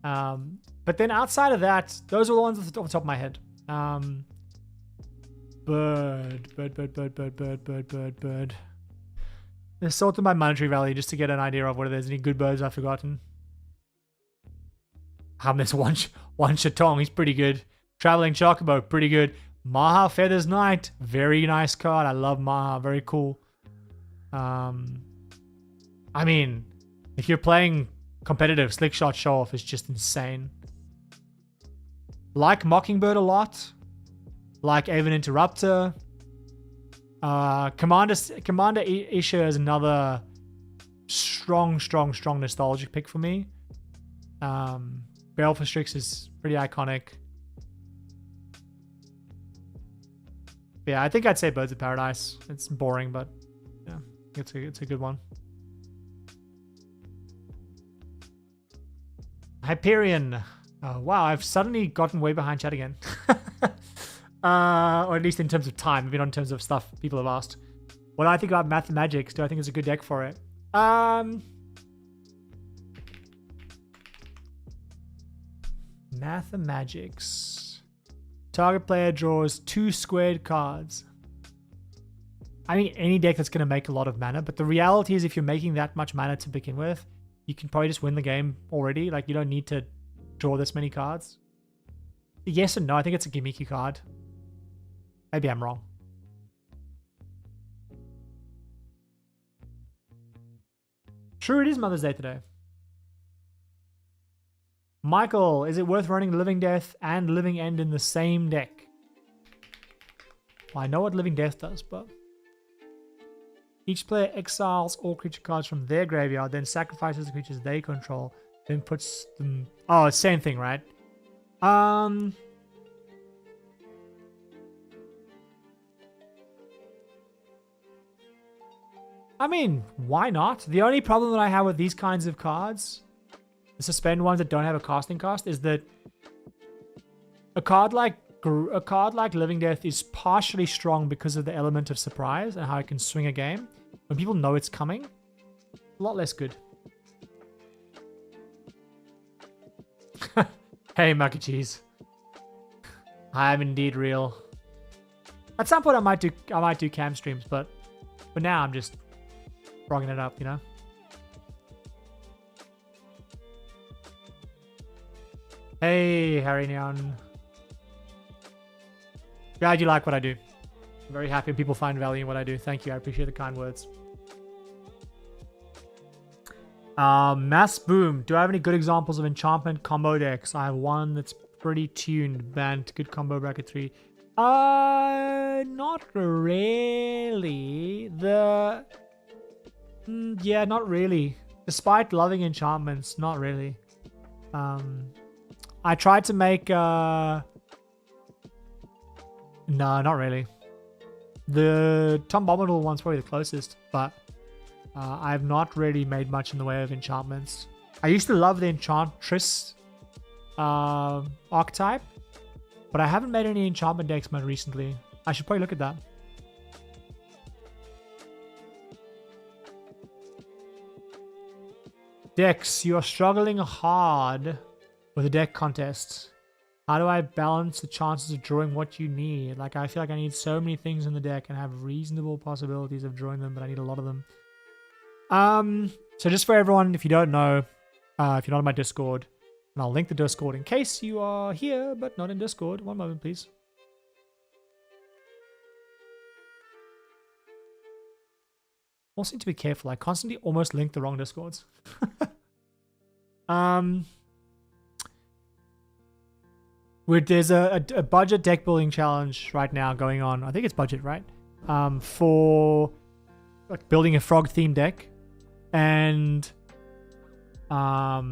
But then outside of that, those are the ones off the top of my head. Bird. Let's sort through my monetary value just to get an idea of whether there's any good birds I've forgotten. There's one Shatong, he's pretty good. Traveling Chocobo, pretty good. Maha Feathers Knight, very nice card. I love Maha, very cool. I mean, if you're playing competitive, Slick Shot Show Off is just insane. Like Mockingbird a lot. Like Aven Interrupter. Commander Isha is another strong nostalgic pick for me. Baleful Strix is pretty iconic. Yeah, I think I'd say Birds of Paradise. It's boring, but yeah, it's a good one. Hyperion. Oh, wow, I've suddenly gotten way behind chat again. Or at least in terms of time, maybe not in terms of stuff people have asked. What do I think about Mathemagics? Do I think it's a good deck for it? Mathemagics. Target player draws 2 squared cards. I mean, any deck that's going to make a lot of mana, but the reality is if you're making that much mana to begin with, you can probably just win the game already. Like, you don't need to draw this many cards. Yes and no, I think it's a gimmicky card. Maybe I'm wrong. True, it is Mother's Day today. Michael, is it worth running Living Death and Living End in the same deck? Well, I know what Living Death does, but... Each player exiles all creature cards from their graveyard, then sacrifices the creatures they control, then puts them... Oh, it's the same thing, right? I mean, why not? The only problem that I have with these kinds of cards, the suspend ones that don't have a casting cost, is that a card like Living Death is partially strong because of the element of surprise and how it can swing a game. When people know it's coming, a lot less good. Hey, Mac and Cheese. I am indeed real. At some point, I might do cam streams, but for now, I'm just frogging it up, you know. Hey, Harry Neon. Glad you like what I do. I'm very happy people find value in what I do. Thank you. I appreciate the kind words. Mass Boom. Do I have any good examples of enchantment combo decks? I have one that's pretty tuned. Bant. Good combo bracket 3. Not really. Yeah, not really. Despite loving enchantments, not really. I tried to make... No, not really. The Tom Bombadil one's probably the closest, but I've not really made much in the way of enchantments. I used to love the Enchantress archetype, but I haven't made any enchantment decks much recently. I should probably look at that. Decks, you are struggling hard with the deck contests. How do I balance the chances of drawing what you need? Like, I feel like I need so many things in the deck and have reasonable possibilities of drawing them, but I need a lot of them. So just for everyone, if you don't know, if you're not on my Discord, and I'll link the Discord in case you are here, but not in Discord. One moment, please. Also need to be careful. I constantly almost link the wrong Discords. There's a budget deck building challenge right now going on. I think it's budget, right? For like building a frog themed deck, and I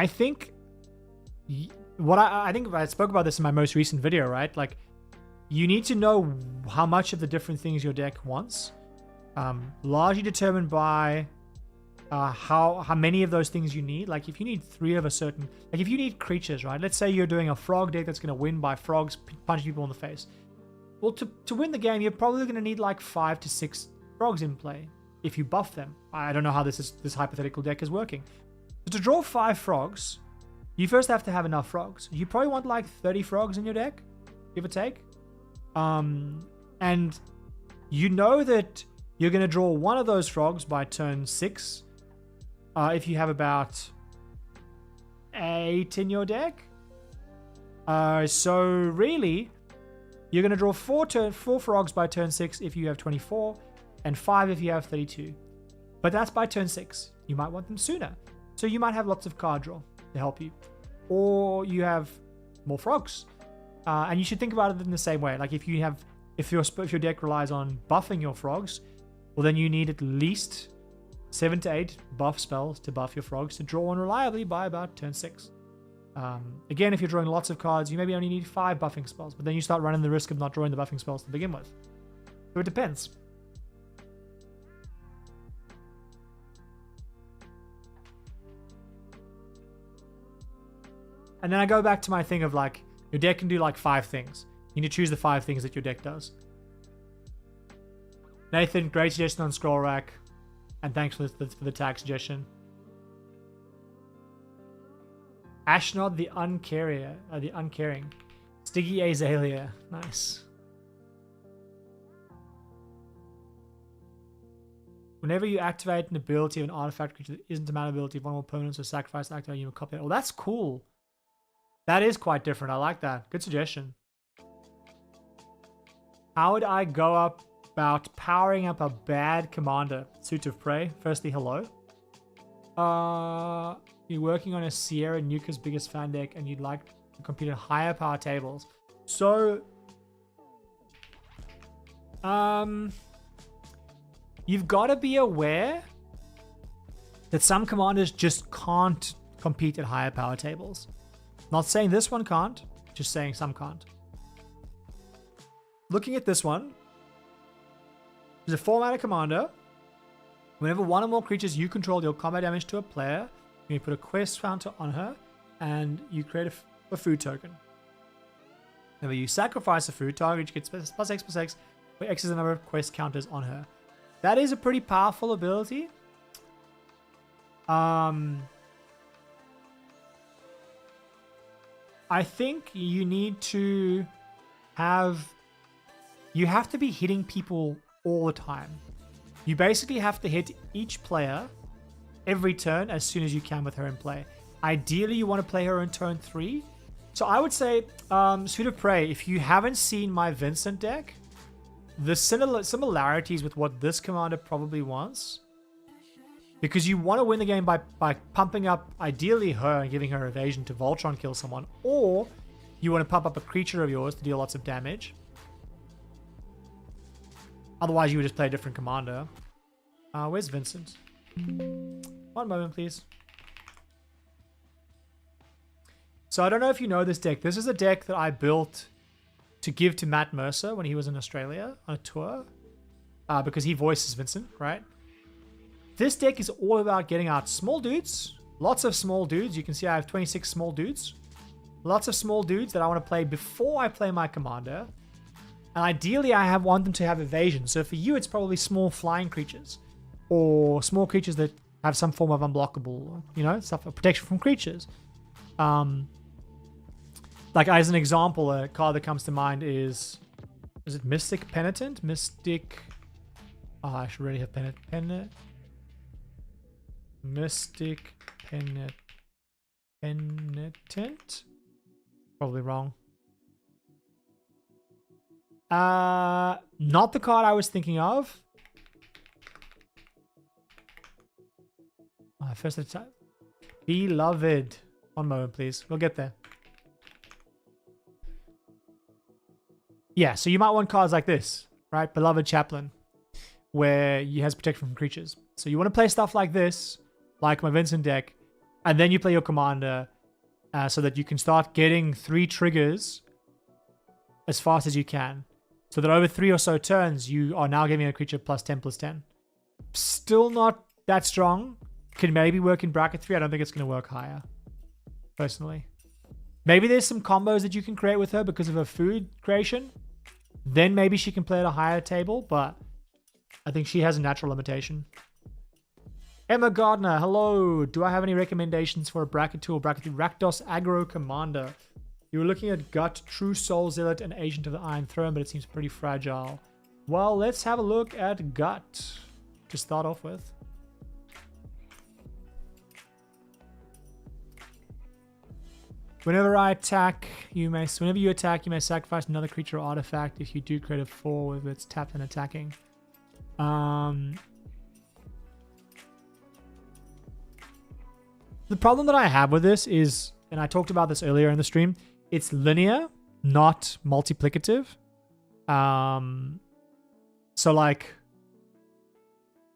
think I think I spoke about this in my most recent video, right? Like, you need to know how much of the different things your deck wants, largely determined by how many of those things you need. Like if you need 3 of a certain, like if you need creatures, right? Let's say you're doing a frog deck that's going to win by frogs punching people in the face. Well, to win the game, you're probably going to need like 5 to 6 frogs in play if you buff them. I don't know how this hypothetical deck is working. So to draw 5 frogs, you first have to have enough frogs. You probably want like 30 frogs in your deck, give or take. And you know that you're going to draw one of those frogs by turn 6 if you have about 8 in your deck. So really, you're going to draw 4 frogs by turn 6 if you have 24, and 5 if you have 32. But that's by turn 6. You might want them sooner. So you might have lots of card draw to help you. Or you have more frogs. And you should think about it in the same way. Like if your deck relies on buffing your frogs, well then you need at least 7 to 8 buff spells to buff your frogs to draw on reliably by about turn 6. Again, if you're drawing lots of cards, you maybe only need 5 buffing spells, but then you start running the risk of not drawing the buffing spells to begin with. So it depends. And then I go back to my thing of like, your deck can do like 5 things. You need to choose the 5 things that your deck does. Nathan, great suggestion on Scroll Rack. And thanks for the tag suggestion. Ashnod, the uncaring. Stiggy Azalea. Nice. Whenever you activate an ability of an artifact creature that isn't a mana ability, vulnerable opponents or sacrifice to activate, you will copy it. Oh, that's cool. That is quite different. I like that. Good suggestion. How would I go about powering up a bad commander? Suit of Prey. Firstly, hello. You're working on a Sierra Nuka's biggest fan deck and you'd like to compete at higher power tables. So, you've got to be aware that some commanders just can't compete at higher power tables. Not saying this one can't, just saying some can't. Looking at this one, there's a 4-mana commander. Whenever one or more creatures you control deal combat damage to a player, you put a quest counter on her, and you create a food token. Whenever you sacrifice a food target, you get +X+X, where X is the number of quest counters on her. That is a pretty powerful ability. I think you need to have to be hitting people all the time. You basically have to hit each player every turn as soon as you can with her in play. Ideally, you want to play her in turn 3. So I would say, Suit of Prey, if you haven't seen my Vincent deck, the similarities with what this commander probably wants, because you want to win the game by pumping up, ideally, her and giving her evasion to Voltron kill someone, or you want to pump up a creature of yours to deal lots of damage. Otherwise, you would just play a different commander. Where's Vincent? One moment, please. So I don't know if you know this deck. This is a deck that I built to give to Matt Mercer when he was in Australia on a tour, because he voices Vincent, right? This deck is all about getting out small dudes, lots of small dudes. You can see I have 26 small dudes. Lots of small dudes that I want to play before I play my commander. And ideally, I want them to have evasion. So for you, it's probably small flying creatures, or small creatures that have some form of unblockable, stuff, protection from creatures. Like as an example, a card that comes to mind is it Mystic Penitent? I should really have Penitent. Mystic Penitent? Probably wrong. Not the card I was thinking of. First attack. Beloved. One moment, please. We'll get there. Yeah, so you might want cards like this, right? Beloved Chaplain, where he has protection from creatures. So you want to play stuff like this, like my Vincent deck, and then you play your commander so that you can start getting 3 triggers as fast as you can. So that over 3 or so turns, you are now giving a creature +10/+10. Still not that strong, can maybe work in bracket 3. I don't think it's going to work higher, personally. Maybe there's some combos that you can create with her because of her food creation. Then maybe she can play at a higher table, but I think she has a natural limitation. Emma Gardner, hello. Do I have any recommendations for a bracket 2 or bracket 3 Rakdos Aggro Commander? You were looking at Gut, True Soul Zealot, and Agent of the Iron Throne, but it seems pretty fragile. Well, let's have a look at Gut to start off with. Whenever you attack, you may sacrifice another creature or artifact. If you do, create a 4 with its tapped and attacking. The problem that I have with this is, and I talked about this earlier in the stream, it's linear, not multiplicative. So like,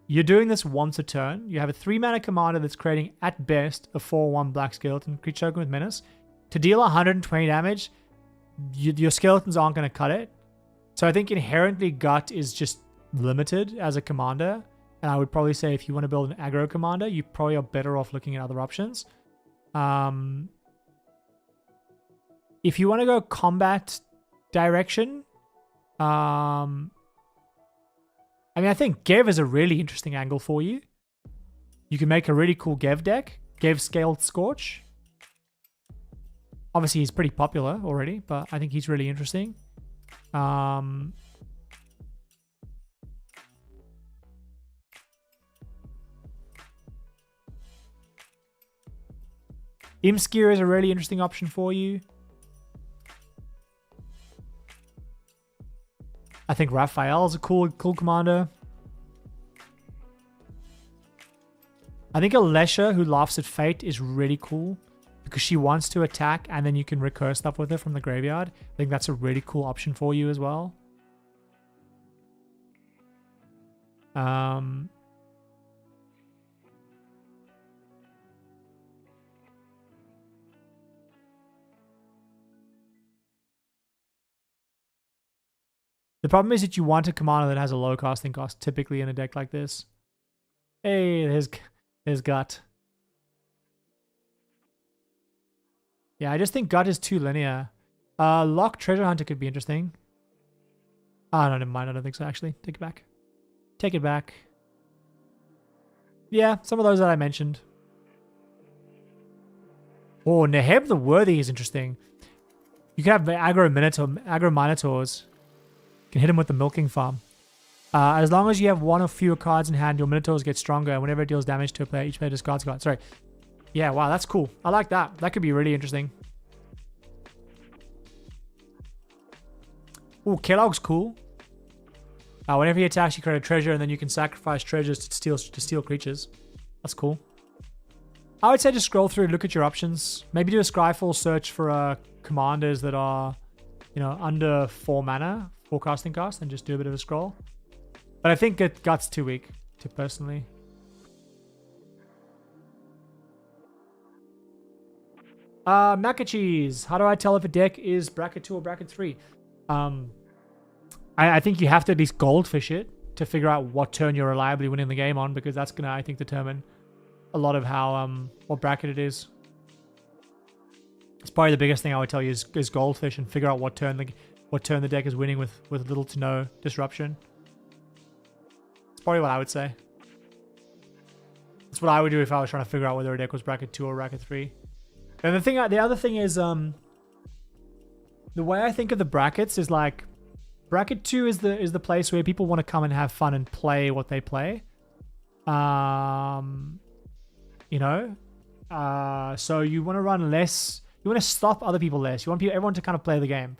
you're doing this once a turn. You have a 3-mana commander that's creating, at best, a 4/1 black skeleton creature token with menace. To deal 120 damage, your skeletons aren't going to cut it. So I think inherently Gut is just limited as a commander. And I would probably say if you want to build an aggro commander, you probably are better off looking at other options. If you want to go combat direction, I think Gev is a really interesting angle for you. You can make a really cool Gev deck. Gev Scaled Scorch. Obviously, he's pretty popular already, but I think he's really interesting. Imskir is a really interesting option for you. I think Raphael is a cool commander. I think Alesha, who laughs at fate, is really cool because she wants to attack and then you can recur stuff with her from the graveyard. I think that's a really cool option for you as well. The problem is that you want a commander that has a low casting cost, typically in a deck like this. Hey, there's Gut. Yeah, I just think Gut is too linear. Lock Treasure Hunter could be interesting. Oh, no, never mind. I don't think so, actually. Take it back. Take it back. Yeah, some of those that I mentioned. Oh, Neheb the Worthy is interesting. You can have aggro Minotaurs. You can hit him with the Milking Farm. As long as you have one or fewer cards in hand, your Minotaurs get stronger. And whenever it deals damage to a player, each player discards a card. Sorry. Yeah, wow, that's cool. I like that. That could be really interesting. Ooh, Kellogg's cool. Whenever he attacks, you create a treasure, and then you can sacrifice treasures to steal creatures. That's cool. I would say just scroll through, look at your options. Maybe do a Scryfall search for commanders that are, under 4 mana, 4 casting cost, and just do a bit of a scroll. But I think Gut's too weak, personally. Mac and Cheese. How do I tell if a deck is bracket 2 or bracket 3? I think you have to at least goldfish it to figure out what turn you're reliably winning the game on, because that's going to, I think, determine a lot of how what bracket it is. It's probably the biggest thing I would tell you is goldfish and figure out what turn the deck is winning with little to no disruption. It's probably what I would say. That's what I would do if I was trying to figure out whether a deck was bracket 2 or bracket 3. And the other thing is, the way I think of the brackets is like, bracket 2 is the place where people want to come and have fun and play what they play. So you want to run less. You want to stop other people less. You want everyone to kind of play the game.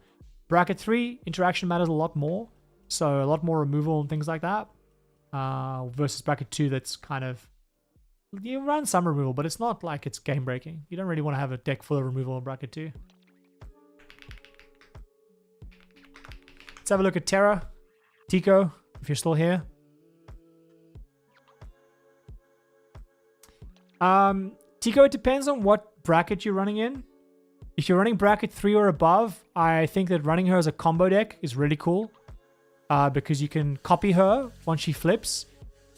Bracket 3, interaction matters a lot more. So a lot more removal and things like that. Versus bracket 2, that's kind of, you run some removal, but it's not like it's game breaking. You don't really want to have a deck full of removal in bracket 2. Let's have a look at Terra. Tico, if you're still here. Tico, it depends on what bracket you're running in. If you're running bracket 3 or above, I think that running her as a combo deck is really cool. Because you can copy her once she flips.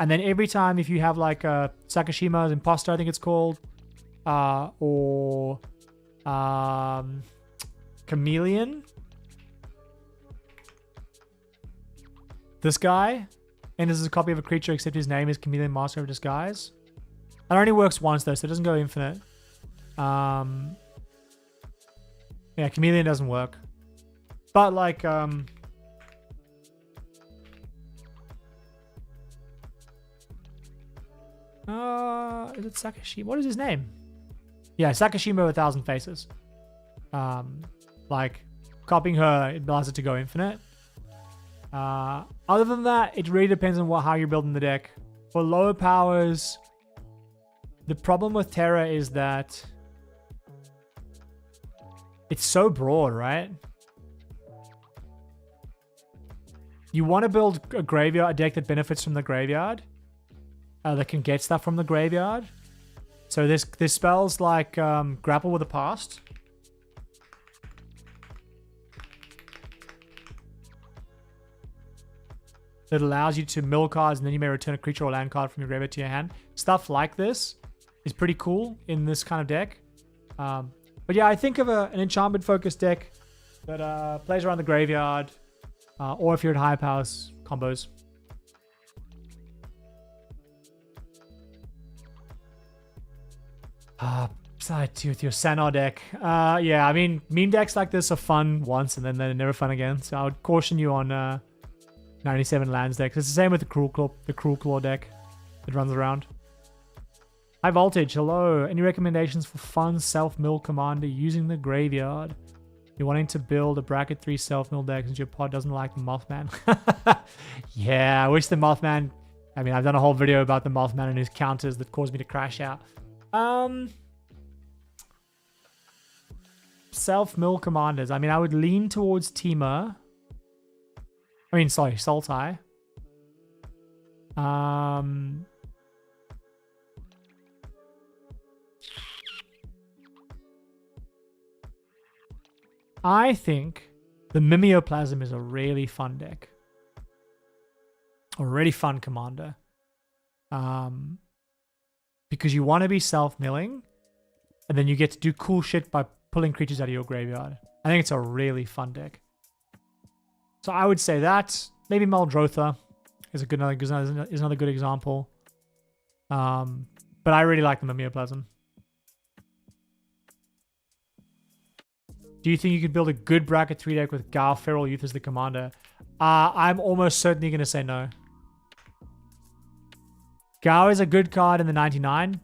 And then every time if you have like a Sakashima's Imposter, I think it's called, or Chameleon, this guy enters as a copy of a creature except his name is Chameleon Master of Disguise. That only works once though, so it doesn't go infinite. Yeah, Chameleon doesn't work. But like, is it Sakashima? What is his name? Yeah, Sakashima with 1,000 Faces. Like, copying her, it allows it to go infinite. Other than that, it really depends on how you're building the deck. For lower powers, the problem with Terra is that it's so broad, right? You want to build a graveyard, a deck that benefits from the graveyard, that can get stuff from the graveyard. So there's spells like Grapple with the Past. That allows you to mill cards and then you may return a creature or land card from your graveyard to your hand. Stuff like this is pretty cool in this kind of deck. But yeah, I think of an enchantment-focused deck that plays around the graveyard, or if you're at high powers, combos. Side two with your Sanar deck. Yeah, I mean, meme decks like this are fun once and then they're never fun again. So I would caution you on 97 lands decks. It's the same with the Cruel Claw deck that runs around. High Voltage, hello. Any recommendations for fun self-mill commander using the graveyard? You're wanting to build a bracket 3 self-mill deck since your pod doesn't like the Mothman. Yeah, I wish the Mothman... I mean, I've done a whole video about the Mothman and his counters that caused me to crash out. Self-mill commanders. I mean, I would lean towards Sultai. I think the Mimeoplasm is a really fun deck. A really fun commander. Because you want to be self-milling, and then you get to do cool shit by pulling creatures out of your graveyard. I think it's a really fun deck. So I would say that. Maybe Maldrotha is another good example. But I really like the Mimeoplasm. Do you think you could build a good bracket 3 deck with Gal Feral Youth as the commander? I'm almost certainly going to say no. Gao is a good card in the 99.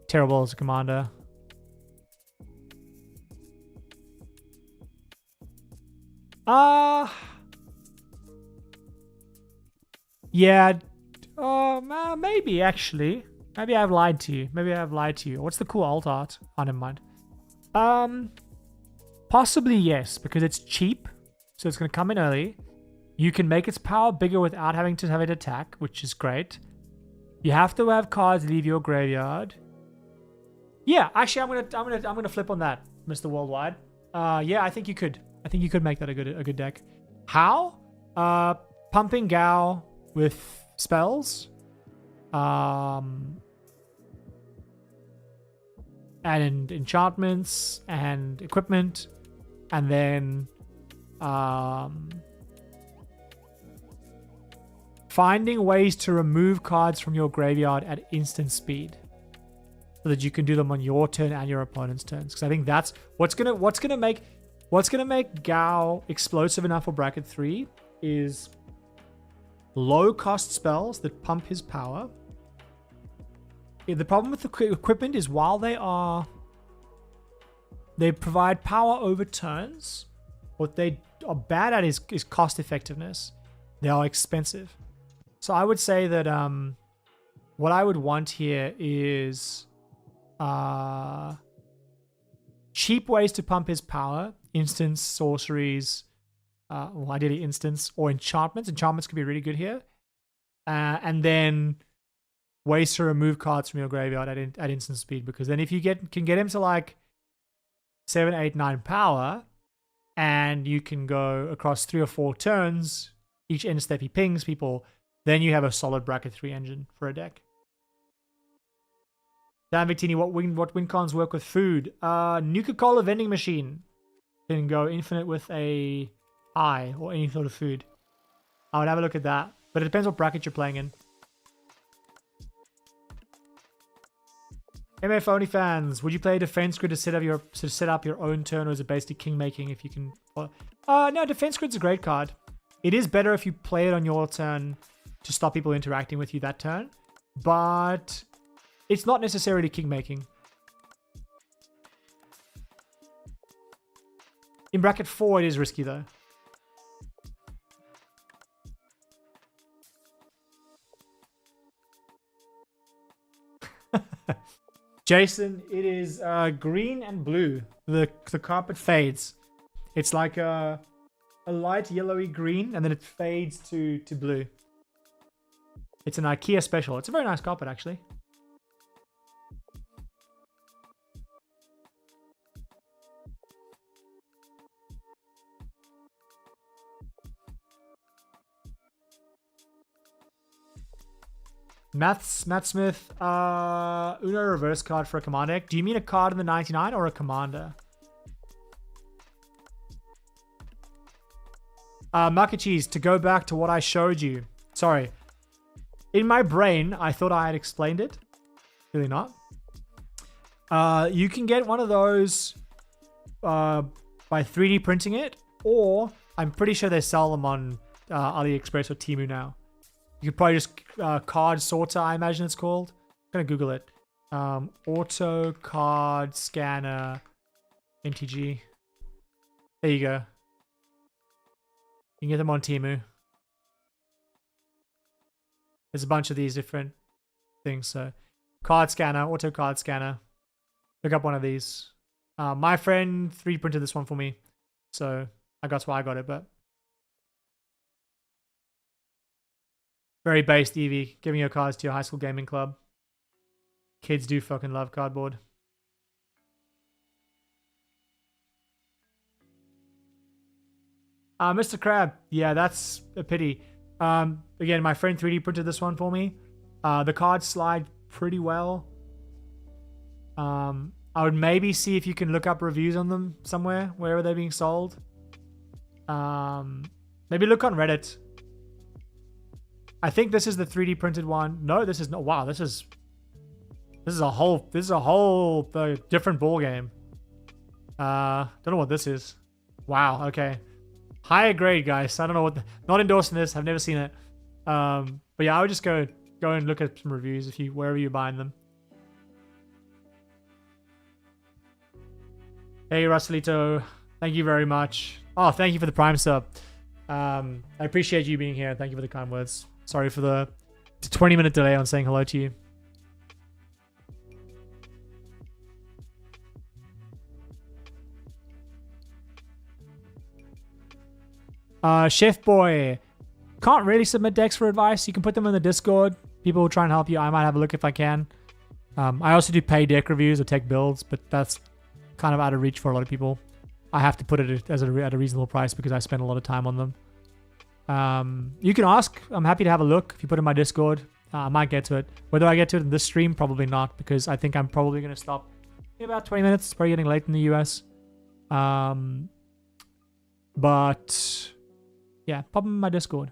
Terrible as a commander. Yeah. Maybe, actually. Maybe I've lied to you. What's the cool alt art? Oh, never mind. Possibly yes, because it's cheap. So it's going to come in early. You can make its power bigger without having to have it attack, which is great. You have to have cards leave your graveyard. Yeah, actually, I'm gonna flip on that, Mr. Worldwide. Yeah, I think you could. I think you could make that a good deck. How? Pumping Gao with spells. And enchantments and equipment, and then finding ways to remove cards from your graveyard at instant speed, so that you can do them on your turn and your opponent's turns. Because I think that's what's gonna make Gao explosive enough for bracket 3 is low cost spells that pump his power. The problem with the equipment is while they provide power over turns, what they are bad at is cost effectiveness. They are expensive. So I would say that what I would want here is cheap ways to pump his power, instants, sorceries, well, ideally instants, or enchantments. Enchantments could be really good here. And then ways to remove cards from your graveyard at instant speed, because then if you can get him to like 7, 8, 9 power, and you can go across 3 or 4 turns, each end step he pings people, then you have a solid bracket 3 engine for a deck. Dan Victini, what win cons work with food? Nuka-Cola vending machine can go infinite with a eye or any sort of food. I would have a look at that, but it depends what bracket you're playing in. MF only fans, would you play defense grid to set up your own turn, or is it basically king making if you can? No, defense grid's a great card. It is better if you play it on your turn to stop people interacting with you that turn, but it's not necessarily king making. In bracket 4, it is risky though. Jason, it is green and blue. The carpet fades. It's like a light yellowy green, and then it fades to blue. It's an IKEA special. It's a very nice carpet, actually. Matt Smith, Uno reverse card for a command deck. Do you mean a card in the 99 or a commander? Mac Cheese, to go back to what I showed you. Sorry. In my brain, I thought I had explained it. Really not. You can get one of those by 3D printing it, or I'm pretty sure they sell them on AliExpress or Temu now. You could probably just card sorter, I imagine it's called. I'm gonna Google it. Auto card scanner NTG. There you go. You can get them on Temu. There's a bunch of these different things. So, card scanner, auto card scanner. Look up one of these. My friend 3D printed this one for me, so that's why I got it. But very based, Eevee, giving your cards to your high school gaming club. Kids do fucking love cardboard. Mr. Crab, yeah, that's a pity. Again, my friend 3D printed this one for me. The cards slide pretty well. I would maybe see if you can look up reviews on them somewhere, wherever they're being sold. Maybe look on Reddit. I think this is the 3D printed one. No, this is not. Wow, this is a whole different ball game. Don't know what this is. Wow. Okay. Higher grade, guys. I don't know what. Not endorsing this. I've never seen it. But yeah, I would just go and look at some reviews wherever you're buying them. Hey, Russellito. Thank you very much. Oh, thank you for the Prime sub. I appreciate you being here. Thank you for the kind words. Sorry for the 20-minute delay on saying hello to you. Chef Boy. Can't really submit decks for advice. You can put them in the Discord. People will try and help you. I might have a look if I can. I also do pay deck reviews or tech builds, but that's kind of out of reach for a lot of people. I have to put it at a reasonable price because I spend a lot of time on them. You can ask. I'm happy to have a look. If you put it in my Discord, I might get to it. Whether I get to it in this stream, probably not, because I think I'm probably going to stop in about 20 minutes. It's probably getting late in the US. But yeah, pop them in my Discord.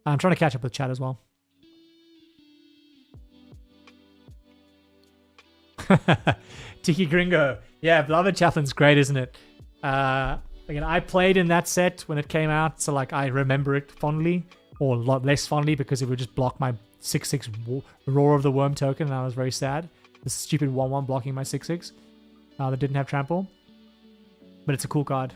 I'm trying to catch up with chat as well. Tiki Gringo. Yeah, Beloved Chaplain's great, isn't it? Again, I played in that set when it came out, so like I remember it fondly, or a lot less fondly because it would just block my 6/6 Roar of the Worm token, and I was very sad. The stupid 1/1 blocking my 6/6 that didn't have trample. But it's a cool card.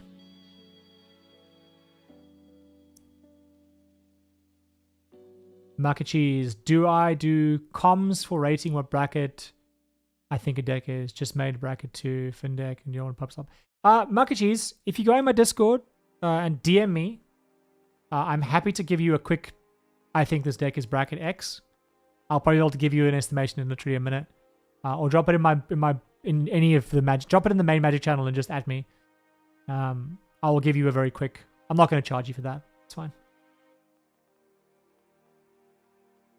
Mac and Cheese. Do I do comms for rating what bracket I think a deck is? Just made bracket 2, fin deck, and your one pops up. Mac and Cheese, if you go in my Discord and DM me, I'm happy to give you a quick, I think this deck is bracket X. I'll probably be able to give you an estimation in literally a minute. Or drop it in any of the magic. Drop it in the main magic channel and just at me. I will give you a very quick. I'm not going to charge you for that. It's fine.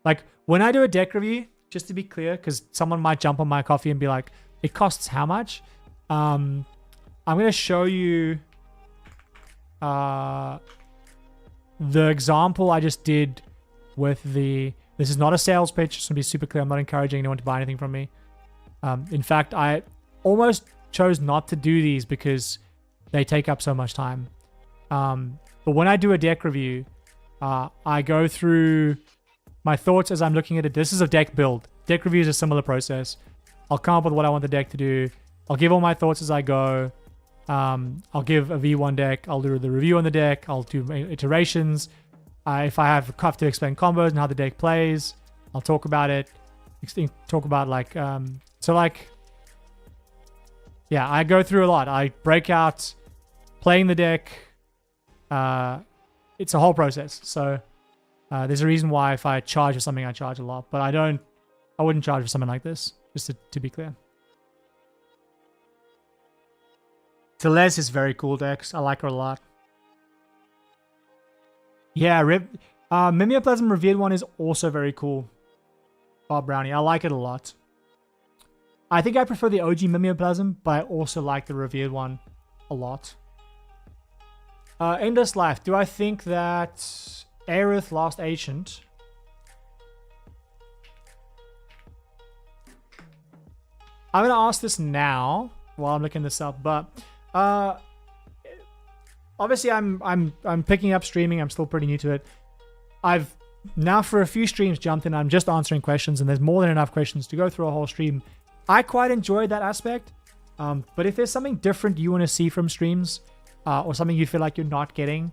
Like when I do a deck review, just to be clear, because someone might jump on my coffee and be like, it costs how much? I'm going to show you the example I just did with the... This is not a sales pitch, just to be super clear. I'm not encouraging anyone to buy anything from me. In fact, I almost chose not to do these because they take up so much time. But when I do a deck review, I go through my thoughts as I'm looking at it. This is a deck build. Deck review is a similar process. I'll come up with what I want the deck to do. I'll give all my thoughts as I go. I'll give a V1 deck. I'll do the review on the deck. I'll do iterations. If I have to explain combos and how the deck plays, I'll talk about it. Talk about like, yeah, I go through a lot. I break out playing the deck. It's a whole process. So there's a reason why if I charge for something, I charge a lot. But I wouldn't charge for something like this, just to be clear. Teles is very cool decks. I like her a lot. Yeah, Mimeoplasm Revered one is also very cool. Bob Brownie. I like it a lot. I think I prefer the OG Mimeoplasm, but I also like the Revered one a lot. Endless Life. Do I think that Aerith Last Ancient... I'm going to ask this now while I'm looking this up, but... obviously, I'm picking up streaming. I'm still pretty new to it. I've now for a few streams jumped in. I'm just answering questions, and there's more than enough questions to go through a whole stream. I quite enjoy that aspect. But if there's something different you want to see from streams, or something you feel like you're not getting,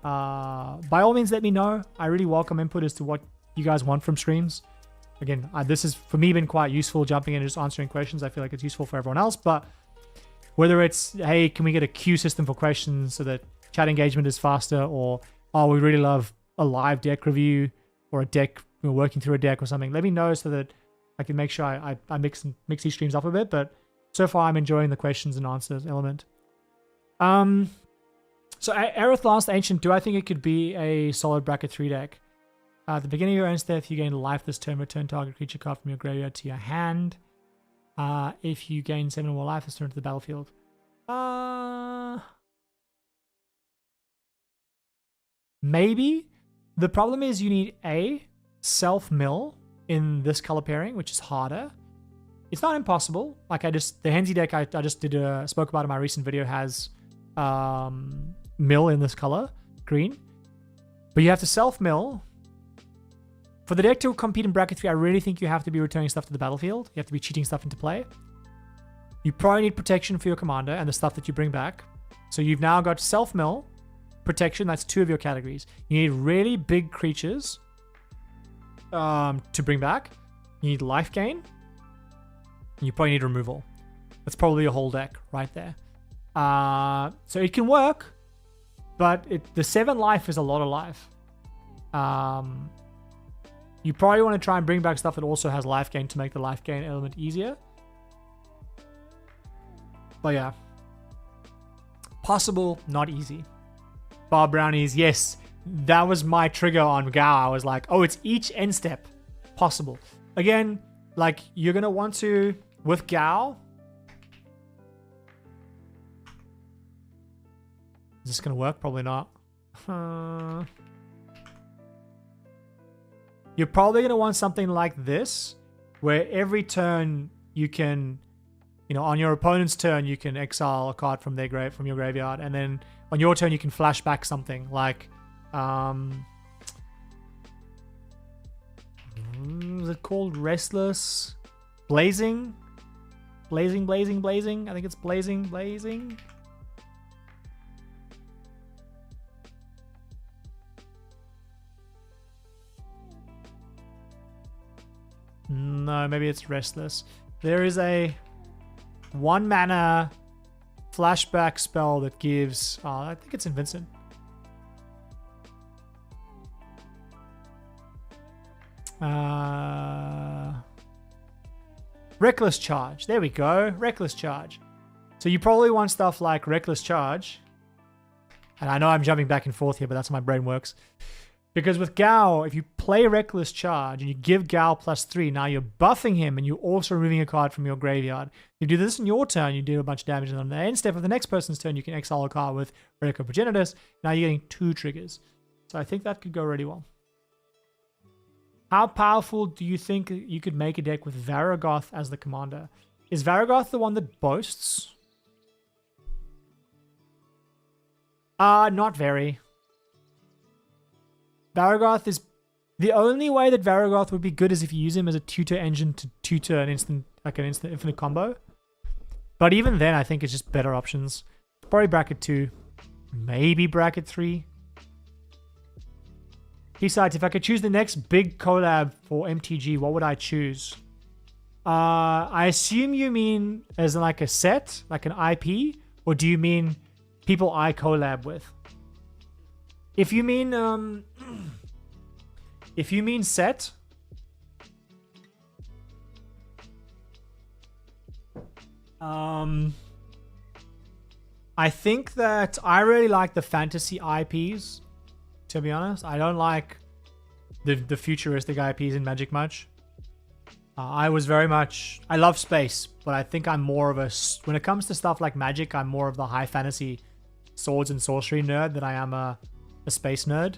by all means, let me know. I really welcome input as to what you guys want from streams. Again, this has for me been quite useful, jumping in and just answering questions. I feel like it's useful for everyone else, but whether it's, hey, can we get a queue system for questions so that chat engagement is faster, or, oh, we really love a live deck review or a deck, we're working through a deck or something, let me know so that I can make sure I mix these streams up a bit. But so far, I'm enjoying the questions and answers element. So Aerith Last Ancient, do I think it could be a solid bracket 3 deck? At the beginning of your own step, you gain life this turn, return target creature card from your graveyard to your hand. If you gain 7 or more life, it's turned to the battlefield. Maybe. The problem is you need a self-mill in this color pairing, which is harder. It's not impossible. Like the Hensi deck I just spoke about in my recent video has mill in this color, green. But you have to self-mill. For the deck to compete in bracket 3, I really think you have to be returning stuff to the battlefield. You have to be cheating stuff into play. You probably need protection for your commander and the stuff that you bring back. So you've now got self-mill, protection, that's 2 of your categories. You need really big creatures to bring back. You need life gain. And you probably need removal. That's probably a whole deck right there. So it can work, but the 7 life is a lot of life. You probably want to try and bring back stuff that also has life gain to make the life gain element easier. But yeah. Possible, not easy. Bar Brownies, yes. That was my trigger on Gao. I was like, oh, it's each end step. Possible. Again, like, you're going to want to, with Gao... Is this going to work? Probably not. You're probably going to want something like this, where every turn you can, on your opponent's turn, you can exile a card from your graveyard, and then on your turn you can flash back something like, is it called Restless? Blazing? Blazing. I think it's Blazing. No, maybe it's Restless. There is a 1 mana flashback spell that gives... I think it's in Vincent. Reckless Charge. There we go. Reckless Charge. So you probably want stuff like Reckless Charge. And I know I'm jumping back and forth here, but that's how my brain works. Because with Gao, if you play Reckless Charge and you give Gao +3, now you're buffing him and you're also removing a card from your graveyard. You do this in your turn, you do a bunch of damage, and on the end step of the next person's turn, you can exile a card with Relic of Progenitus. Now you're getting 2 triggers. So I think that could go really well. How powerful do you think you could make a deck with Varragoth as the commander? Is Varragoth the one that boasts? Not very. Varragoth is... The only way that Varragoth would be good is if you use him as a tutor engine to tutor an instant infinite combo. But even then, I think it's just better options. Probably bracket 2. Maybe bracket 3. Besides, if I could choose the next big collab for MTG, what would I choose? I assume you mean as like a set, like an IP? Or do you mean people I collab with? If you mean set, I think that I really like the fantasy IPs, to be honest. I don't like the futuristic IPs in Magic much. I love space, but I think I'm more of when it comes to stuff like Magic, I'm more of the high fantasy swords and sorcery nerd than I am a space nerd.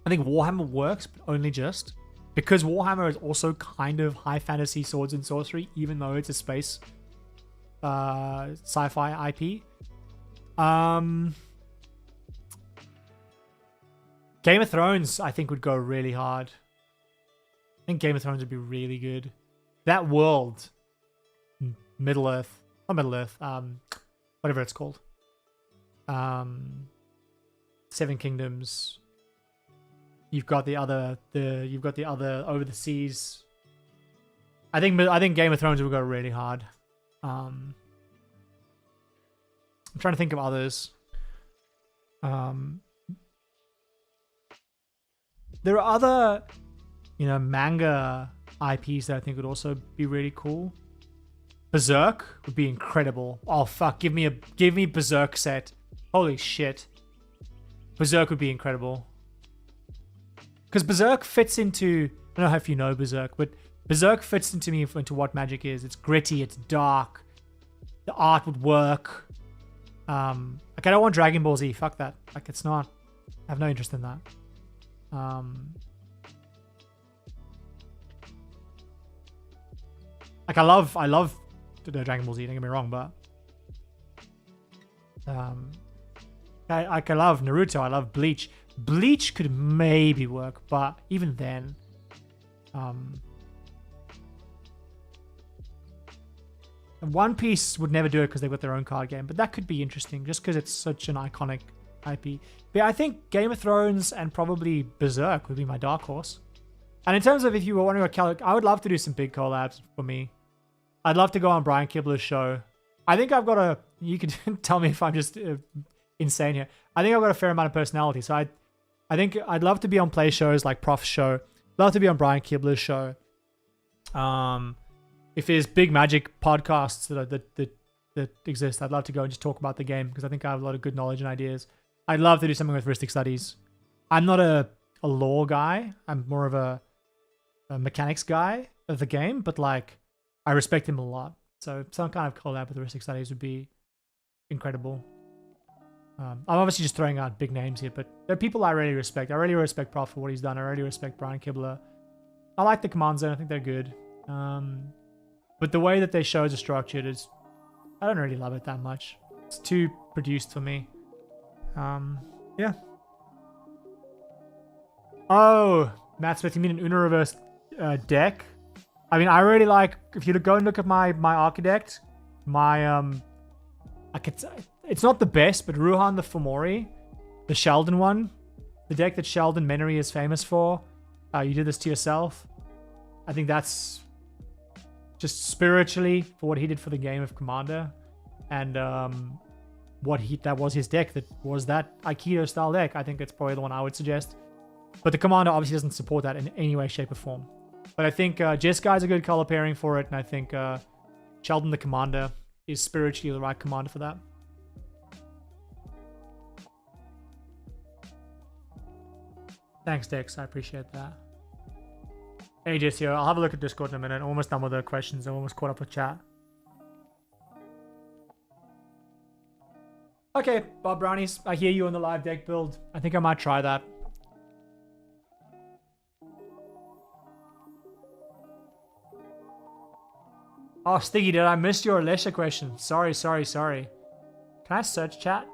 I think Warhammer works, but only just. Because Warhammer is also kind of high fantasy swords and sorcery, even though it's a space sci-fi IP. Game of Thrones, I think, would go really hard. I think Game of Thrones would be really good. That world, Middle-earth, not Middle-earth, whatever it's called. Seven Kingdoms. You've got the other over the seas. I think Game of Thrones will go really hard. I'm trying to think of others. There are other, manga IPs that I think would also be really cool. Berserk would be incredible. Oh fuck, give me Berserk set. Holy shit. Berserk would be incredible. Because Berserk fits into... I don't know if you know Berserk, but Berserk fits into what Magic is. It's gritty, it's dark. The art would work. I don't want Dragon Ball Z. Fuck that. It's not... I have no interest in that. I love Dragon Ball Z, don't get me wrong, but... I love Naruto, I love Bleach. Bleach could maybe work, but even then, One Piece would never do it because they've got their own card game, but that could be interesting just because it's such an iconic IP. But yeah, I think Game of Thrones and probably Berserk would be my dark horse. And in terms of if you were wondering about I would love to do some big collabs for me. I'd love to go on Brian Kibler's show. I think I've got a... You can tell me if I'm just insane here. I think I've got a fair amount of personality, so I think I'd love to be on play shows like Prof's show. Love to be on Brian Kibler's show. If there's big Magic podcasts that exist, I'd love to go and just talk about the game because I think I have a lot of good knowledge and ideas. I'd love to do something with heuristic studies. I'm not a lore guy. I'm more of a mechanics guy of the game, but like I respect him a lot. So some kind of collab with heuristic studies would be incredible. I'm obviously just throwing out big names here, but there are people I really respect. I really respect Prof for what he's done. I really respect Brian Kibler. I like the Command Zone. I think they're good. But the way that their shows are structured is... I don't really love it that much. It's too produced for me. Yeah. Oh, Matt Smith, you mean an Uno Reverse deck? I mean, I really like... If you go and look at my Architect, it's not the best, but Ruhan the Fomori, the Sheldon one, the deck that Sheldon Menery is famous for, you did this to yourself. I think that's just spiritually for what he did for the game of Commander, and that was his deck, that was that Aikido style deck. I think it's probably the one I would suggest. But the Commander obviously doesn't support that in any way, shape, or form. But I think Jeskai is a good color pairing for it, and I think Sheldon the Commander is spiritually the right commander for that. Thanks, Dex. I appreciate that. Hey, Jesse, I'll have a look at Discord in a minute. I'm almost done with the questions. I'm almost caught up with chat. Okay, Bob Brownies, I hear you on the live deck build. I think I might try that. Oh, Stiggy, did I miss your Alessia question? Sorry. Can I search chat?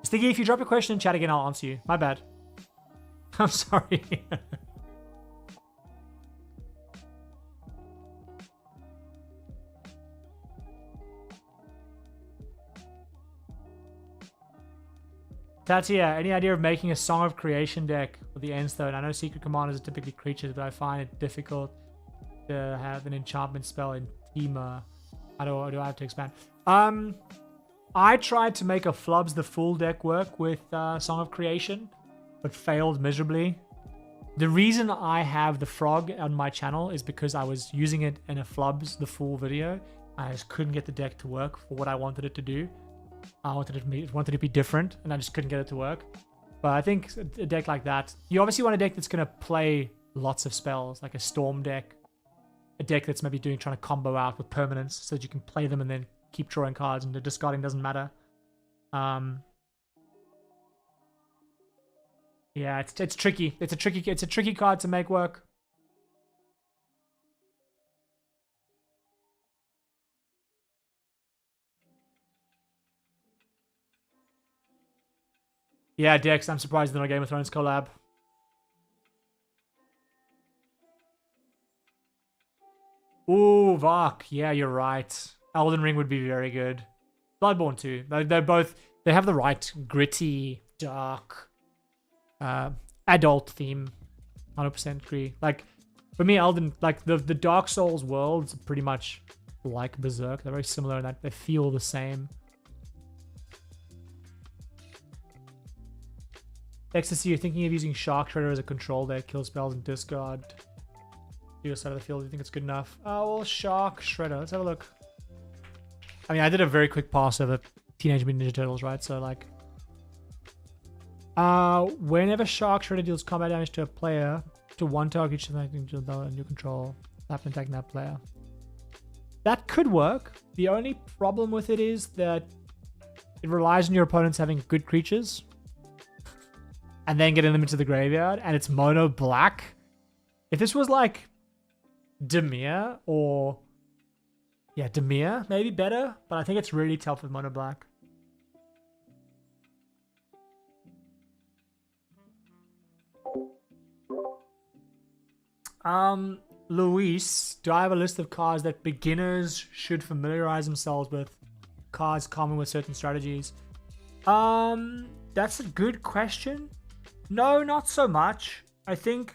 Stiggy, if you drop a question in chat again, I'll answer you. My bad. I'm sorry. Tatia, any idea of making a Song of Creation deck with the Endstone? I know Secret Commanders are typically creatures, but I find it difficult to have an enchantment spell in Thema. How do I have to expand? I tried to make a Flubs the Fool deck work with Song of Creation, but failed miserably. The reason I have the Frog on my channel is because I was using it in a Flubs the Fool video. I just couldn't get the deck to work for what I wanted it to do. I wanted it to be different, and I just couldn't get it to work. But I think a deck like that, you obviously want a deck that's going to play lots of spells, like a Storm deck. A deck that's maybe trying to combo out with permanents so that you can play them and then keep drawing cards, and the discarding doesn't matter. Yeah, it's tricky. It's a tricky card to make work. Yeah, Dex, I'm surprised they're not a Game of Thrones collab. Ooh, Vark. Yeah, you're right. Elden Ring would be very good. Bloodborne too. They have the right gritty, dark, adult theme. 100% agree. Like, for me, Elden, like the Dark Souls worlds are pretty much like Berserk. They're very similar in that they feel the same. Ecstasy, you're thinking of using Shark Shredder as a control deck, kill spells and discard. Your side of the field, do you think it's good enough? Oh, well, Shark Shredder. Let's have a look. I mean, I did a very quick pass over Teenage Mutant Ninja Turtles, right? So, like, whenever Shark Shredder deals combat damage to a player, to one target, something under control, tap and attack that player. That could work. The only problem with it is that it relies on your opponents having good creatures and then getting them into the graveyard, and it's mono black. If this was like Dimir or... yeah, Dimir, maybe better, but I think it's really tough with mono black. Luis, do I have a list of cards that beginners should familiarize themselves with? Cards common with certain strategies. That's a good question. No, not so much. I think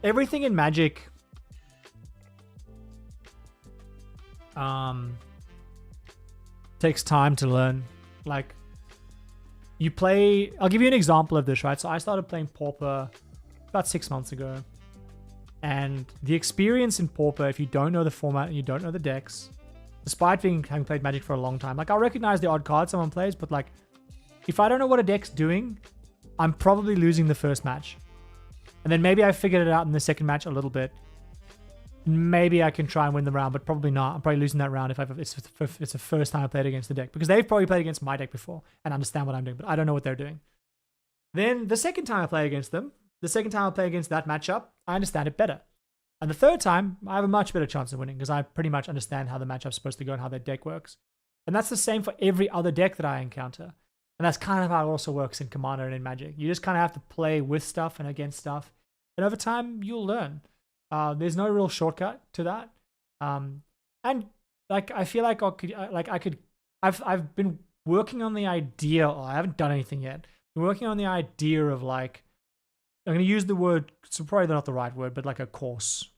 everything in Magic takes time to learn. Like, you play... I'll give you an example of this, right? So I started playing Pauper about 6 months ago. And the experience in Pauper, if you don't know the format and you don't know the decks, despite having played Magic for a long time, like, I'll recognize the odd card someone plays, but like, if I don't know what a deck's doing, I'm probably losing the first match. And then maybe I figured it out in the second match a little bit. Maybe I can try and win the round, but probably not. I'm probably losing that round if it's the first time I played against the deck. Because they've probably played against my deck before and understand what I'm doing, but I don't know what they're doing. Then the second time I play against them, the second time I play against that matchup, I understand it better. And the third time, I have a much better chance of winning because I pretty much understand how the matchup's supposed to go and how their deck works. And that's the same for every other deck that I encounter. And that's kind of how it also works in Commander and in Magic. You just kind of have to play with stuff and against stuff. And over time, you'll learn. There's no real shortcut to that. And like, I feel like I've been working on the idea, or I haven't done anything yet. I'm working on the idea of, like, I'm going to use the word, it's probably not the right word, but like a course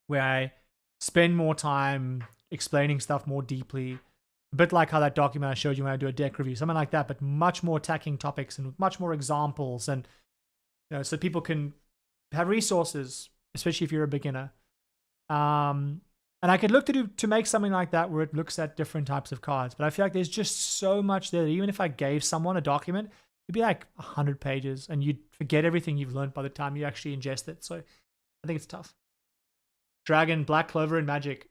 where I spend more time explaining stuff more deeply. A bit like how that document I showed you when I do a deck review, something like that, but much more attacking topics and much more examples, and so people can have resources, especially if you're a beginner. And I could look to make something like that where it looks at different types of cards. But I feel like there's just so much there that even if I gave someone a document, it'd be like 100 pages and you'd forget everything you've learned by the time you actually ingest it. So I think it's tough. Dragon, Black Clover, and Magic.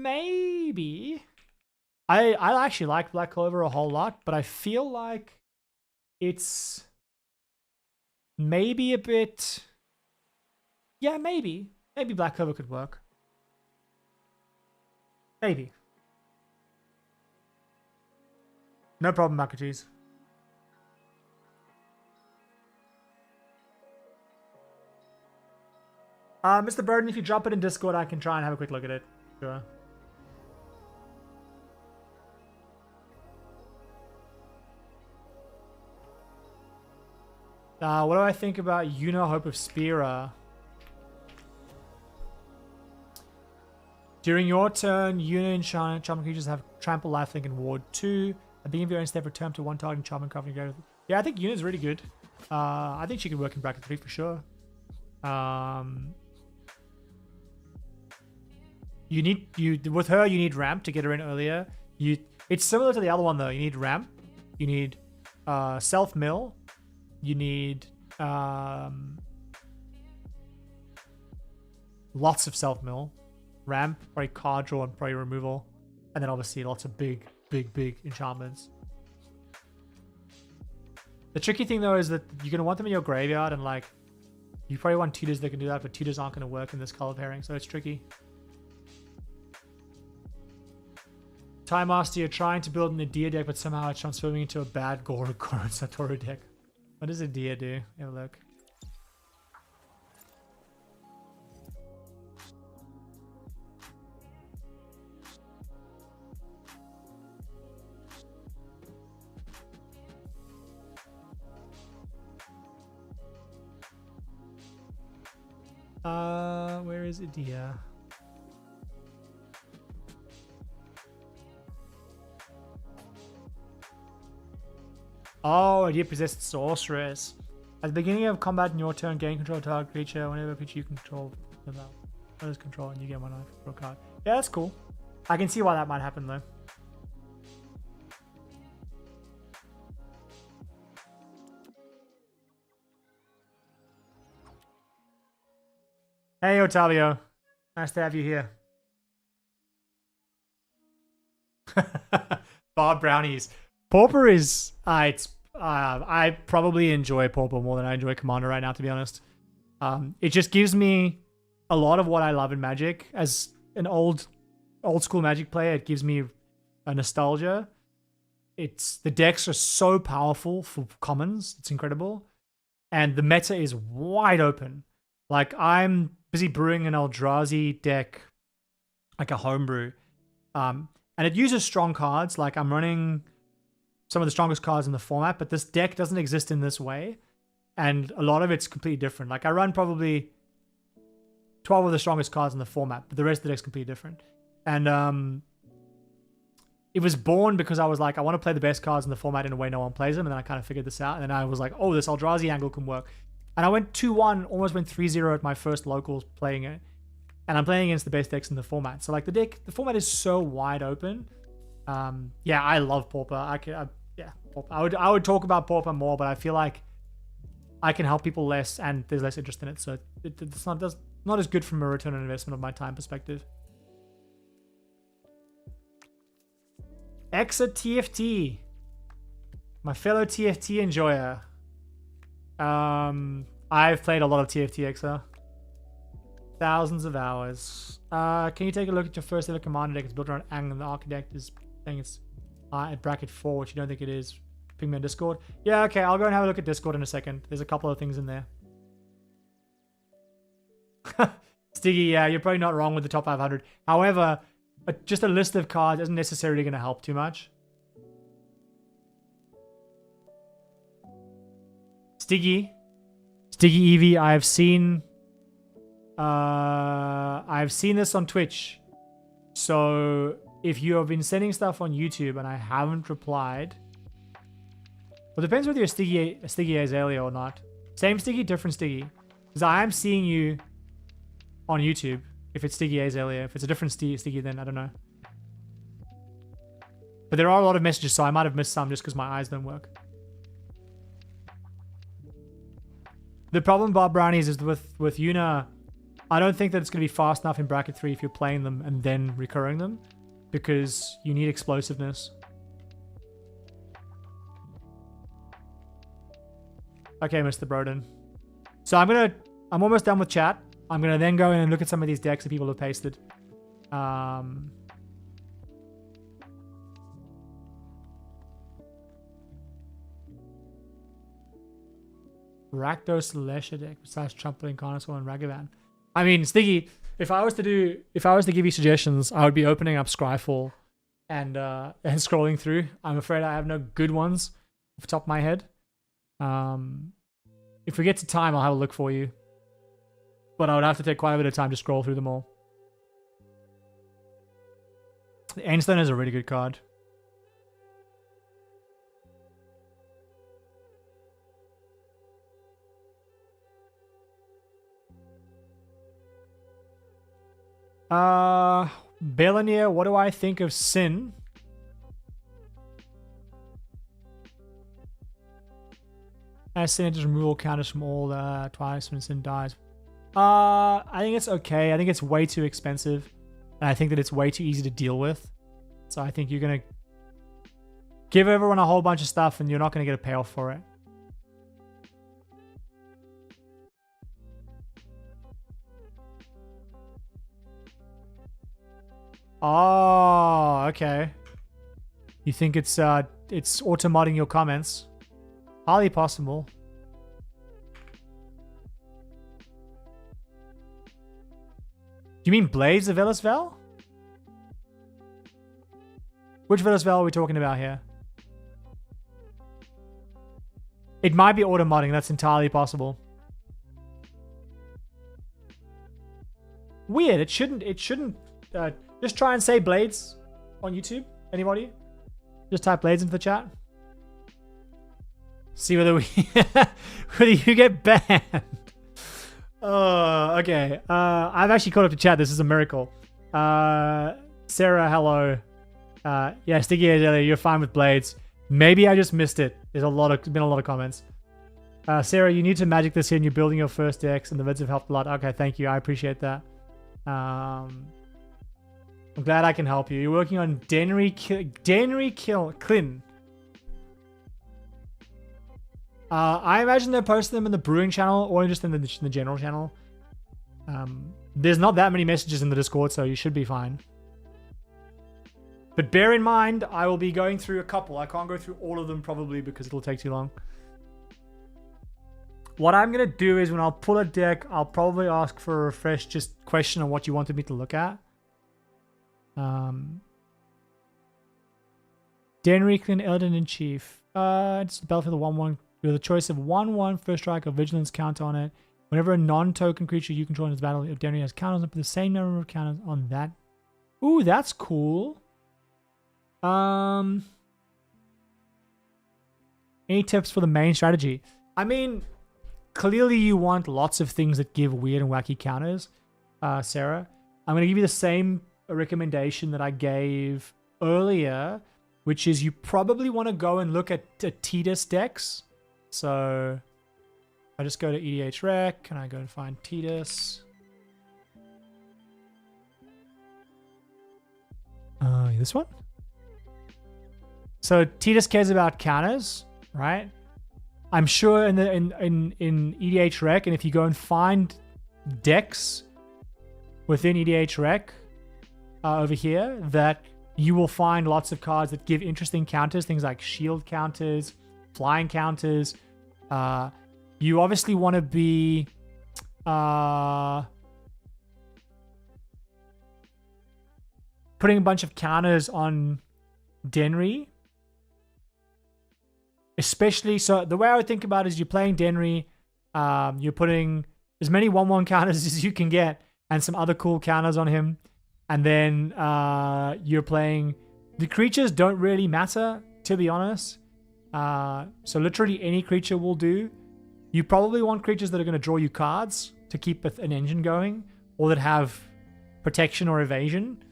Maybe. I actually like Black Clover a whole lot, but I feel like it's maybe a bit... Yeah, maybe. Maybe Black Clover could work. Maybe. No problem, mac and cheese. Mr. Burden, if you drop it in Discord, I can try and have a quick look at it. Sure. What do I think about Hope of Spira? During your turn, and Charming creatures have Trample, Lifelink, and Ward 2. At the beginning of your own step, return to one target Charming Craft. Yeah, I think Yuna's really good. I think she can work in bracket 3 for sure. With her, you need ramp to get her in earlier. It's similar to the other one though. You need ramp. You need self mill. You need lots of self mill. Ramp, probably card draw, and probably removal. And then obviously lots of big enchantments. The tricky thing though is that you're going to want them in your graveyard, and like, you probably want tutors that can do that, but tutors aren't going to work in this color pairing, so it's tricky. Time Master, you're trying to build an Adia deck, but somehow it's transforming into a bad Goro and Satoru deck. What does Adia do? Have a look. Where is Adia? Oh, Adia possessed Sorceress. At the beginning of combat in your turn, gain control of target creature. Whenever creature you control them out. Others control, and you get one control card. Yeah, that's cool. I can see why that might happen though. Hey, Otavio. Nice to have you here. Bar brownies. Pauper is... I probably enjoy Pauper more than I enjoy Commander right now, to be honest. It just gives me a lot of what I love in Magic. As an old school Magic player, it gives me a nostalgia. The decks are so powerful for commons. It's incredible. And the meta is wide open. Like, I'm busy brewing an Eldrazi deck, like a homebrew. And it uses strong cards. Like, I'm running some of the strongest cards in the format, but this deck doesn't exist in this way. And a lot of it's completely different. Like, I run probably 12 of the strongest cards in the format, but the rest of the deck's completely different. And it was born because I was like, I want to play the best cards in the format in a way no one plays them. And then I kind of figured this out. And then I was like, oh, this Eldrazi angle can work. And I went 2-1, almost went 3-0 at my first locals playing it. And I'm playing against the best decks in the format. So like the format is so wide open. Yeah, I love Pauper. Pauper. I would talk about Pauper more, but I feel like I can help people less, and there's less interest in it. So it's not as good from a return on investment of my time perspective. Exa TFT, my fellow TFT enjoyer. I've played a lot of TFT Exa. Thousands of hours. Can you take a look at your first ever Commander deck? It's built around Ang, and the Architect is saying it's at bracket 4, which you don't think it is. Ping me on Discord. Yeah, okay, I'll go and have a look at Discord in a second. There's a couple of things in there. Stiggy, yeah, you're probably not wrong with the top 500. However, just a list of cards isn't necessarily going to help too much. Stiggy Eevee, I've seen this on Twitch. So if you have been sending stuff on YouTube and I haven't replied, well, it depends whether you're Stiggy Azalea or not. Same Stiggy, different Stiggy. Because I am seeing you on YouTube. If it's Sticky Azalea. If it's a different Sticky, then I don't know. But there are a lot of messages, so I might have missed some just because my eyes don't work. The problem, Bob Brownies, is with Yuna, I don't think that it's going to be fast enough in bracket 3 if you're playing them and then recurring them, because you need explosiveness. Okay, Mr. Broden. So I'm almost done with chat. I'm gonna then go in and look at some of these decks that people have pasted. Rakdos Lesha deck besides Trumpeting Carnosaur and Ragavan. I mean, Sticky, if I was to give you suggestions, I would be opening up Scryfall and scrolling through. I'm afraid I have no good ones off the top of my head. If we get to time, I'll have a look for you. But I would have to take quite a bit of time to scroll through them all. The Ainstone is a really good card. Belanier, what do I think of Sin? As Sin just removal counters from all twice when Sin dies. I think it's okay. I think it's way too expensive. And I think that it's way too easy to deal with. So I think you're going to give everyone a whole bunch of stuff and you're not going to get a payoff for it. Oh, okay. You think it's auto-modding your comments? Highly possible. Do you mean Blades of Velasvel? Which Velasvel are we talking about here? It might be auto-modding. That's entirely possible. Weird. It shouldn't. Just try and say Blades on YouTube. Anybody? Just type Blades into the chat. See whether whether you get banned. Oh, okay. I've actually caught up to chat. This is a miracle. Sarah, hello. Yeah, Sticky Azalea, you're fine with Blades. Maybe I just missed it. There's been a lot of comments. Sarah, you need to magic this in. You're building your first decks, and the vids have helped a lot. Okay, thank you. I appreciate that. I'm glad I can help you. You're working on Denry Clin. I imagine they're posting them in the brewing channel or just in the general channel. There's not that many messages in the Discord, so you should be fine. But bear in mind, I will be going through a couple. I can't go through all of them probably because it'll take too long. What I'm going to do is when I'll pull a deck, I'll probably ask for a refresh just question on what you wanted me to look at. Denriklin, Elden in Chief. It's the Battlefield 1-1. You have the choice of 1-1 first strike or vigilance counter on it. Whenever a non-token creature you control in this battle, if Denry has counters, put the same number of counters on that. Ooh, that's cool. Any tips for the main strategy? I mean, clearly you want lots of things that give weird and wacky counters, Sarah. I'm going to give you the same recommendation that I gave earlier, which is you probably want to go and look at Tidus decks. So I just go to EDHREC and I go and find Tidus. This one? So Tidus cares about counters, right? I'm sure in EDHREC, and if you go and find decks within EDHREC over here, that you will find lots of cards that give interesting counters, things like shield counters, flying counters. You obviously want to be putting a bunch of counters on Denry. Especially, so the way I would think about it is you're playing Denry, you're putting as many 1-1 counters as you can get and some other cool counters on him. And then you're playing... The creatures don't really matter, to be honest. So literally any creature will do. You probably want creatures that are going to draw you cards to keep an engine going, or that have protection or evasion.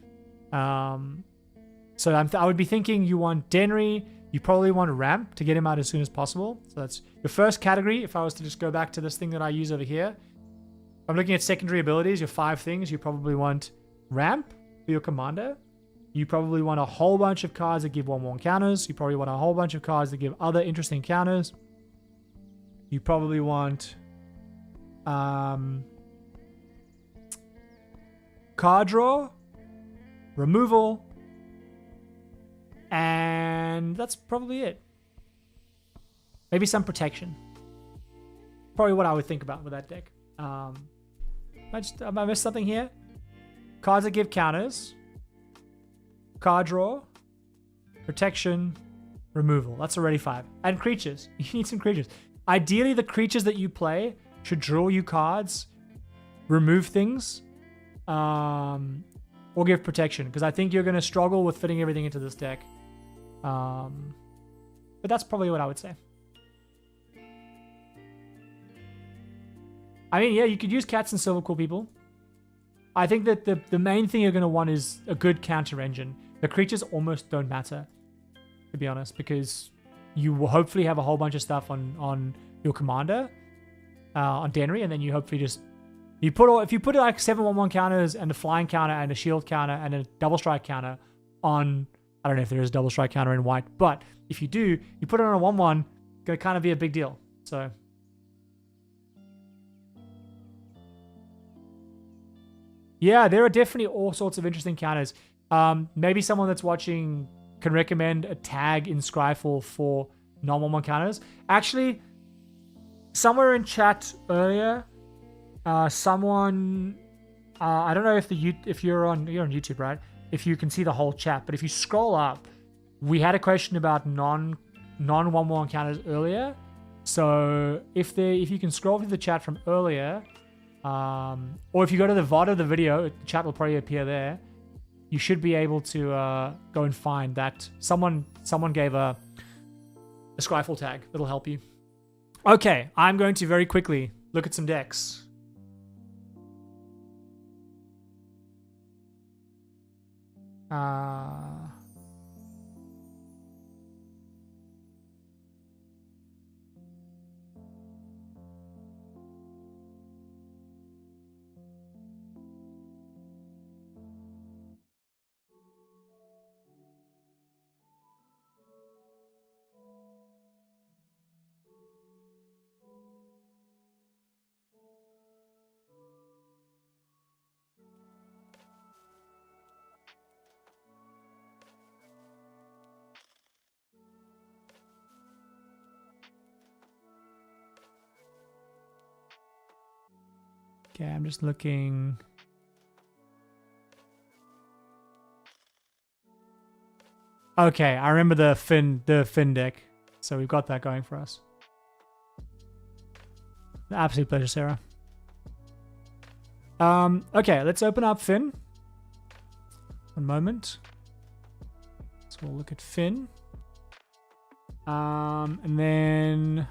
So I would be thinking you want Denry, you probably want Ramp to get him out as soon as possible. So that's your first category. If I was to just go back to this thing that I use over here, I'm looking at secondary abilities, your 5 things. You probably want Ramp for your commander. You probably want a whole bunch of cards that give 1/1 counters. You probably want a whole bunch of cards that give other interesting counters. You probably want card draw, removal, and that's probably it. Maybe some protection. Probably what I would think about with that deck. Have I missed something here? Cards that give counters, card draw, protection, removal. That's already 5. And creatures. You need some creatures. Ideally, the creatures that you play should draw you cards, remove things, or give protection. Because I think you're going to struggle with fitting everything into this deck. But that's probably what I would say. I mean, yeah, you could use cats and silver cool people. I think that the main thing you're going to want is a good counter engine. The creatures almost don't matter, to be honest, because you will hopefully have a whole bunch of stuff on your commander, on Denry, and then you hopefully just if you put like 7/1/1 counters and a flying counter and a shield counter and a double strike counter on, I don't know if there is a double strike counter in white, but if you do, you put it on a 1/1, it's gonna kind of be a big deal. So. Yeah, there are definitely all sorts of interesting counters. Maybe someone that's watching can recommend a tag in Scryfall for non-1/1 counters. Actually, somewhere in chat earlier, someone, I don't know if you're on YouTube, right? If you can see the whole chat, but if you scroll up, we had a question about non-1/1 counters earlier. So if you can scroll through the chat from earlier. Or if you go to the VOD of the video, the chat will probably appear there. You should be able to go and find that. Someone gave a Scryfall tag that'll help you. Okay, I'm going to very quickly look at some decks. Okay, I'm just looking. Okay, I remember the Finn deck. So we've got that going for us. An absolute pleasure, Sarah. Okay, let's open up Finn. One moment. So we'll look at Finn. And then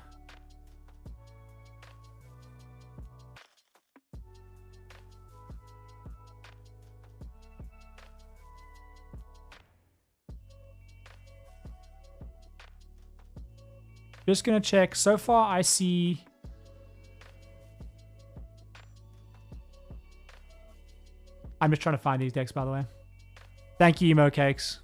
just gonna check. So far, I see. I'm just trying to find these decks, by the way. Thank you, Emo Cakes.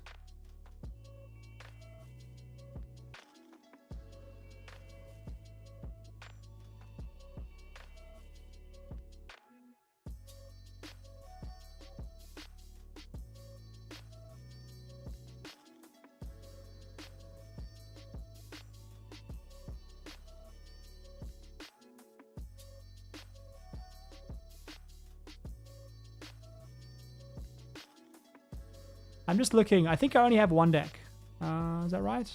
I'm just looking. I think I only have one deck. Is that right?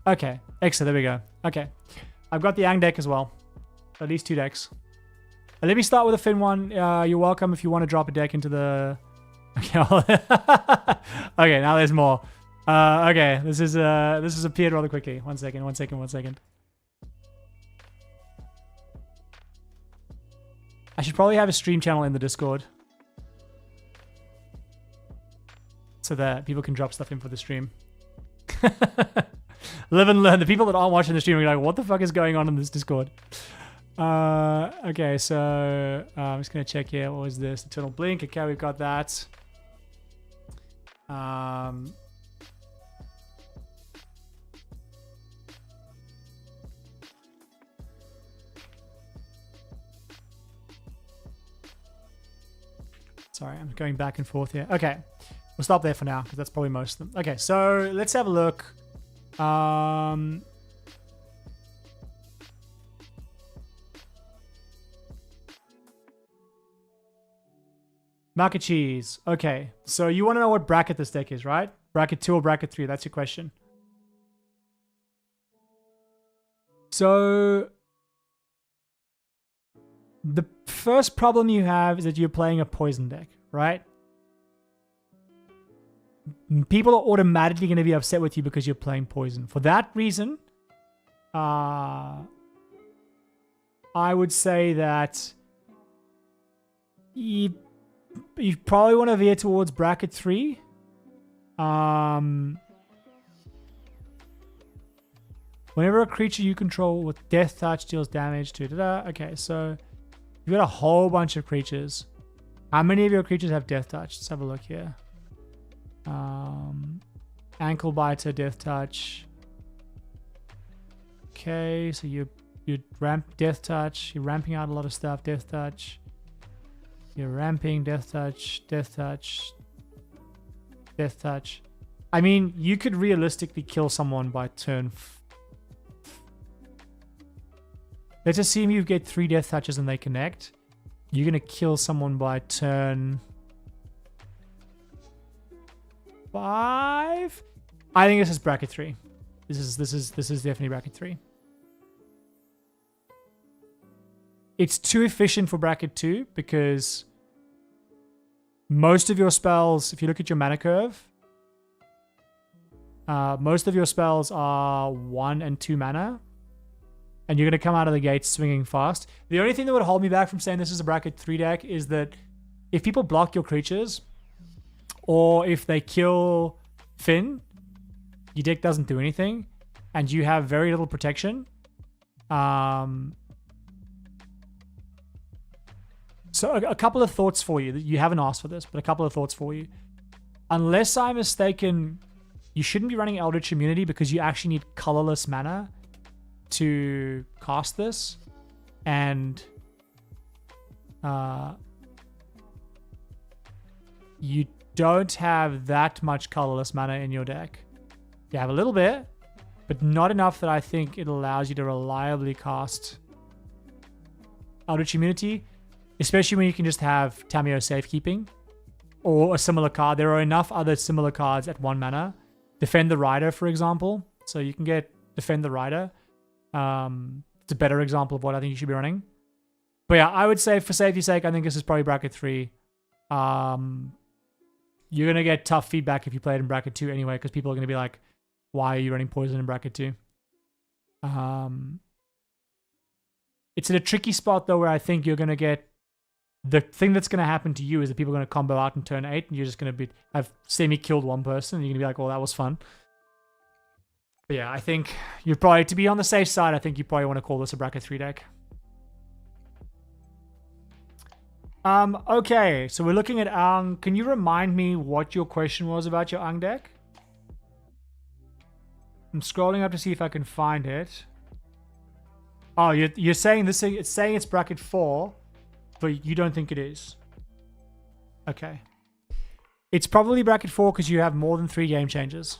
Okay. Excellent. There we go. Okay. I've got the Ang deck as well. At least 2 decks. Let me start with a Finn one. You're welcome if you want to drop a deck into the... Okay, okay, now there's more. Okay, this has appeared rather quickly. One second. I should probably have a stream channel in the Discord so that people can drop stuff in for the stream. Live and learn. The people that aren't watching the stream are like, what the fuck is going on in this Discord? Okay, so I'm just gonna check here. What was this? Eternal Blink. Okay, we've got that. Sorry, I'm going back and forth here. Okay, we'll stop there for now because that's probably most of them. Okay, so let's have a look. Market cheese. Okay, so you want to know what bracket this deck is, right? Bracket 2 or bracket 3, that's your question. So the first problem you have is that you're playing a poison deck, right? People are automatically going to be upset with you because you're playing poison. For that reason, I would say that you probably want to veer towards bracket 3. Whenever a creature you control with death touch deals damage to okay, so you've got a whole bunch of creatures. How many of your creatures have death touch? Let's have a look here. Ankle biter, death touch. Okay, so you ramp death touch. You're ramping out a lot of stuff. Death touch. You're ramping death touch, death touch, death touch. I mean, you could realistically kill someone by turn. Let's assume you get 3 death touches and they connect. You're gonna kill someone by turn 5. I think this is bracket 3. This is definitely bracket 3. It's too efficient for bracket 2 because most of your spells, if you look at your mana curve, most of your spells are 1 and 2 mana. And you're going to come out of the gate swinging fast. The only thing that would hold me back from saying this is a bracket 3 deck is that if people block your creatures, or if they kill Finn, your deck doesn't do anything, and you have very little protection. So a couple of thoughts for you. You haven't asked for this, but a couple of thoughts for you. Unless I'm mistaken, you shouldn't be running Eldritch Immunity because you actually need colorless mana to cast this, and you don't have that much colorless mana in your deck. You have a little bit, but not enough that I think it allows you to reliably cast Eldritch Immunity, especially when you can just have Tameo Safekeeping or a similar card. There are enough other similar cards at 1 mana. Defend the Rider, for example. So you can get Defend the Rider. It's a better example of what I think you should be running. But yeah, I would say for safety's sake, I think this is probably bracket 3. You're going to get tough feedback if you play it in bracket 2 anyway, because people are going to be like, why are you running poison in bracket 2? It's in a tricky spot though, where I think you're going to get, the thing that's going to happen to you is that people are going to combo out in turn 8 and you're just going to have semi-killed one person and you're going to be like, well, that was fun. But yeah, I think you're probably, to be on the safe side, I think you probably want to call this a bracket 3 deck. Okay, so we're looking at Ang. Can you remind me what your question was about your Ang deck? I'm scrolling up to see if I can find it. Oh, you're saying this thing, it's saying it's bracket 4, but you don't think it is. Okay. It's probably bracket 4 because you have more than 3 game changers.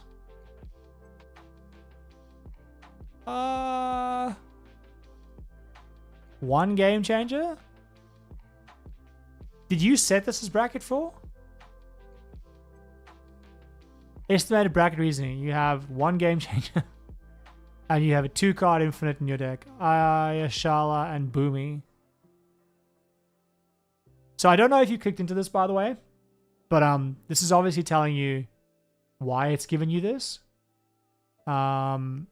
One game changer? Did you set this as bracket 4? Estimated bracket reasoning. You have 1 game changer. And you have a 2-card infinite in your deck. Ayashala and Boomy. So I don't know if you clicked into this, by the way. But this is obviously telling you why it's given you this. So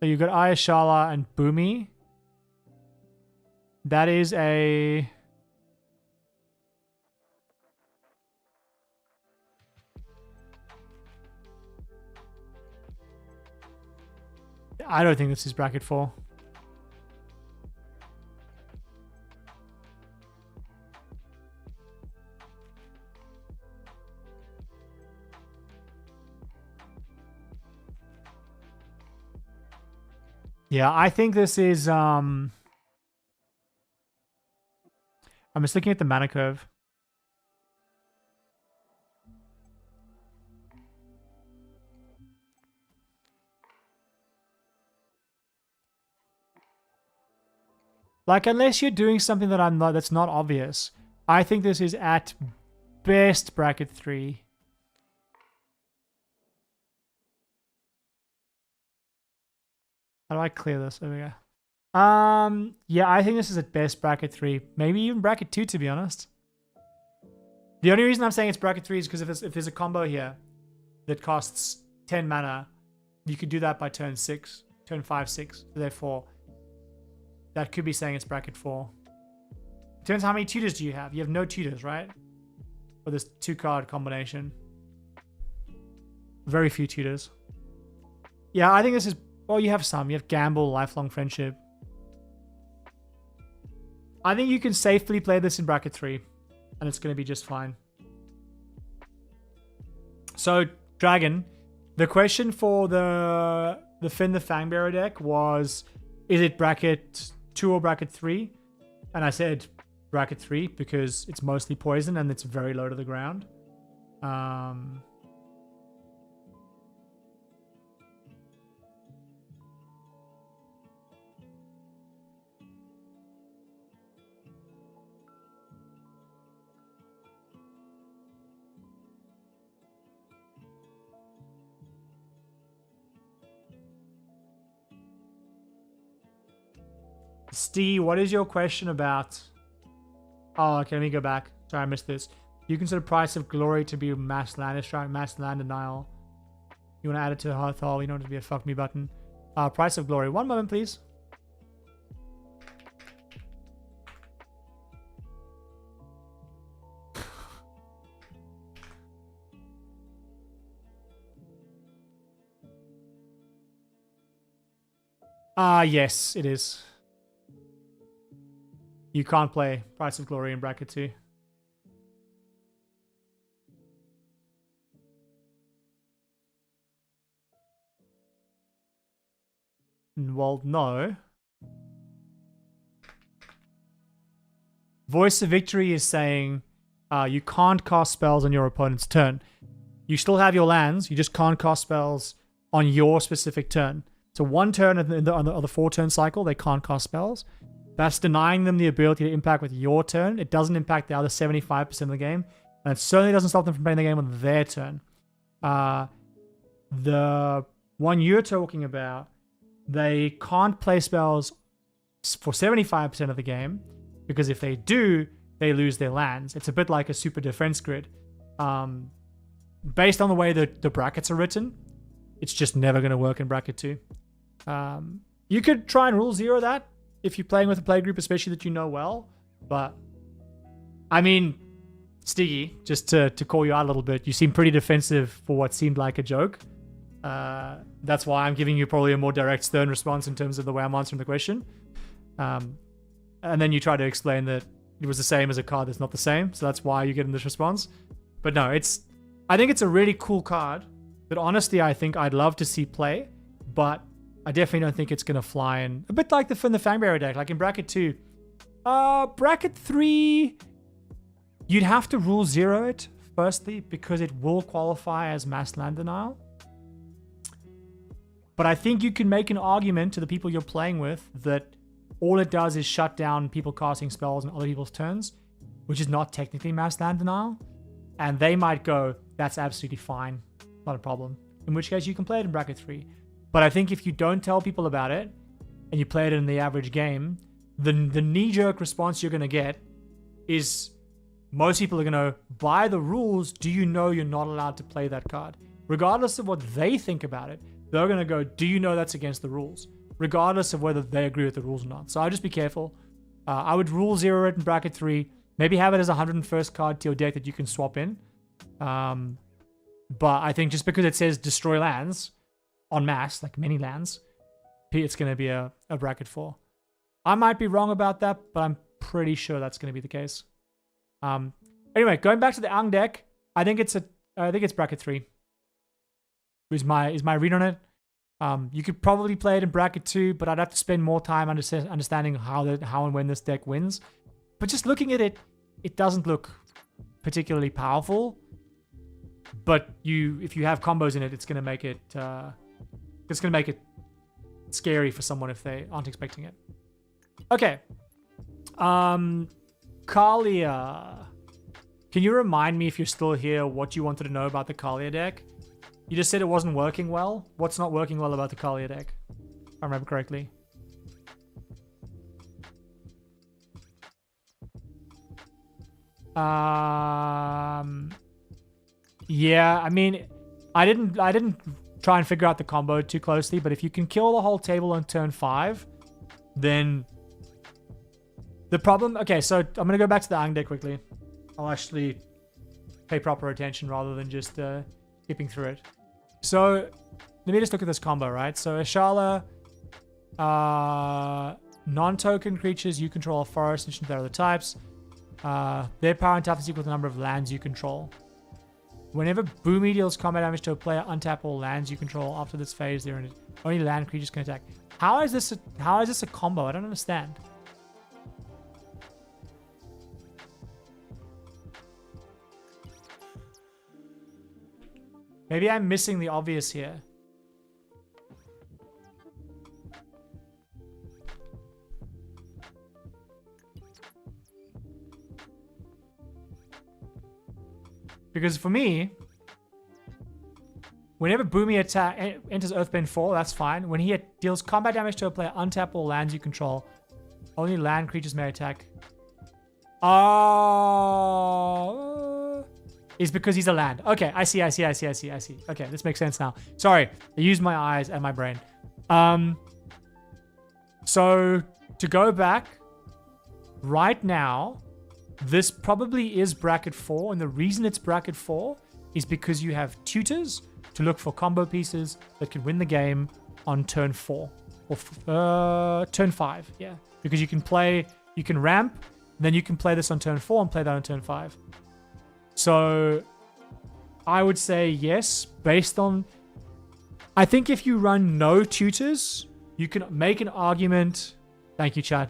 you've got Ayashala and Boomy. That is a... I don't think this is bracket 4. Yeah, I think this is I'm just looking at the mana curve. Like, unless you're doing something that that's not obvious, I think this is at best bracket 3. How do I clear this? There we go. Yeah, I think this is at best bracket 3. Maybe even bracket 2, to be honest. The only reason I'm saying it's bracket 3 is because if there's a combo here that costs 10 mana, you could do that by turn 6, turn 5, 6. Therefore, that could be saying it's bracket 4. Depends how many tutors do you have. You have no tutors, right? For this 2-card combination. Very few tutors. Yeah, I think this is... Well, you have some. You have Gamble, Lifelong Friendship. I think you can safely play this in bracket 3. And it's going to be just fine. So, Dragon, the question for the Finn the Fangbearer deck was, is it bracket 2 or bracket 3? And I said bracket 3 because it's mostly poison and it's very low to the ground. Steve, what is your question about? Oh, okay, let me go back. Sorry, I missed this. You consider Price of Glory to be mass land strike, mass land denial. You want to add it to Hearthall, you don't want it to be a fuck me button. Price of Glory. One moment, please. Yes, it is. You can't play Price of Glory in bracket 2. Well, no. Voice of Victory is saying you can't cast spells on your opponent's turn. You still have your lands, you just can't cast spells on your specific turn. So one turn on the 4-turn cycle, they can't cast spells. That's denying them the ability to impact with your turn. It doesn't impact the other 75% of the game. And it certainly doesn't stop them from playing the game on their turn. The one you're talking about, they can't play spells for 75% of the game. Because if they do, they lose their lands. It's a bit like a super defense grid. Based on the way that the brackets are written, it's just never going to work in bracket 2. You could try and rule 0 that. If you're playing with a play group, especially that you know well. But, I mean, Stiggy, just to call you out a little bit, you seem pretty defensive for what seemed like a joke. That's why I'm giving you probably a more direct, stern response in terms of the way I'm answering the question. And then you try to explain that it was the same as a card that's not the same. So that's why you're getting this response. But no, I think it's a really cool card that honestly I think I'd love to see play. But I definitely don't think it's going to fly in. A bit like the Finn the Fangbearer deck, like in bracket 2. Bracket 3, you'd have to rule 0 it, firstly, because it will qualify as mass land denial. But I think you can make an argument to the people you're playing with that all it does is shut down people casting spells on other people's turns, which is not technically mass land denial. And they might go, that's absolutely fine, not a problem. In which case you can play it in bracket 3. But I think if you don't tell people about it, and you play it in the average game, the knee-jerk response you're going to get is most people are going to, by the rules, do you know you're not allowed to play that card? Regardless of what they think about it, they're going to go, do you know that's against the rules? Regardless of whether they agree with the rules or not. So I'll just be careful. I would rule 0 it in bracket 3. Maybe have it as a 101st card to your deck that you can swap in. But I think just because it says destroy lands en masse, like many lands, it's going to be a bracket 4. I might be wrong about that, but I'm pretty sure that's going to be the case. Anyway, going back to the Ang deck, I think it's bracket 3. Is my read on it. You could probably play it in bracket 2, but I'd have to spend more time understanding how and when this deck wins. But just looking at it, it doesn't look particularly powerful. But if you have combos in it, it's gonna make it scary for someone if they aren't expecting it. Okay. Kalia. Can you remind me, if you're still here, what you wanted to know about the Kalia deck? You just said it wasn't working well. What's not working well about the Kalia deck? If I remember correctly. Yeah, I mean, I didn't try and figure out the combo too closely, but if you can kill the whole table on turn 5, then the problem... Okay, so I'm going to go back to the Ang deck quickly. I'll actually pay proper attention rather than just skipping through it. So let me just look at this combo, right? So Ashala, non-token creatures you control are forest, and their other types. Their power and toughness equal to the number of lands you control. Whenever Boomy deals combat damage to a player, untap all lands you control. After this phase, only land creatures can attack. How is this a combo? I don't understand. Maybe I'm missing the obvious here. Because for me, whenever Boomy enters Earthbend 4, that's fine. When he deals combat damage to a player, untap all lands you control. Only land creatures may attack. Is because he's a land. Okay, I see. Okay, this makes sense now. Sorry, I used my eyes and my brain. So, to go back, right now, this probably is bracket 4, and the reason it's bracket 4 is because you have tutors to look for combo pieces that can win the game on turn 4. Or turn 5, yeah. Because you can ramp, then you can play this on turn 4 and play that on turn 5. So, I would say yes, based on... I think if you run no tutors, you can make an argument... Thank you, Chad.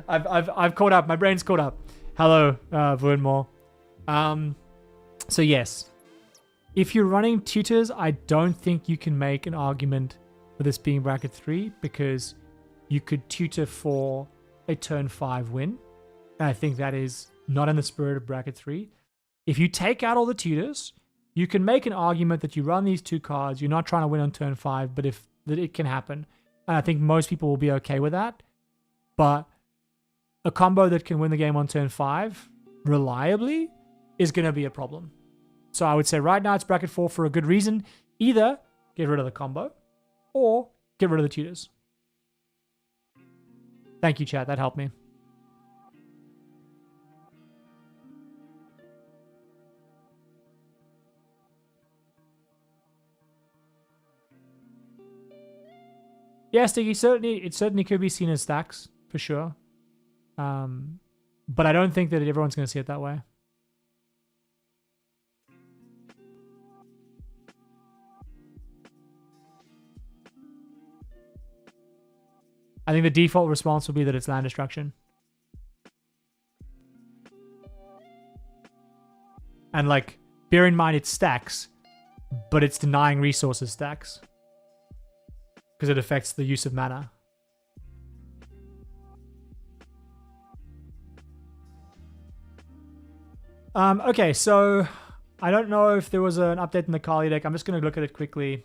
I've caught up. My brain's caught up. Hello, Vernmore. So yes. If you're running tutors, I don't think you can make an argument for this being bracket 3, because you could tutor for a turn 5 win. And I think that is not in the spirit of bracket 3. If you take out all the tutors, you can make an argument that you run these 2 cards, you're not trying to win on turn 5, but that it can happen. And I think most people will be okay with that. But a combo that can win the game on turn 5 reliably is going to be a problem. So I would say right now it's bracket 4 for a good reason. Either get rid of the combo or get rid of the tutors. Thank you, chat. That helped me. Yeah, Sticky, it certainly could be seen as stacks, for sure. But I don't think that everyone's going to see it that way. I think the default response will be that it's land destruction. And like, bear in mind it's stacks, but it's denying resources stacks. Because it affects the use of mana. Okay, so I don't know if there was an update in the Kali deck. I'm just going to look at it quickly.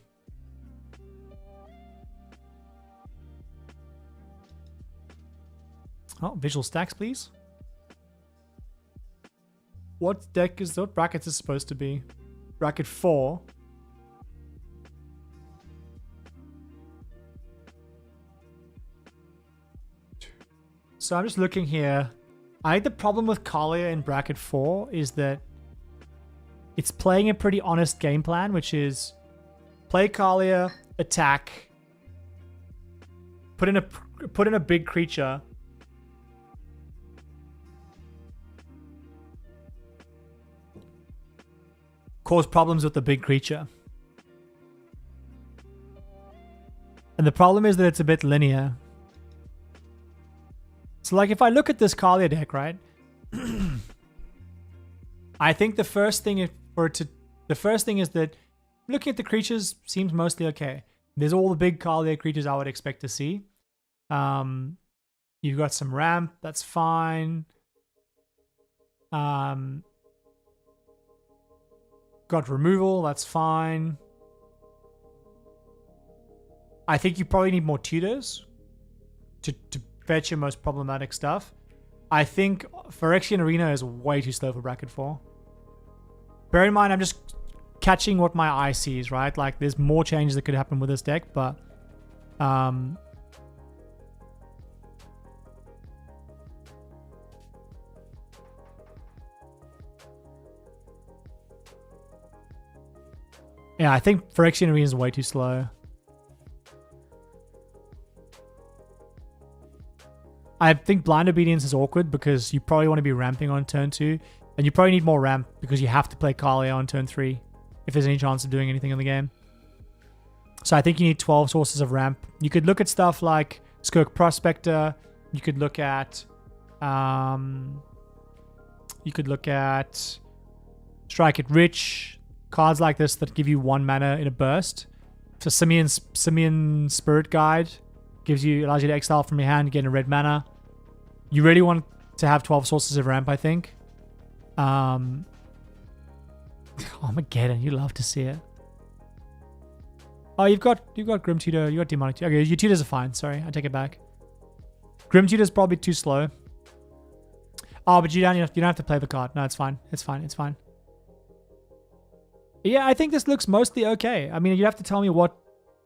Oh, visual stacks, please. What deck is what brackets is supposed to be? Bracket 4. So I'm just looking here. I think the problem with Kalia in bracket 4 is that it's playing a pretty honest game plan, which is play Kalia, attack, put in a big creature, cause problems with the big creature. And the problem is that it's a bit linear. So like if I look at this Kalia deck, right? I think the first thing is that looking at the creatures seems mostly okay. There's all the big Kalia creatures I would expect to see. You've got some ramp, that's fine. Got removal, that's fine. I think you probably need more tutors to fetch your most problematic stuff. I think Phyrexian Arena is way too slow for bracket 4. Bear in mind, I'm just catching what my eye sees, right? Like, there's more changes that could happen with this deck, but yeah, I think Phyrexian Arena is way too slow. I think Blind Obedience is awkward because you probably want to be ramping on turn 2, and you probably need more ramp because you have to play Kalia on turn 3 if there's any chance of doing anything in the game. So I think you need 12 sources of ramp. You could look at stuff like Skirk Prospector. You could look at Strike It Rich. Cards like this that give you 1 mana in a burst. So Simian Spirit Guide allows you to exile from your hand and get a red mana. You really want to have 12 sources of ramp, I think. Armageddon, you love to see it. Oh, you've got Grim Tutor, you got Demonic Tutor. Okay, your tutors are fine. Sorry, I take it back. Grim Tutor's probably too slow. Oh, but you don't have to play the card. No, it's fine. It's fine. It's fine. Yeah, I think this looks mostly okay. I mean, you'd have to tell me what...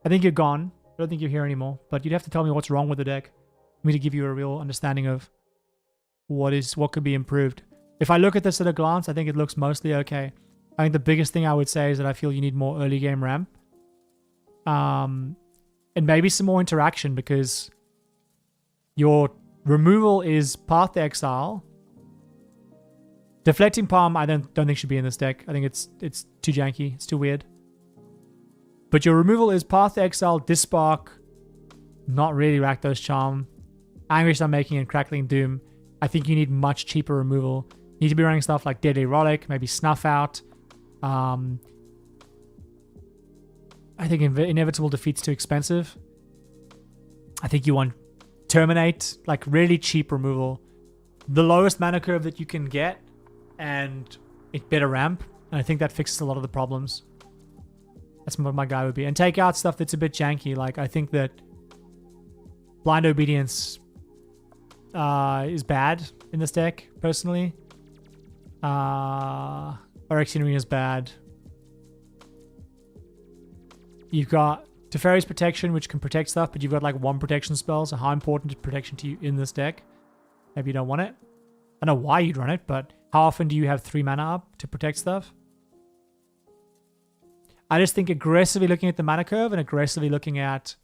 I think you're gone. I don't think you're here anymore. But you'd have to tell me what's wrong with the deck for me to give you a real understanding of what could be improved. If I look at this at a glance, I think it looks mostly okay. I think the biggest thing I would say is that I feel you need more early game ramp. And maybe some more interaction, because your removal is Path to Exile. Deflecting Palm, I don't think should be in this deck. I think it's too janky. It's too weird. But your removal is Path to Exile, Dispark, not really Rakdos Charm, Angry Star Making, and Crackling Doom. I think you need much cheaper removal. You need to be running stuff like Deadly Erotic, maybe Snuff Out. I think Inevitable Defeat's too expensive. I think you want Terminate, like really cheap removal. The lowest mana curve that you can get, and it better ramp. And I think that fixes a lot of the problems. That's what my guy would be. And take out stuff that's a bit janky. Like, I think that Blind Obedience is bad in this deck, personally. Phyrexian Arena is bad. You've got Teferi's Protection, which can protect stuff, but you've got like 1 protection spell, so how important is protection to you in this deck? Maybe you don't want it. I don't know why you'd run it, but how often do you have 3 mana up to protect stuff? I just think aggressively looking at the mana curve and aggressively looking at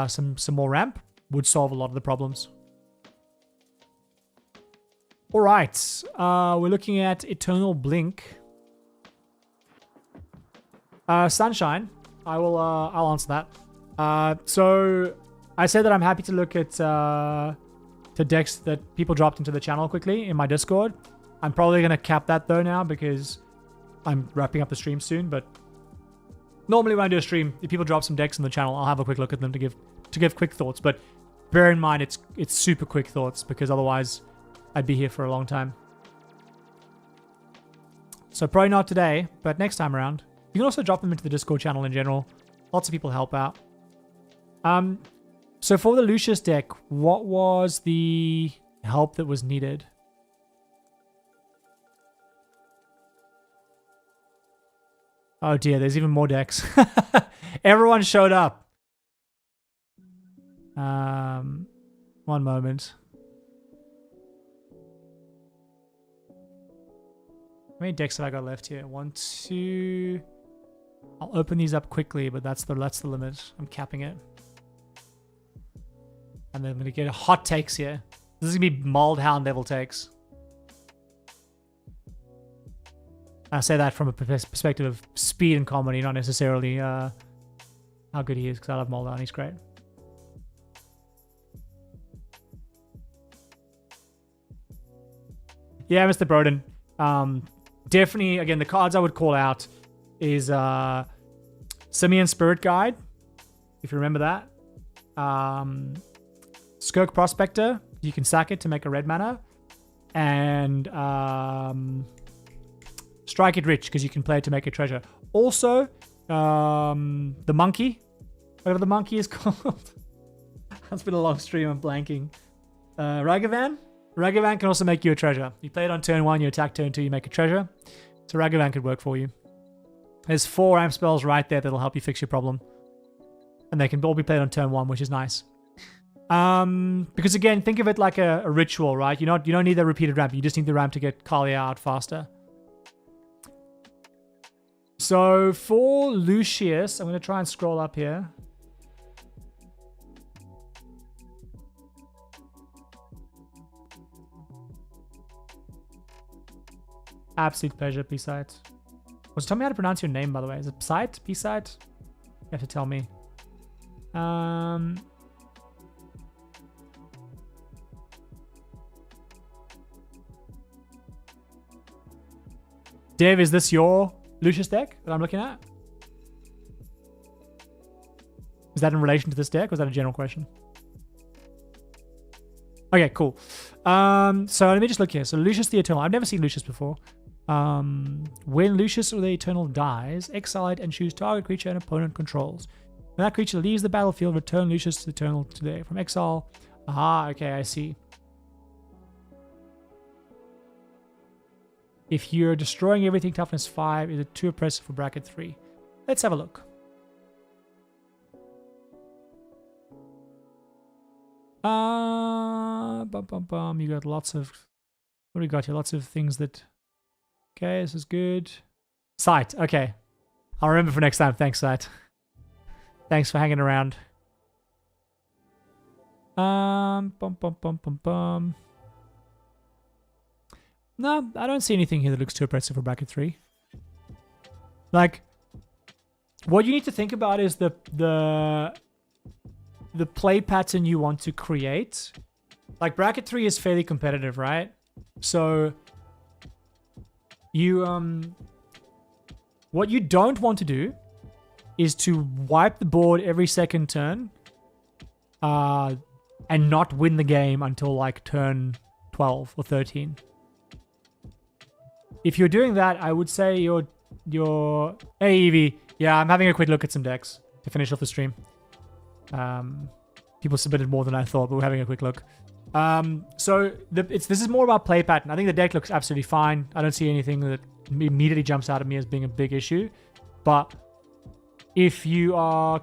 some more ramp would solve a lot of the problems. All right, we're looking at Eternal Blink. Sunshine. I'll answer that. So I said that I'm happy to look at the decks that people dropped into the channel quickly in my Discord. I'm probably going to cap that though now because I'm wrapping up the stream soon. But normally when I do a stream, if people drop some decks in the channel, I'll have a quick look at them to give quick thoughts. But bear in mind, it's super quick thoughts because otherwise I'd be here for a long time. So probably not today, but next time around. You can also drop them into the Discord channel in general. Lots of people help out. So for the Lucius deck, what was the help that was needed? Oh dear, there's even more decks. Everyone showed up. One moment. How many decks have I got left here? 1, 2. I'll open these up quickly, but that's the limit. I'm capping it. And then I'm gonna get hot takes here. This is gonna be Mauled Hound level takes. I say that from a perspective of speed and comedy, not necessarily how good he is, because I love Mauled Hound. He's great. Yeah, Mr. Broden. Definitely, again, the cards I would call out is Simian Spirit Guide, if you remember that. Skirk Prospector, you can sack it to make a red mana. And Strike It Rich, because you can play it to make a treasure. Also, the monkey, whatever the monkey is called. It's been a long stream, I'm blanking. Ragavan? Ragavan can also make you a treasure. You play it on turn 1, you attack turn 2, you make a treasure. So Ragavan could work for you. There's 4 amp spells right there that'll help you fix your problem. And they can all be played on turn 1, which is nice. Because again, think of it like a ritual, right? You don't need the repeated ramp. You just need the ramp to get Kalia out faster. So for Lucius, I'm going to try and scroll up here. Absolute pleasure, P-Site. Also, tell me how to pronounce your name, by the way. Is it P-Site? P-Site? You have to tell me. Dev, is this your Lucius deck that I'm looking at? Is that in relation to this deck, or is that a general question? Okay, cool. So let me just look here. So Lucius the Eternal. I've never seen Lucius before. When Lucius or the Eternal dies, exile it and choose target creature an opponent controls. When that creature leaves the battlefield, return Lucius the Eternal to there. From exile. Aha, okay, I see. If you're destroying everything toughness 5, is it too oppressive for bracket 3? Let's have a look. You got lots of... What do we got here? Lots of things that... Okay, this is good. Sight, okay. I'll remember for next time. Thanks, Sight. Thanks for hanging around. No, I don't see anything here that looks too oppressive for bracket 3. Like, what you need to think about is the play pattern you want to create. Like, bracket 3 is fairly competitive, right? So, you, what you don't want to do is to wipe the board every second turn, and not win the game until, like, turn 12 or 13. If you're doing that, I would say you're... Hey, Evie. Yeah, I'm having a quick look at some decks to finish off the stream. People submitted more than I thought, but we're having a quick look. So this is more about play pattern. I think the deck looks absolutely fine. I don't see anything that immediately jumps out at me as being a big issue. But if you are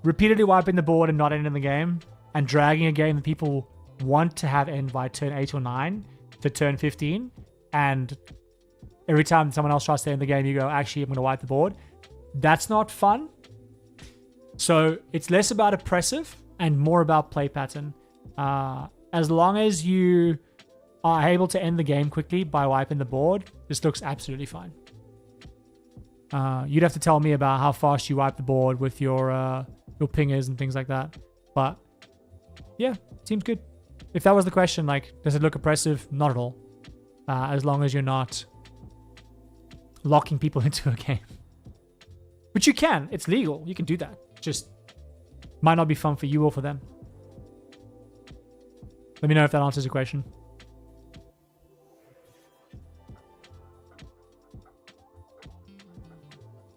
repeatedly wiping the board and not ending the game, and dragging a game that people want to have end by turn 8 or 9 to turn 15, and every time someone else tries to end the game, you go, actually, I'm going to wipe the board. That's not fun. So it's less about oppressive and more about play pattern. As long as you are able to end the game quickly by wiping the board, this looks absolutely fine. You'd have to tell me about how fast you wipe the board with your pingers and things like that. But yeah, seems good. If that was the question, like, does it look oppressive? Not at all. As long as you're not locking people into a game. Which you can. It's legal. You can do that. Just might not be fun for you or for them. Let me know if that answers your question.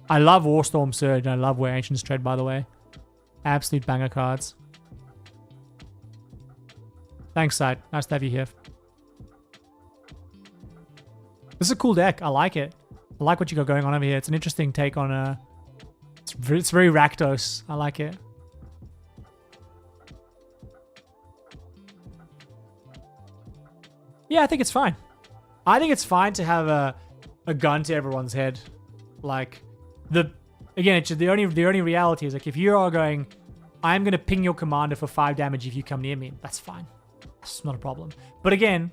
I love Warstorm Surge, and I love Where Ancients Tread, by the way. Absolute banger cards. Thanks, Side. Nice to have you here. This is a cool deck. I like it. I like what you got going on over here. It's an interesting take on it's very Rakdos. I like it. Yeah, I think it's fine. I think it's fine to have a gun to everyone's head. Like, again, the only reality is, like, if you are going, I'm going to ping your commander for 5 damage if you come near me, that's fine. That's not a problem. But again,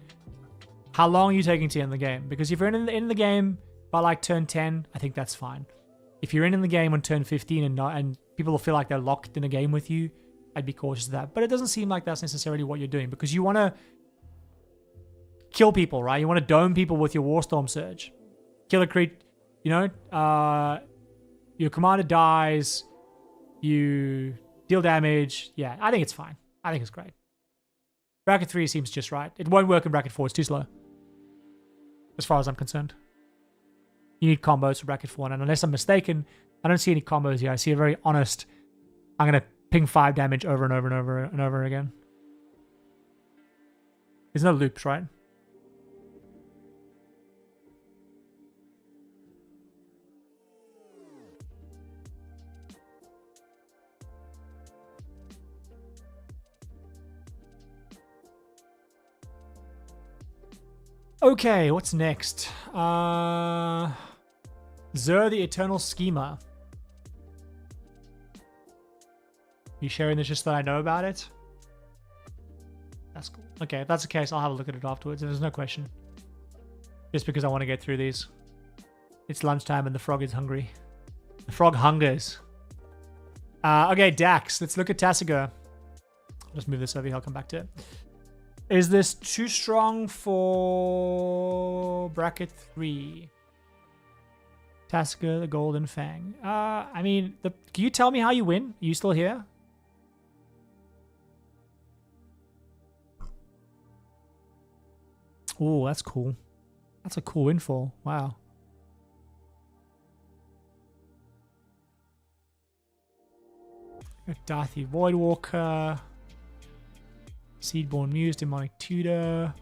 how long are you taking to end the game? Because if you're in the game by like turn 10, I think that's fine. If you're in the game on turn 15 and people will feel like they're locked in a game with you, I'd be cautious of that. But it doesn't seem like that's necessarily what you're doing, because you want to kill people, right? You want to dome people with your Warstorm Surge. Kill a creature, you know, your commander dies, you deal damage. Yeah, I think it's fine. I think it's great. Bracket 3 seems just right. It won't work in bracket 4. It's too slow, as far as I'm concerned. You need combos for bracket 4, and unless I'm mistaken, I don't see any combos here. I see a very honest, I'm going to ping 5 damage over and over and over and over again. There's no loops, right? Okay, what's next? Zur the Eternal Schema. You sharing this just so that I know about it? That's cool. Okay, if that's the case, I'll have a look at it afterwards. There's no question. Just because I want to get through these. It's lunchtime and the frog is hungry. The frog hungers. Okay, Dax. Let's look at Tasigur. I'll just move this over here. I'll come back to it. Is this too strong for bracket 3? Tasigur, the Golden Fang. I mean, can you tell me how you win? Are you still here? Oh, that's cool. That's a cool windfall. Wow. Darthy Voidwalker. Seedborn Muse, Demonic Tutor.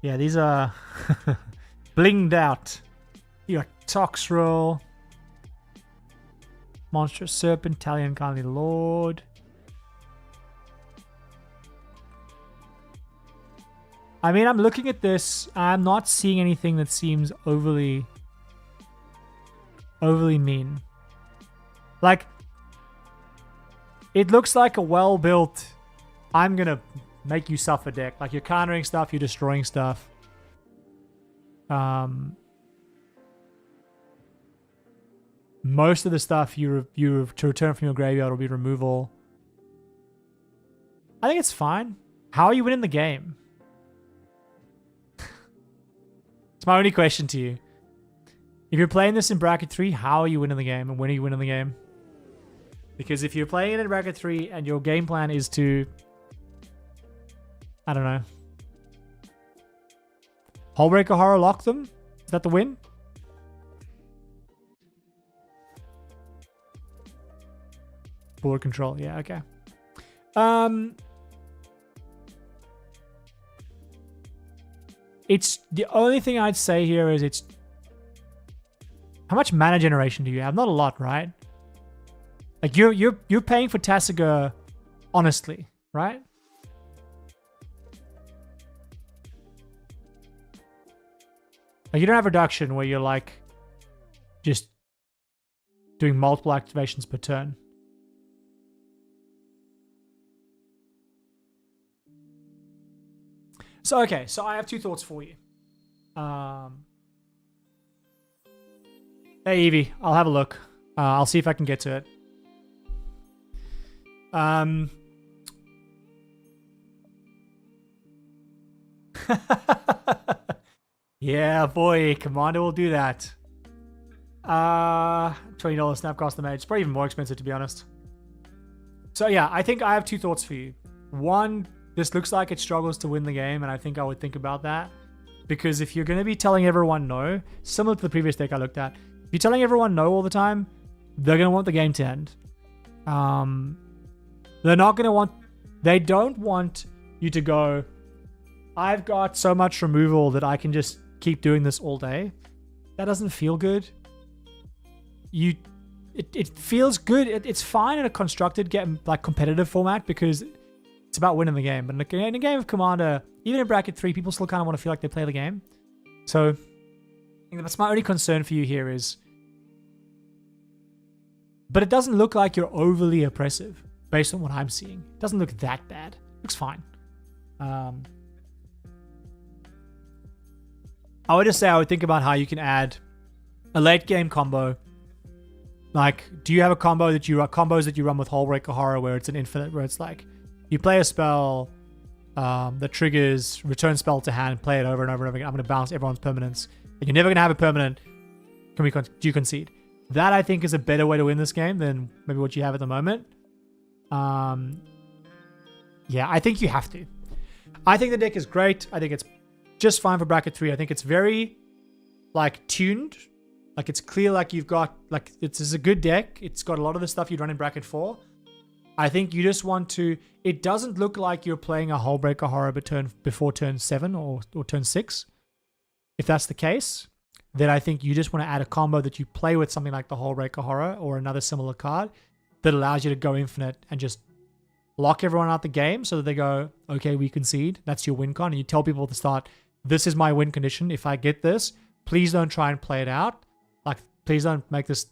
Yeah, these are blinged out. You got Toxrill, Monstrous Serpent, Talion Kindly Lord. I mean, I'm looking at this. I'm not seeing anything that seems overly mean. Like, it looks like a well-built, I'm going to make you suffer deck. Like, you're countering stuff, you're destroying stuff. Most of the stuff you to return from your graveyard will be removal. I think it's fine. How are you winning the game? It's my only question to you. If you're playing this in bracket 3, how are you winning the game, and when are you winning the game? Because if you're playing it in bracket 3 and your game plan is to, I don't know, Hullbreaker Horror lock them? Is that the win? Board control, yeah, okay. It's the only thing I'd say here is it's how much mana generation do you have? Not a lot, right? Like you're paying for Tasigur honestly, right? Like you don't have reduction where you're like just doing multiple activations per turn. So okay, so I have 2 thoughts for you. Hey Evie, I'll have a look. I'll see if I can get to it. Yeah, boy, Commander will do that. $20 Snapcaster Mage. It's probably even more expensive, to be honest. So yeah, I think I have 2 thoughts for you. One, this looks like it struggles to win the game, and I think I would think about that. Because if you're going to be telling everyone no, similar to the previous deck I looked at, if you're telling everyone no all the time, they're going to want the game to end. They're not going to want... They don't want you to go, I've got so much removal that I can just keep doing this all day. That doesn't feel good. It feels good. It's fine in a constructed game, like competitive format, because it's about winning the game. But in a game of Commander, even in bracket 3, people still kind of want to feel like they play the game. So I think that's my only concern for you here is, but it doesn't look like you're overly oppressive based on what I'm seeing. It doesn't look that bad. It looks fine. I would just say I would think about how you can add a late game combo. Like, do you have a combo that you combos that you run with Hullbreaker Horror where it's an infinite, where it's like you play a spell that triggers return spell to hand, play it over and over and over again. I'm going to bounce everyone's permanents, and you're never going to have a permanent. Do you concede? That I think is a better way to win this game than maybe what you have at the moment. Yeah, I think you have to. I think the deck is great. I think it's just fine for bracket 3. I think it's very like tuned. Like it's clear, like you've got, like it's a good deck. It's got a lot of the stuff you'd run in bracket 4. I think you just want to, it doesn't look like you're playing a Hullbreaker Horror before turn 7 or turn 6. If that's the case, then I think you just want to add a combo that you play with something like the Hullbreaker Horror or another similar card that allows you to go infinite and just lock everyone out the game so that they go, okay, we concede. That's your win con. And you tell people at the start, this is my win condition. If I get this, please don't try and play it out. Like, please don't make this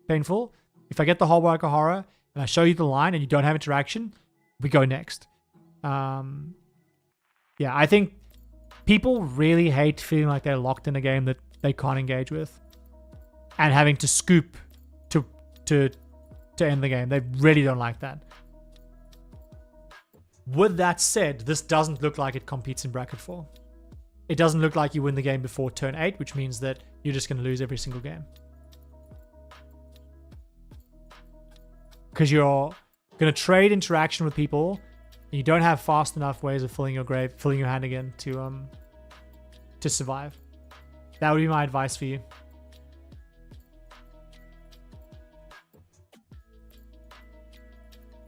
painful. If I get the Hullbreaker Horror and I show you the line and you don't have interaction, we go next. Yeah, I think people really hate feeling like they're locked in a game that they can't engage with and having to scoop to end the game. They really don't like that. With that said, this doesn't look like it competes in bracket 4. It doesn't look like you win the game before turn 8, which means that you're just going to lose every single game. Because you're going to trade interaction with people, and you don't have fast enough ways of filling your hand again to survive. That would be my advice for you.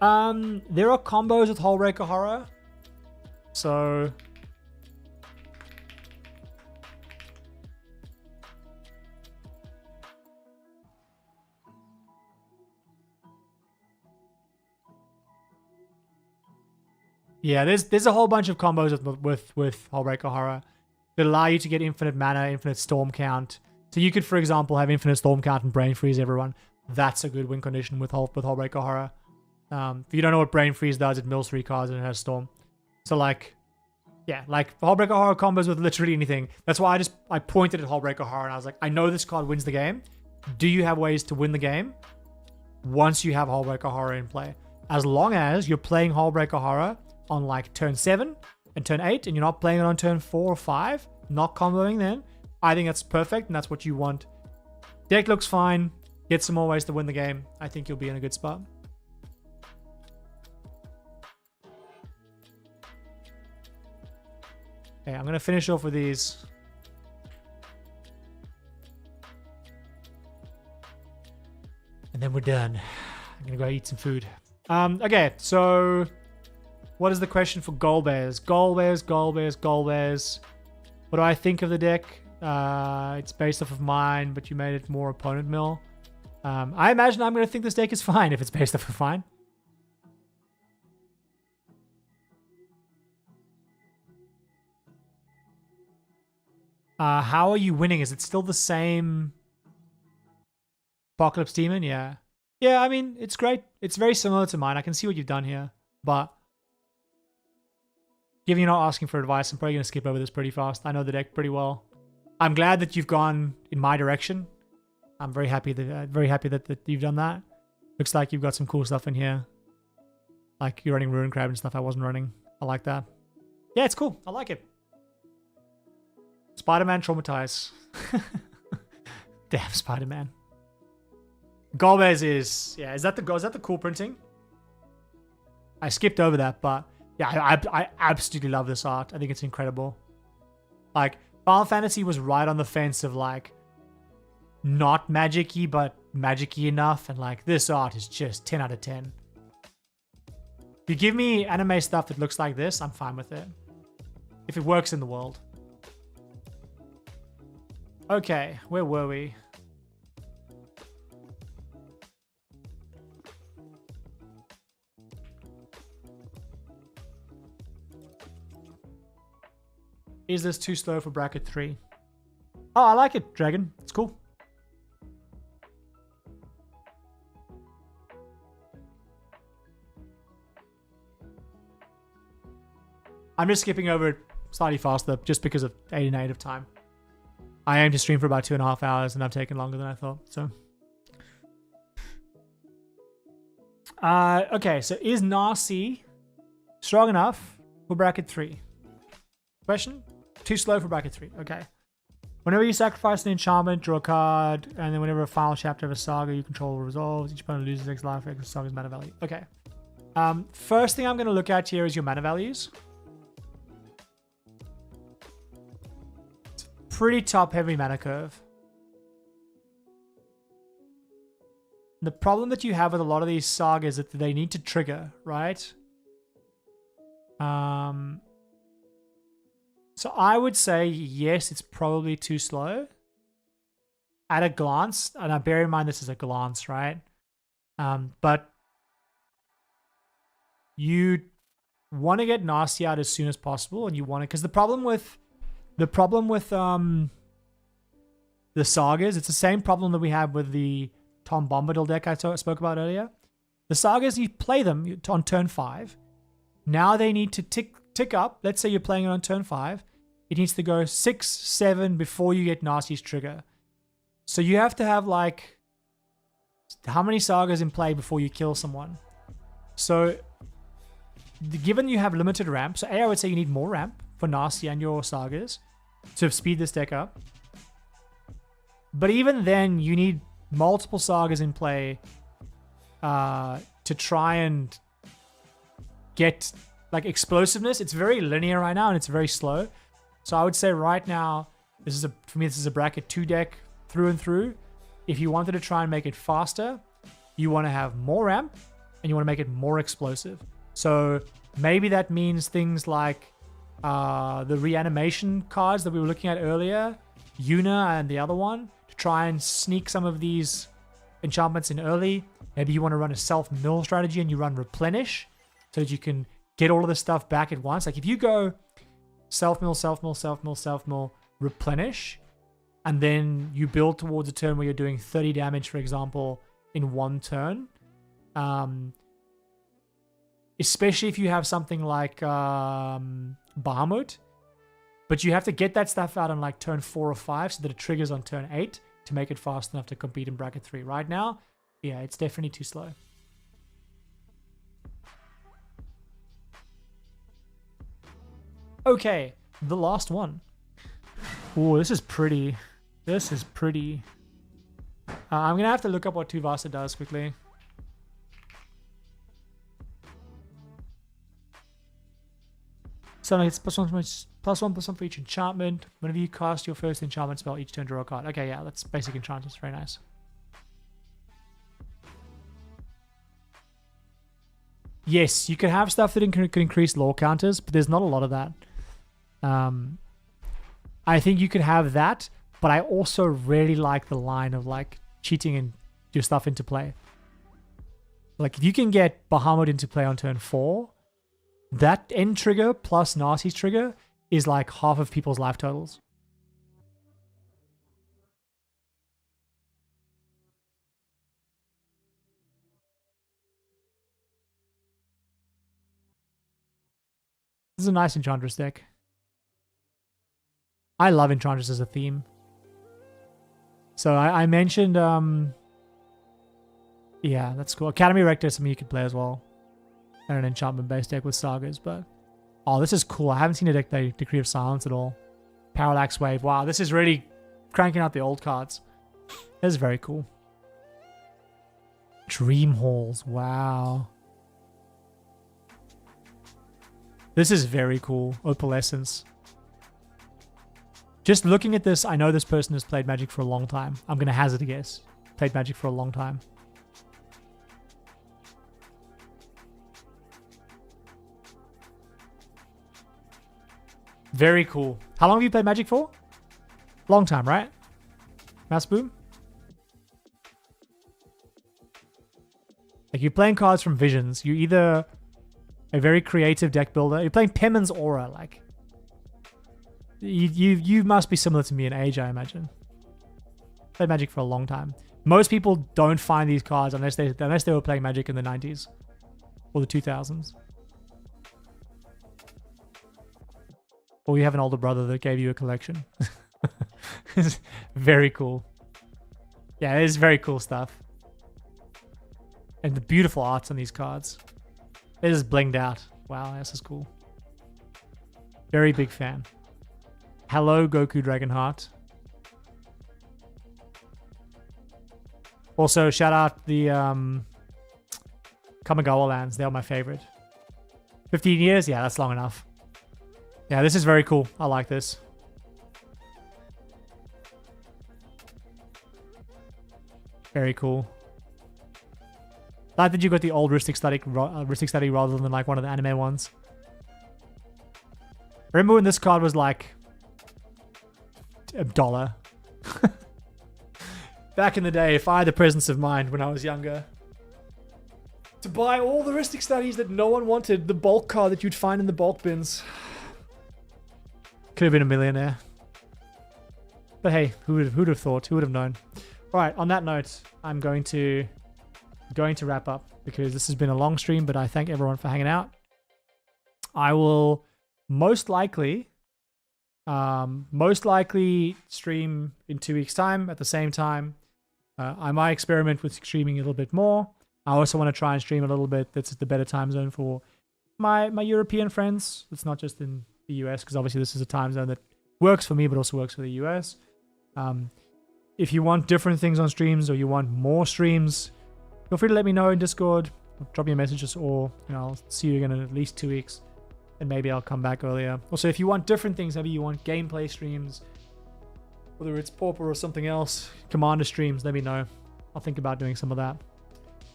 There are combos with Hullbreaker Horror. So yeah, there's a whole bunch of combos with Hullbreaker Horror that allow you to get infinite mana, infinite storm count. So you could, for example, have infinite storm count and brain freeze everyone. That's a good win condition with Hullbreaker Horror. If you don't know what brain freeze does, it mills 3 cards and it has storm. So like, yeah, like Hullbreaker Horror combos with literally anything. That's why I pointed at Hullbreaker Horror and I was like, I know this card wins the game. Do you have ways to win the game once you have Hullbreaker Horror in play? As long as you're playing Hullbreaker Horror on like turn 7 and turn 8 and you're not playing it on turn 4 or 5, not comboing then, I think that's perfect and that's what you want. Deck looks fine. Get some more ways to win the game. I think you'll be in a good spot. Okay, I'm going to finish off with these. And then we're done. I'm going to go eat some food. Okay, so what is the question for Goal Bears? Goal Bears, Goal Bears, Goal Bears. What do I think of the deck? It's based off of mine, but you made it more opponent mill. I imagine I'm going to think this deck is fine if it's based off of mine. How are you winning? Is it still the same Apocalypse Demon? Yeah. Yeah, I mean, it's great. It's very similar to mine. I can see what you've done here. But given you're not asking for advice, I'm probably going to skip over this pretty fast. I know the deck pretty well. I'm glad that you've gone in my direction. I'm very happy that you've done that. Looks like you've got some cool stuff in here. Like you're running Ruin Crab and stuff I wasn't running. I like that. Yeah, it's cool. I like it. Spider-Man Traumatize. Damn, Spider-Man. Golbez is... Yeah, is that the cool printing? I skipped over that, but... Yeah, I absolutely love this art. I think it's incredible. Like, Final Fantasy was right on the fence of, like, not magic-y, but magic-y enough. And, like, this art is just 10 out of 10. If you give me anime stuff that looks like this, I'm fine with it. if it works in the world. Okay, where were we? Is this too slow for bracket 3? Oh, I like it, Dragon. It's cool. I'm just skipping over it slightly faster just because of 89 of time. I aim to stream for about 2.5 hours and I've taken longer than I thought, so. Okay, so is Narcy strong enough for bracket 3? Question? Too slow for bracket 3. Okay. Whenever you sacrifice an enchantment, draw a card, and then whenever a final chapter of a saga you control resolves, each opponent loses X life, X saga's mana value. Okay. First thing I'm going to look at here is your mana values. It's pretty top-heavy mana curve. The problem that you have with a lot of these sagas is that they need to trigger, right? So I would say, yes, it's probably too slow. At a glance, and I bear in mind this is a glance, right? But you want to get Nasty out as soon as possible, and you want to, because the problem with the sagas, it's the same problem that we had with the Tom Bombadil deck I spoke about earlier. The sagas, you play them on turn 5. Now they need to tick up. Let's say you're playing it on turn 5. It needs to go 6, 7 before you get Nasty's trigger. So you have to have like how many sagas in play before you kill someone? So given you have limited ramp, so I would say you need more ramp for Nasty and your sagas to speed this deck up. But even then, you need multiple sagas in play to try and get like explosiveness. It's very linear right now and it's very slow. So I would say right now, for me, this is a bracket 2 deck through and through. If you wanted to try and make it faster, you want to have more ramp and you want to make it more explosive. So maybe that means things like the reanimation cards that we were looking at earlier, Yuna and the other one, to try and sneak some of these enchantments in early. Maybe you want to run a self-mill strategy and you run replenish so that you can get all of this stuff back at once. Like if you go self-mill, self-mill, self-mill, self-mill, replenish, and then you build towards a turn where you're doing 30 damage, for example, in one turn. Especially if you have something like Bahamut. But you have to get that stuff out on like turn 4 or 5 so that it triggers on turn 8 to make it fast enough to compete in bracket 3. Right now, yeah, it's definitely too slow. Okay, the last one. Oh, this is pretty. This is pretty. I'm going to have to look up what Tuvasa does quickly. So it's +1/+1 for each enchantment. Whenever you cast your first enchantment spell, each turn draw a card. Okay, yeah, that's basic enchantments. Very nice. Yes, you can have stuff that can increase lore counters, but there's not a lot of that. I think you could have that, but I also really like the line of like cheating and your stuff into play. Like if you can get Bahamut into play on turn 4, that end trigger plus Nasty's trigger is like half of people's life totals. This is a nice Enchantress deck. I love Enchantress as a theme. So I mentioned, yeah, that's cool. Academy Rector is something you could play as well. And an enchantment-based deck with sagas, but... Oh, this is cool. I haven't seen a deck play Decree of Silence at all. Parallax Wave. Wow, this is really cranking out the old cards. This is very cool. Dream Halls. Wow. This is very cool. Opalescence. Just looking at this, I know this person has played Magic for a long time. I'm going to hazard a guess. Played Magic for a long time. Very cool. How long have you played Magic for? Long time, right? Mouse Boom? Like, you're playing cards from Visions. You're either a very creative deck builder. You're playing Pemon's Aura. Like, you must be similar to me in age, I imagine. Played Magic for a long time. Most people don't find these cards unless they were playing Magic in the 90s or the 2000s. Or you have an older brother that gave you a collection. It's very cool. Yeah, it is very cool stuff. And the beautiful arts on these cards. It is blinged out. Wow, this is cool. Very big fan. Hello, Goku Dragonheart. Also, shout out the Kamigawa lands. They are my favorite. 15 years? Yeah, that's long enough. Yeah, this is very cool. I like this. Very cool. Glad that you got the old Ristic Study rather than like one of the anime ones. Remember when this card was like $1? Back in the day, if I had the presence of mind when I was younger to buy all the Ristic Studies that no one wanted, the bulk card that you'd find in the bulk bins, could have been a millionaire. But hey, who'd have thought? Who would have known? All right, on that note, I'm going to wrap up because this has been a long stream, but I thank everyone for hanging out. I will most likely stream in 2 weeks' time at the same time. I might experiment with streaming a little bit more. I also want to try and stream a little bit that's the better time zone for my European friends. It's not just in the US, because obviously this is a time zone that works for me, but also works for the US. If you want different things on streams or you want more streams, feel free to let me know in Discord. Drop me a message, or I'll see you again in at least 2 weeks, and maybe I'll come back earlier. Also, if you want different things, maybe you want gameplay streams, whether it's Pauper or something else, Commander streams, let me know. I'll think about doing some of that.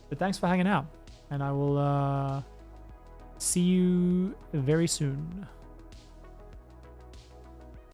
But thanks for hanging out, and I will see you very soon.